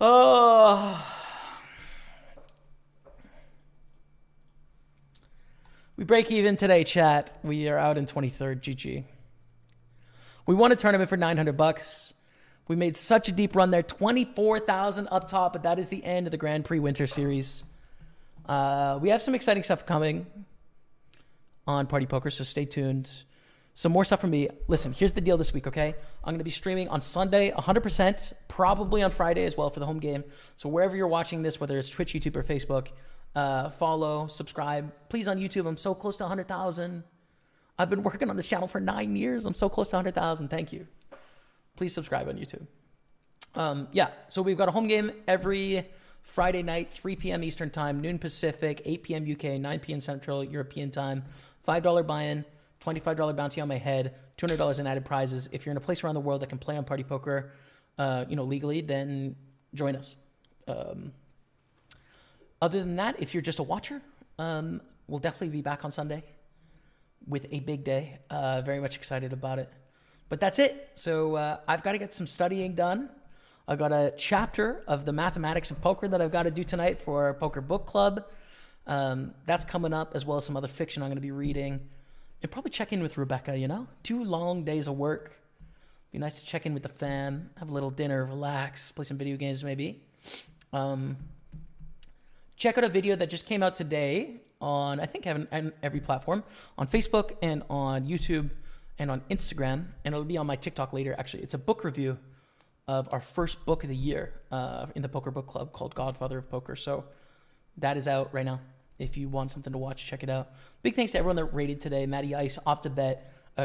Oh. We break even today, chat. We are out in 23rd. GG. We won a tournament for $900. We made such a deep run there. 24,000 up top, but that is the end of the Grand Prix Winter Series. We have some exciting stuff coming on Party Poker, so stay tuned. Some more stuff from me. Listen, here's the deal this week, okay? I'm going to be streaming on Sunday 100%, probably on Friday as well for the home game. So wherever you're watching this, whether it's Twitch, YouTube, or Facebook, follow, subscribe. Please on YouTube. I'm so close to 100,000. I've been working on this channel for 9 years. I'm so close to 100,000. Thank you. Please subscribe on YouTube. Yeah, so we've got a home game every Friday night, 3 p.m. Eastern Time, noon Pacific, 8 p.m. UK, 9 p.m. Central European Time. $5 buy-in, $25 bounty on my head, $200 in added prizes. If you're in a place around the world that can play on Party Poker, legally, then join us. Other than that, if you're just a watcher, we'll definitely be back on Sunday with a big day. Very much excited about it. But that's it. So I've got to get some studying done. I've got a chapter of the mathematics of poker that I've got to do tonight for our Poker Book Club. That's coming up, as well as some other fiction I'm going to be reading. And probably check in with Rebecca, 2 long days of work. Be nice to check in with the fam, have a little dinner, relax, play some video games maybe. Check out a video that just came out today on, I think, every platform, on Facebook and on YouTube and on Instagram. And it'll be on my TikTok later, actually. It's a book review of our first book of the year in the Poker Book Club called Godfather of Poker. So that is out right now. If you want something to watch, check it out. Big thanks to everyone that rated today. Matty Ice, OptiBet,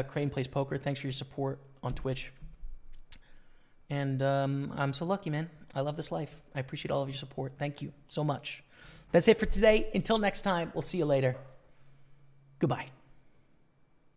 Crane Plays Poker. Thanks for your support on Twitch. And I'm so lucky, man. I love this life. I appreciate all of your support. Thank you so much. That's it for today. Until next time, we'll see you later. Goodbye.